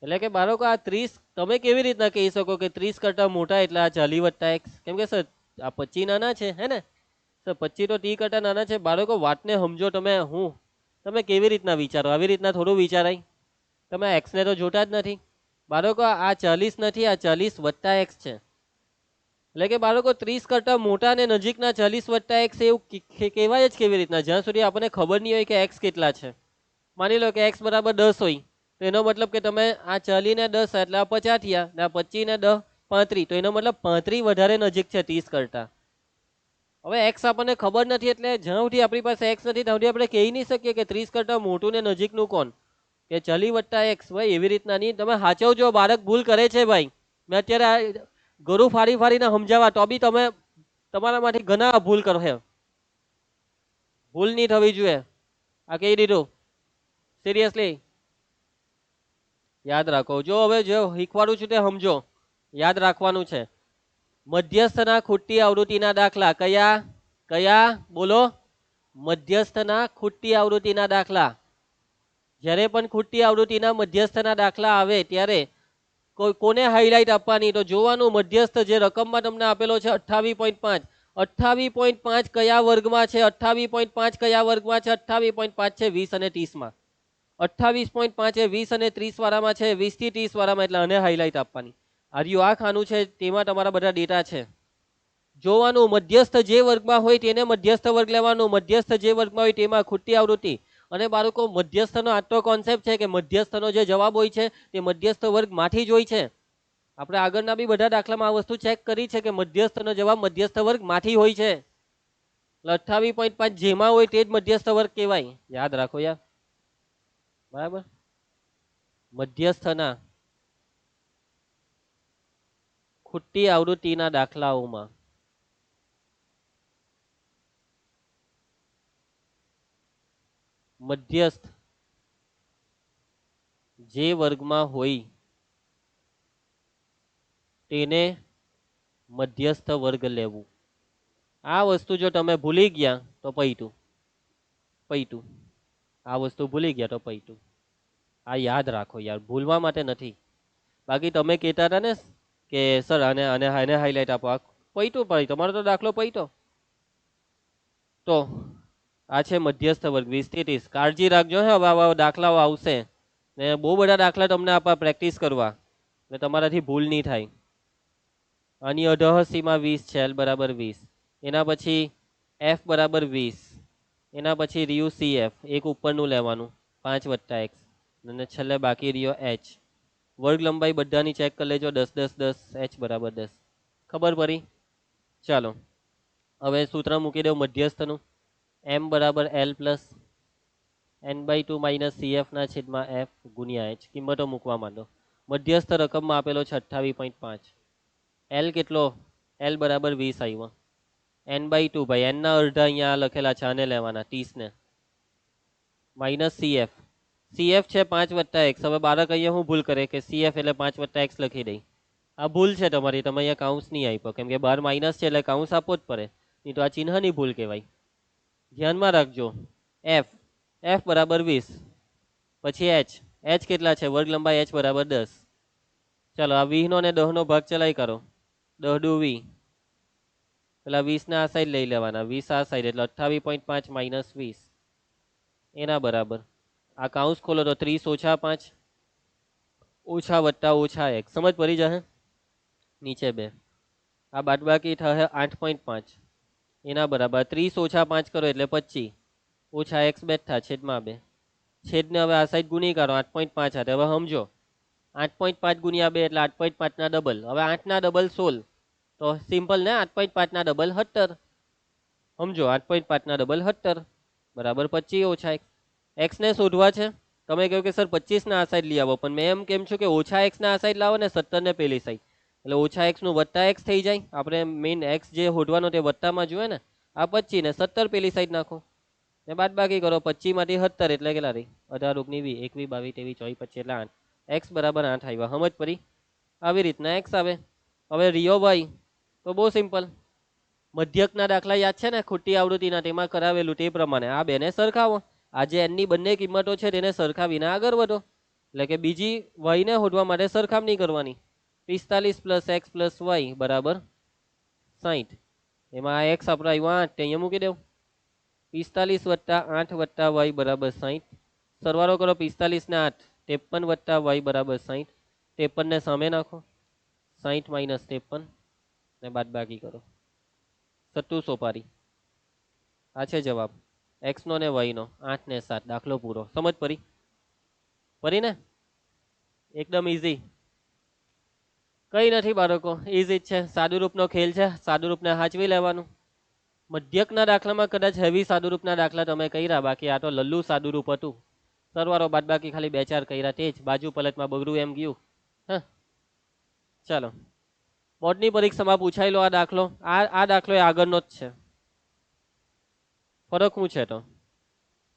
એટલે કે બાળકો આ 30 તમે કેવી રીતના કહી શકો કે 30 કરતા મોટા એટલે આ 40 વત્તા એક્સ? કેમ કે સર આ 25 નાના છે, હે ને સર? 25 તો 30 કરતા નાના છે. બાળકો વાતને સમજો તમે. તમે કેવી રીતના વિચારો? આવી રીતના થોડું વિચારાય? તમે એક્સ ને તો જોતા જ નથી બાળકો. આ 40 નથી, આ 40 વત્તા એક્સ છે. એટલે કે બાળકો 30 કરતા મોટા અને નજીકના 40 વત્તા એક્સ એવું કહેવાય જ કેવી રીતના? જ્યાં સુધી આપણને ખબર નહીં હોય કે એક્સ કેટલા છે. માની લો કે એક્સ બરાબર 10 હોય, તો એનો મતલબ કે તમે આ 40 ને 10 એટલે આ 50 થયા, ને આ 25 ને 10 35, તો એનો મતલબ 35 વધારે નજીક છે 30 કરતા. હવે એક્સ આપણને ખબર નથી, એટલે જ્યાં સુધી આપણી પાસે એક્સ નથી ત્યાં સુધી આપણે કહી નહીં શકીએ કે 30 કરતા મોટું ને નજીકનું કોણ, કે 40 વત્તા એક્સ. ભાઈ એવી રીતના નહીં, તમે સાચવજો. બાળક ભૂલ કરે છે ભાઈ. મેં અત્યારે ગરુ ફાડીને સમજાવવા, તો બી તમે તમારા માંથી ઘણા ભૂલ કરો છે. ભૂલ નહીં થવી જોઈએ, આ કહી દીધું. સિરિયસલી યાદ રાખો. જો હવે જો શીખવાડું છું તે સમજો, યાદ રાખવાનું છે. મધ્યસ્થના ખૂટતી આવૃત્તિના દાખલા કયા કયા? બોલો. મધ્યસ્થના ખૂટતી આવૃત્તિના દાખલા. જ્યારે પણ ખૂટતી આવૃત્તિના મધ્યસ્થના દાખલા આવે ત્યારે કોને હાઇલાઇટ આપવાની? તો જોવાનું મધ્યસ્થ જે રકમમાં તમને આપેલો છે 28.5. 28.5 કયા વર્ગમાં છે? 28.5 કયા વર્ગમાં છે? 28.5 છે 20 અને 30માં. 28.5 એ 20 અને 30 વાળામાં છે, 20 થી 30 વાળામાં, એટલે આને હાઇલાઇટ આપવાની. આ ખાનું છે તેમાં તમારા બધા ડેટા છે. જોવાનું મધ્યસ્થ જે વર્ગમાં હોય તેને મધ્યસ્થ વર્ગ લેવાનું, મધ્યસ્થ જે વર્ગમાં હોય તેમાં ખૂટતી આવૃત્તિ. અને બાળકો મધ્યસ્થનો આટલો કોન્સેપ્ટ છે કે મધ્યસ્થનો જે જવાબ હોય છે તે મધ્યસ્થ વર્ગમાંથી જ હોય છે. આપણે આગળના બી બધા દાખલામાં આ વસ્તુ ચેક કરી છે કે મધ્યસ્થનો જવાબ મધ્યસ્થ વર્ગમાંથી હોય છે. 28.5 જેમાં હોય તે જ મધ્યસ્થ વર્ગ કહેવાય. યાદ રાખો યાર, બરાબર. મધ્યસ્થના ખૂટતી આવૃત્તિના દાખલાઓમાં મધ્યસ્થ જે વર્ગમાં હોય તેને મધ્યસ્થ વર્ગ લેવું. આ વસ્તુ જો તમે ભૂલી ગયા તો પૈતું. આ વસ્તુ ભૂલી ગયા તો પૈતું. આ યાદ રાખો યાર, ભૂલવા માટે નથી. બાકી તમે કહેતા હતા ને કે સર આને આને આને હાઇલાઇટ આપો, આ પૈતું ભાઈ, તમારો તો દાખલો પૈતો. તો આ છે મધ્યસ્થ વર્ગ 20 થી 30. કાળજી રાખજો હે, હવે આવા દાખલાઓ આવશે ને બહુ બધા દાખલા તમને આપવા પ્રેક્ટિસ કરવા ને તમારાથી ભૂલ નહીં થાય. આની અધહસીમાં 20 છે, L બરાબર 20. એના પછી F બરાબર 20. એના પછી રહ્યું CF, એક ઉપરનું લેવાનું 5 વત્તા x, અને છેલ્લે બાકી રહ્યો h. વર્ગ લંબાઈ બધાની ચેક કરી લેજો, 10 10 10, h બરાબર 10. ખબર પડી? ચાલો હવે સૂત્ર મૂકી દો મધ્યસ્થનું. m બરાબર L plus n/2 minus CF ના છેદમાં f ગુણ્યા h. કિંમતો મૂકવા માંડો. મધ્યસ્થ રકમમાં આપેલો છે 28.5. L કેટલો? L બરાબર 20 આવ્યો. n/2 ભાઈ, n ના અડધા અહીંયા લખેલા છે, આને લેવાના 30 ને, માઇનસ CF. CF છે 5 વત્તા x. હવે બાળક અહીંયા હું ભૂલ કરે કે CF એટલે 5 વત્તા x લખી દઈ. આ ભૂલ છે તમારી, તમે અહીંયા કાઉન્સ નહીં આપ્યો કેમ કે 12 માઇનસ છે એટલે કાઉન્સ આપવો જ પડે, નહીં તો આ ચિહ્નની ભૂલ કહેવાય. ધ્યાનમાં રાખજો. f બરાબર 20, પછી h કેટલા છે? વર્ગ લંબાઈ h બરાબર 10. ચાલો આ 20 નો ને 10 નો ભાગ ચલાઈ કરો, 10 દુ 20, પેલા 20 ના આ સાઈડ લઈ લેવાના, 20 આ સાઈડ, એટલે 28.5 માઇનસ 20 એના બરાબર. આ કાઉન્સ ખોલો તો 30 ઓછા 5 ઓછા વત્તા ઓછા x. સમજ પડી જશે? નીચે 2, આ બાદબાકી થશે 8.5 એના બરાબર. 30 ઓછા 5 કરો એટલે 25 ઓછા x બેઠા છેદમાં 2. છેદને હવે આ સાઈડ ગુણી કાઢો 8.5 હાથે. હવે સમજો 8.5 ગુણ્યા 2 એટલે 8.5 ના ડબલ. હવે 8 ના ડબલ 16, તો સિમ્પલ ને, 8.5 ના ડબલ 17. સમજો 8.5 ના ડબલ 17 બરાબર 25 ઓછા x. x ને શોધવા છે. તમે કહો કે સર 25 ના આ સાઈડ લઈ આવો, પણ મેં એમ કેમ છું કે ઓછા x ના આ સાઈડ લાવો ને 17 ને પેલી સાઈડ, એટલે ઓછા x નું વત્તા x થઈ જાય. આપણે મેઇન x જે શોધવાનો તે વત્તામાં જોઈએ ને. આ 25 ને 17 પેલી સાઈડ નાખો ને બાદ બાકી કરો. 25 માંથી 17 એટલે કેટલા રહી? 18 19 21 22 23 24 25 એટલે 8. x બરાબર 8 આવ્યા. સમજ પડી? આવી રીતના x આવે. હવે રિયો ભાઈ તો બહુ સિમ્પલ, મધ્યકના દાખલા યાદ છે ને ખૂટી આવૃત્તિના, તેમાં કરાવેલું તે પ્રમાણે આ બેને સરખાવો. આ જે n ની બંને કિંમતો છે તેને સરખાવીને આગળ વધો. એટલે કે બીજી y ને શોધવા માટે સરખામણી કરવાની. 45 પ્લસ x પ્લસ y બરાબર 60. એમાં આ x આપણે આવ્યો 8, અહીંયા મૂકી દેવું. 45 વત્તા 8 વત્તા y બરાબર 60. સરવાળો કરો 45 ને 8, 53 વત્તા y બરાબર 60. 53 ને સામે નાખો, 60 માઇનસ 53 ને બાદ બાકી કરો. 7 સોપારી. આ છે જવાબ x નો ને y નો. 8 ને 7 દાખલો પૂરો. સમજ પડી? પડી ને? એકદમ ઈઝી. કઈ નથી બાળકો, ઈઝી જ છે. સાદુરૂપનો ખેલ છે, સાદુરૂપને હાચવી લેવાનું. મધ્યકના દાખલામાં કદાચ હેવી સાદુરૂપના દાખલા તમે કર્યા, બાકી આ તો લલ્લુ સાદુરૂપ હતું. સરવાળો બાદ બાકી ખાલી 2-4 કર્યા, તે જ બાજુ પલટમાં બગડું એમ ગયું. હા ચાલો, બોર્ડની પરીક્ષામાં પૂછાયેલો આ દાખલો. આ દાખલો એ આગળનો જ છે. ફરક શું છે? તો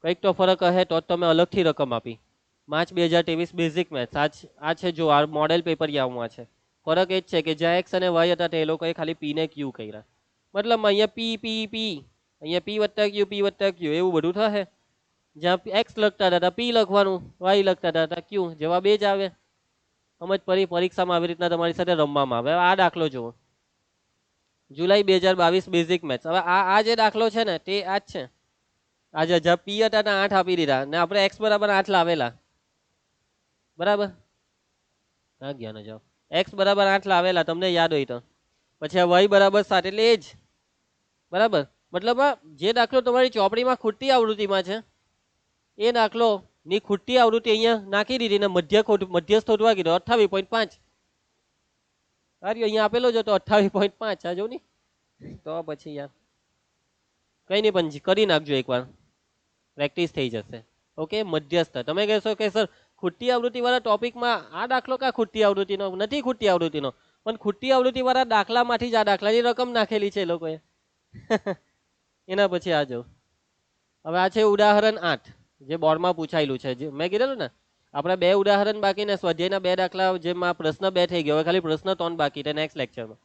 કંઈક તો ફરક હશે, તો જ તમે અલગથી રકમ આપી. માર્ચ 2023 બેઝિક મેથ્સ આ છે. જો આ મોડેલ પેપર યાવમાં છે. ફરક એ જ છે કે જ્યાં એક્સ અને વાય હતા તે લોકોએ ખાલી પી ને ક્યુ કર્યા. મતલબ અહીંયા પી પી પી અહીંયા p વત્તા q એવું બધું થશે. જ્યાં x લખતા હતા p લખવાનું, y લખતા હતા q. જવાબ એ જ આવે. સમજ પડી? પરીક્ષામાં આવી રીતના તમારી સાથે રમવામાં આવે. આ દાખલો જુઓ, જુલાઈ 2022 બેઝિક મેથ્સ. હવે આ જે દાખલો છે ને તે આ જ છે. આજે જ્યાં p હતા ત્યાં 8 આપી દીધા ને આપણે x બરાબર 8 લાવેલા. બરાબર? હા ગયા ન જવાબ. x બરાબર 8 લાવેલા, તમને યાદ હોય તો. પછી આ y બરાબર 7 એટલે એ જ. બરાબર? મતલબ જે દાખલો તમારી ચોપડીમાં ખૂટતી આવૃત્તિમાં છે એ દાખલો ની ખૂટતી આવૃત્તિ અહીંયા નાખી દીધી ને મધ્યસ્થ શોધવા કીધો 28.5. અહીંયા આપેલો જ હતો 28.5. આ જો ની તો પછી યાર કઈ નહીં, પણ કરી નાખજો એકવાર, પ્રેક્ટિસ થઈ જશે. ઓકે, મધ્યસ્થ. તમે કહેશો કે સર ખૂટતી આવૃત્તિ વાળા ટોપિકમાં આ દાખલો કા ખૂટતી આવૃત્તિનો નથી? ખૂટતી આવૃત્તિનો, પણ ખૂટતી આવૃત્તિ વાળા દાખલામાંથી જ આ દાખલાની રકમ નાખેલી છે એ લોકોએ. એના પછી આ જો, હવે આ છે ઉદાહરણ 8 જે બોર્ડમાં પૂછાયેલું છે. જે મેં કીધેલું ને આપણે 2 ઉદાહરણ બાકી ને સ્વાધ્યાયના 2 દાખલા, જેમાં પ્રશ્ન 2 થઈ ગયો, હવે ખાલી પ્રશ્ન 3 બાકી છે નેક્સ્ટ લેક્ચરમાં.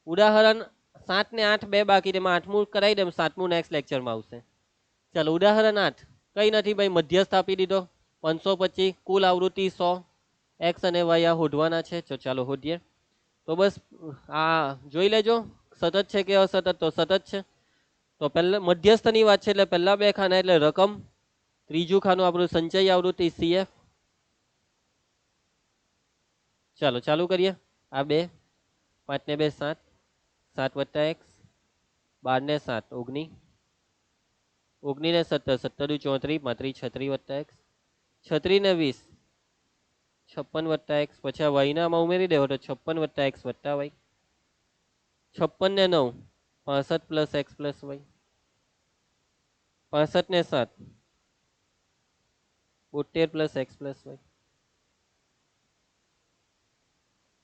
ઉદાહરણ 7 ને 8 2 બાકી, તેમાં 8મું કરાવી દે, 7મું નેક્સ્ટ લેક્ચરમાં આવશે. ચાલો ઉદાહરણ 8 કઈ નથી ભાઈ, મધ્યસ્થ આપી દીધો 525, કુલ આવૃત્તિ 100, x અને y આ શોધવાના છે. ચાલો શોધીએ. તો બસ આ જોઈ લેજો સતત છે કે અસતત. તો સતત છે. તો પહેલા મધ્યસ્થની વાત છે એટલે પહેલા 2 ખાના એટલે રકમ, ત્રીજું ખાનું આપણું સંચય આવૃત્તિ CF. ચાલો ચાલુ કરીએ. આ 2, 5 ને 2 7, 7 વત્તા x, 12 ને 7 19, 19 ને 17, 17 34, 36 વત્તા x, 36 ને 20 56 વત્તા x. પછી આ y નામાં ઉમેરી દેવો તો 56 વત્તા x વત્તા y, 56 ને 9 65 પ્લસ x પ્લસ y, 65 ને 7 72 પ્લસ x પ્લસ y,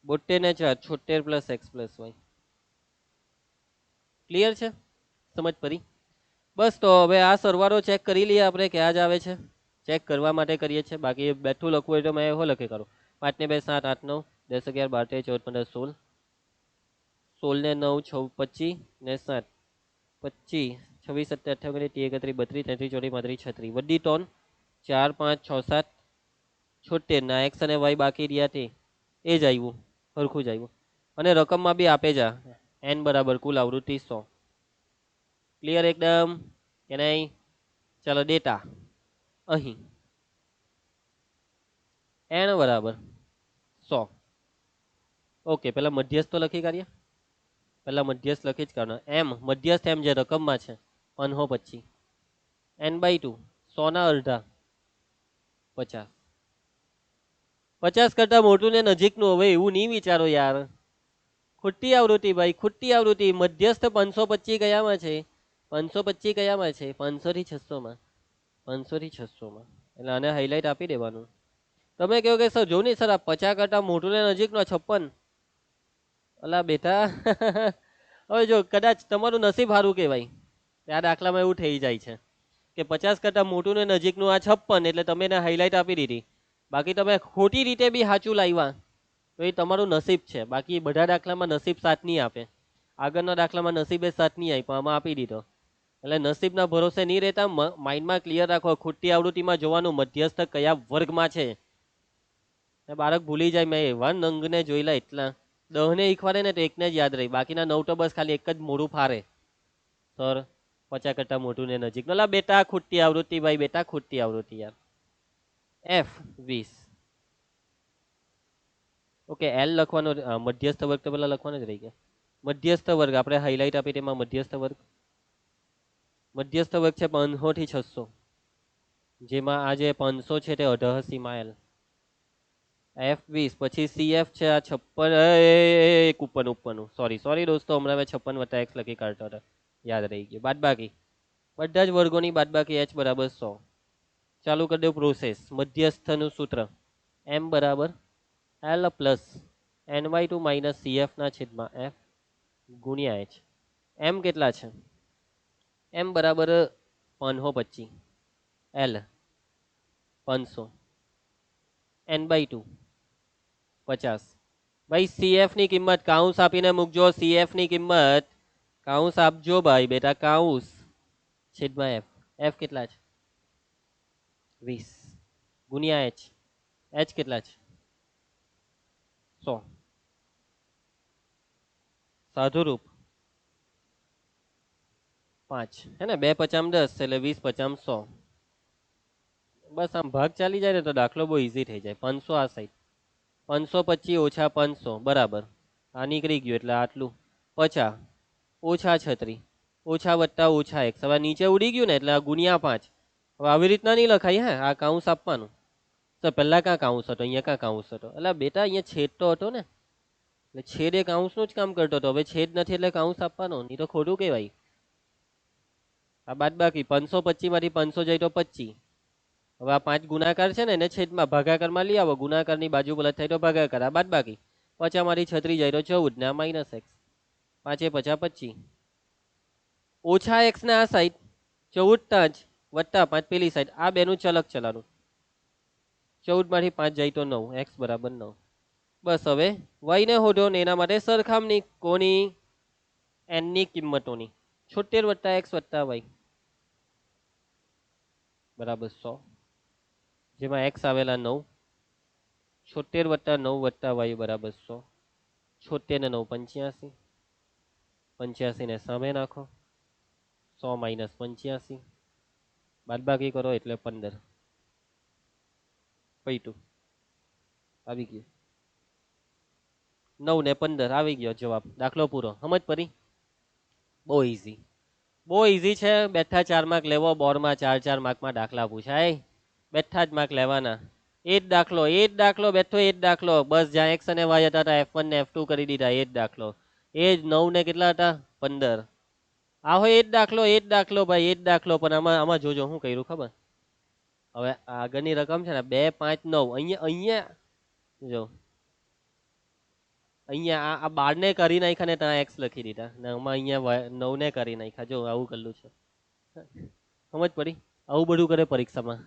72 ને 4 76 plus x plus y. Clear છે? સમજ પડી? બસ તો હવે આ સરવાળો ચેક કરી લઈએ આપણે ક્યાં જ આવે છે. ચેક કરવા માટે કરીએ છીએ, બાકી બેઠું લખવું હોય તો મેં એવો લખે કરું. 5 ને 2 7 8 9 10 11 12 13 14 15 16, 16 ને 9 25 ને 7 25 26 27 28 29 30 31 32 33 34 35 વડી ટોન 4 5 6 7 76 ના x અને y બાકી રહ્યા તે એ જ આવ્યું, સરખું જ આવ્યું. અને રકમમાં બી આપે જા n બરાબર કુલ આવૃત્તિ 100. ક્લિયર એકદમ કે નહીં? ચાલો ડેટા અહીં n બરાબર 100. ઓકે, પેલા મધ્યસ્થ તો લખી કાઢીએ. પેલા મધ્યસ્થ લખી જ કાઢો. m મધ્યસ્થ m જે રકમમાં છે 525, n/2 100 ના અડધા 50. 50 કરતા મોટું ને નજીકનું. હવે એવું નહીં વિચારો યાર, ખૂટતી આવૃત્તિ ભાઈ, ખૂટતી આવૃત્તિ. મધ્યસ્થ 525 કયામાં છે? 525 કયામાં છે? 500 થી 600 માં. 500 થી 600 માં. એટલે આને હાઇલાઇટ આપી દેવાનું. તમે કહો કે સર જો નહીં સર આ 50 કરતા મોટું ને નજીકનો 56. અલા બેટા હવે જો કદાચ તમારું નસીબ સારું કહેવાય, આ દાખલામાં એવું થઈ જાય છે કે 50 કરતા મોટું ને નજીકનું આ 56 એટલે તમે એને હાઇલાઇટ આપી દીધી. બાકી તમે ખોટી રીતે બી સાચું લાવ્યા તો એ તમારું નસીબ છે. બાકી બધા દાખલામાં નસીબ સાથ નહીં આપે. આગળના દાખલામાં નસીબે સાથ નહીં આપ્યો, આમાં આપી દીધો. એટલે નસીબના ભરોસે નહીં રહેતા. માઇન્ડમાં ક્લિયર રાખો, ખૂટતી આવૃત્તિમાં જોવાનું મધ્યસ્થ કયા વર્ગમાં છે. બાળક ભૂલી જાય, મેં એવા નંગને જોયેલા એટલા 10 ને શીખવાડે ને તો એકને જ યાદ રહી, બાકીના 9 તો બસ ખાલી એક જ મોઢું ફારે. સર 50 કરતા મોટું ને નજીક. લા બેટા ખૂટતી આવૃત્તિ ભાઈ, બેટા ખૂટતી આવૃત્તિ યાર. F20. ઓકે, L લખવાનો મધ્યસ્થ વર્ગ તો પેલા લખવાનો જ રહી ગયા. મધ્યસ્થ વર્ગ આપણે હાઇલાઇટ આપી તેમાં મધ્યસ્થ વર્ગ. મધ્યસ્થ વર્ગ છે 500 થી 600, જેમાં આ જે 500 છે તે 88 માં L. F20 પછી CF છે આ 56 એક ઉપરનું સોરી દોસ્તો, હમણાં મેં 56 વત્તા x લખી કાઢતો હતો, યાદ રહી ગયું. બાદબાકી બધા જ વર્ગોની બાદબાકી h બરાબર 100. ચાલુ કરી દઉં પ્રોસેસ. મધ્યસ્થનું સૂત્ર m બરાબર l plus n/2 minus CF ના છેદમાં f ગુણ્યા h. m કેટલા છે? m બરાબર 525, l 500, n/2 50. ભાઈ CF ની કિંમત કાઉન્સ આપીને મૂકજો. CF ની કિંમત કાઉન્સ આપજો ભાઈ બેટા, કાઉન્સ છેદમાં એફ. એફ કેટલા છે? 20 ગુણ્યા એચ. એચ કેટલા છે? 100. સાધુરૂપ 5 હે ને, 2 પચામ 10 એટલે 20 પચામ 100. બસ આમ ભાગ ચાલી જાય ને તો દાખલો બહુ ઈઝી થઈ જાય. 500 આ સાઈડ, 525 ઓછા 500 બરાબર આ નીકળી ગયું એટલે આટલું. 50 ઓછા 36 ઓછા વત્તા ઓછા x. હવે નીચે ઉડી ગયું ને એટલે આ ગુણ્યા 5. હવે આવી રીતના નહીં લખાય હે, આ કાઉન્સ આપવાનું. તો પહેલા ક્યાં કાઉન્સ હતો, અહીંયા ક્યાં કાઉન્સ હતો? એટલે બેટા અહીંયા છેદ તો હતો ને, એટલે છેદ એ કાઉન્સનું જ કામ કરતો હતો. હવે છેદ નથી એટલે કાઉન્સ આપવાનો, નહીં તો ખોટું કહેવાય. આ બાદ બાકી 525 માંથી 500 જાય તો 25. હવે આ 5 ગુણાકાર છે ને એને છેદમાં ભાગાકારમાં લઈ આવો, ગુણાકારની બાજુ પલટ થાય તો ભાગાકાર. આ બાદ બાકી 50 માંથી 36 જાય તો 14 ને આ માઇનસ x. 5 50 25 ઓછા x ને આ સાઈડ 14 5 વત્તા 5 પેલી સાઈડ. આ બેનું ચલક ચલાનું. 14 માંથી 5 જાય તો 9, x બરાબર 9. બસ હવે y ને શોધો ને એના માટે સરખામણી કોની? n ની કિંમતોની. 76 વત્તા x વત્તા y બરાબર 100, જેમાં x આવેલા 9. 76 વત્તા 9 વત્તા y બરાબર 100. 76 ને 9 85. 85 ને સામે નાખો. 100 માઇનસ 85 બાદબાકી કરો એટલે 15. પૈટું આવી ગયું. 9 ને 15 આવી ગયો જવાબ. દાખલો પૂરો. સમજ પડી? બહુ ઈઝી, બહુ ઈઝી છે. બેઠા 4 માર્ક લેવો, બોર્ડમાં 4 માર્કમાં દાખલા પૂછાય, બેઠા જ માર્ક લેવાના. એ જ દાખલો, એ જ દાખલો બેઠો, એ જ દાખલો. બસ જ્યાં x અને y હતા F1 ને F2 કરી દીધા. એ જ દાખલો, એ જ 9 ને કેટલા હતા? 15. આ હોય એ જ દાખલો, એ જ દાખલો ભાઈ, એ જ દાખલો. પણ આમાં જોજો શું કર્યું ખબર? હવે આગળની રકમ છે ને 2 5 9, અહીંયા જો અહીંયા આ 12 ને કરી નાખ્યા ને ત્યાં x લખી દીધા ને આમાં અહીંયા 9 ને કરી નાખ્યા. જો આવું કરેલું છે. સમજ પડી? આવું બધું કરે પરીક્ષામાં.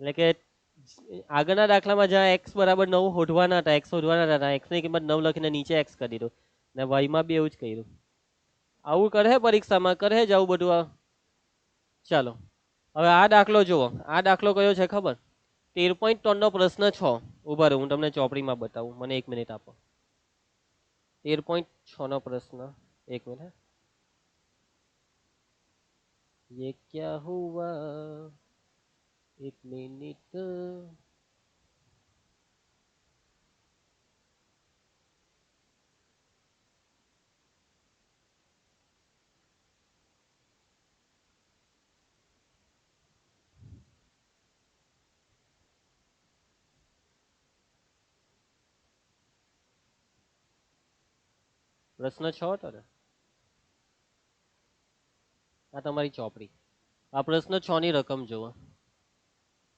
એટલે કે આગળના દાખલામાં જ્યાં x બરાબર 9 શોધવાના હતા, x શોધવાના હતા, x ની કિંમત 9 લખીને નીચે x કરી દીધું ને y માં બી એવું જ કર્યું. આવું કરે પરીક્ષામાં, કરે જ આવું બધું. ચાલો હવે આ દાખલો જુઓ. આ દાખલો કયો છે ખબર? 13.3 નો પ્રશ્ન 6. ઉભા રહો હું તમને ચોપડીમાં બતાવું, મને 1 મિનિટ આપો. 13.6 નો પ્રશ્ન, 1 મિનિટ. ये क्या हुआ, 1 મિનિટ. પ્રશ્ન 6 હતો ને, આ તમારી ચોપડી. આ પ્રશ્ન 6 ની રકમ જુઓ.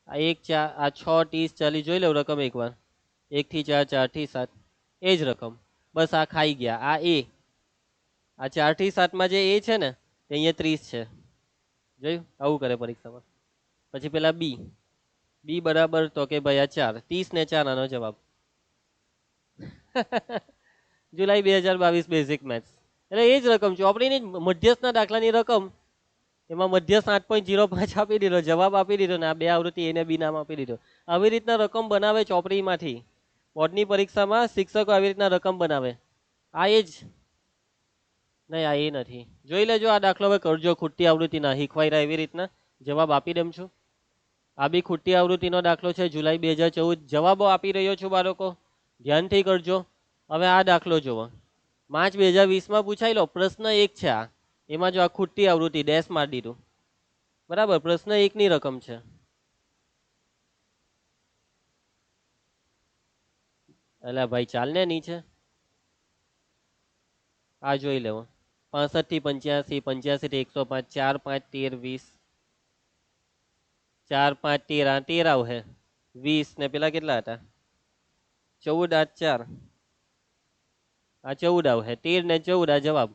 આ 1 4 આ 6 30 40 જોઈ લો રકમ એકવાર. 1 થી 4 4 થી 7 એ જ રકમ. બસ આ ખાઈ ગયા. આ એ, આ 4 થી 7 માં જે એ છે ને તે અહીંયા 30 છે. જોયું? આવું કરે પરીક્ષામાં. પછી પેલા બી, બી બરાબર તો કે ભાઈ આ 4, 30 ને 4 આનો જવાબ. જુલાઈ 2022 બેઝિક મેથ્સ. એટલે એ જ રકમ ચોપડીની મધ્યસ્થના દાખલાની રકમ. એમાં મધ્યસ્થ 8.05 આપી દીધો, જવાબ આપી દીધો ને આ 2 આવૃત્તિ એને બી નામ આપી દીધો. આવી રીતના રકમ બનાવે ચોપડીમાંથી. બોર્ડની પરીક્ષામાં શિક્ષકો આવી રીતના રકમ બનાવે. આ એ જ નહીં, આ એ નથી. જોઈ લેજો આ દાખલો હવે કરજો. ખૂટતી આવૃત્તિના શીખવાઈ રહ્યા એવી રીતના જવાબ આપી દેમ છું. આ બી ખૂટતી આવૃત્તિનો દાખલો છે, જુલાઈ 2014. જવાબો આપી રહ્યો છું બાળકો, ધ્યાનથી કરજો. હવે આ દાખલો જુઓ. માર્ચ 2020 પૂછાયેલો પ્રશ્ન 1 છે આ. એમાં જો આ ખૂટતી આવૃત્તિ ડેશ મારી દીધું. બરાબર, પ્રશ્ન 1 ની રકમ છે. એટલે ભાઈ ચાલ ને નીચે. આ જોઈ લેવો. 65 થી 85, 85 થી 105, 4 5 13 20, 4 5 13 13 આવશે 20 ને પેલા કેટલા હતા 14 8 4 આ 14 આવશે 13 ને 14 આ જવાબ.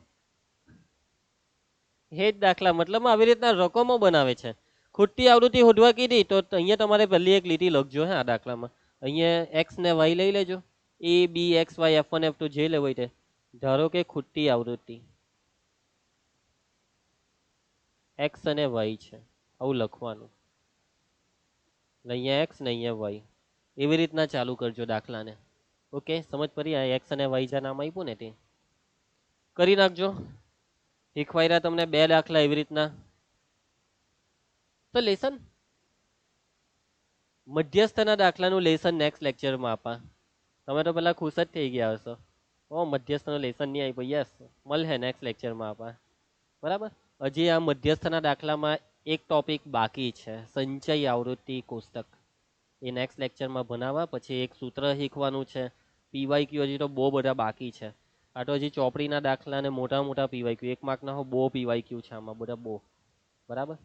એ જ દાખલા મતલબ આવી રીતના રકમો બનાવે છે. ખૂટતી આવૃત્તિ શોધવા કીધી તો અહીંયા તમારે પહેલી એક લીટી લખજો હે આ દાખલામાં. અહીંયા x ને y લઈ લેજો. a b x y f1 f2 જે લેવો હોય તે. ધારો કે ખૂટતી આવૃત્તિ એક્સ અને વાય છે, આવું લખવાનું. અહીંયા એક્સ ને અહીંયા વાય, એવી રીતના ચાલુ કરજો દાખલાને. ઓકે, સમજ પડી? આ એક્સ અને વાય જે નામ આપ્યું ને તે કરી નાખજો. શીખવાડ્યા તમને 2 દાખલા એવી રીતના. તો લેસન મધ્યસ્થના દાખલાનું લેસન નેક્સ્ટ લેક્ચરમાં આપા. તમે તો પેલા ખુશ જ થઈ ગયા હશો. મધ્યસ્થનો લેસન નહીં આપ્યો. યસ, મળે નેક્સ્ટ લેક્ચરમાં આપા. બરાબર. હજી આ મધ્યસ્થના દાખલામાં એક ટોપિક બાકી છે, સંચય આવૃત્તિ કોષ્ટક. એ નેક્સ્ટ લેક્ચરમાં ભણાવવા. પછી એક સૂત્ર શીખવાનું છે. પીવાયક્યુ હજી તો બહુ બધા બાકી છે. આ તો હજી ચોપડીના દાખલા અને મોટા મોટા પીવાયક્યુ 1 માર્કના બહુ પીવાયક્યુ છે આમાં બધા બહુ. બરાબર.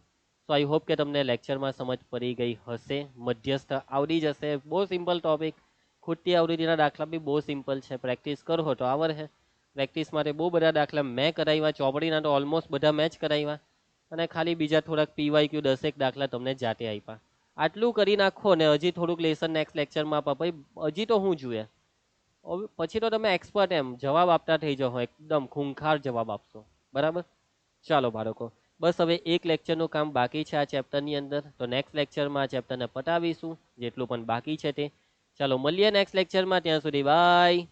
સો આઈ હોપ કે તમને લેક્ચરમાં સમજ પડી ગઈ હશે. મધ્યસ્થ આવડી જશે. બહુ સિમ્પલ ટોપિક. ખૂટતી આવૃત્તિના દાખલા બી બહુ સિમ્પલ છે. પ્રેક્ટિસ કરો તો આવડે. પ્રેક્ટિસ માટે બહુ બધા દાખલા મેં કરાવ્યા. ચોપડીના તો ઓલમોસ્ટ બધા મેચ કરાવ્યા. અને ખાલી બીજા થોડાક પીવાયક્યુ 10 દાખલા તમને જાતે આપ્યા. આટલું કરી નાખો ને હજી થોડુંક લેસન નેક્સ્ટ લેક્ચરમાં આપા. ભાઈ હજી તો હું જોઈએ. પછી તો તમે એક્સપર્ટ એમ જવાબ આપતા થઈ જાઓ, એકદમ ખૂંખાર જવાબ આપશો. બરાબર. ચાલો બાળકો, બસ હવે એક લેક્ચરનું કામ બાકી છે આ ચેપ્ટરની અંદર. તો નેક્સ્ટ લેક્ચરમાં આ ચેપ્ટરને પતાવીશું, જેટલું પણ બાકી છે તે. ચાલો મળીએ નેક્સ્ટ લેક્ચરમાં. ત્યાં સુધી બાય.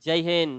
જય હિન્દ.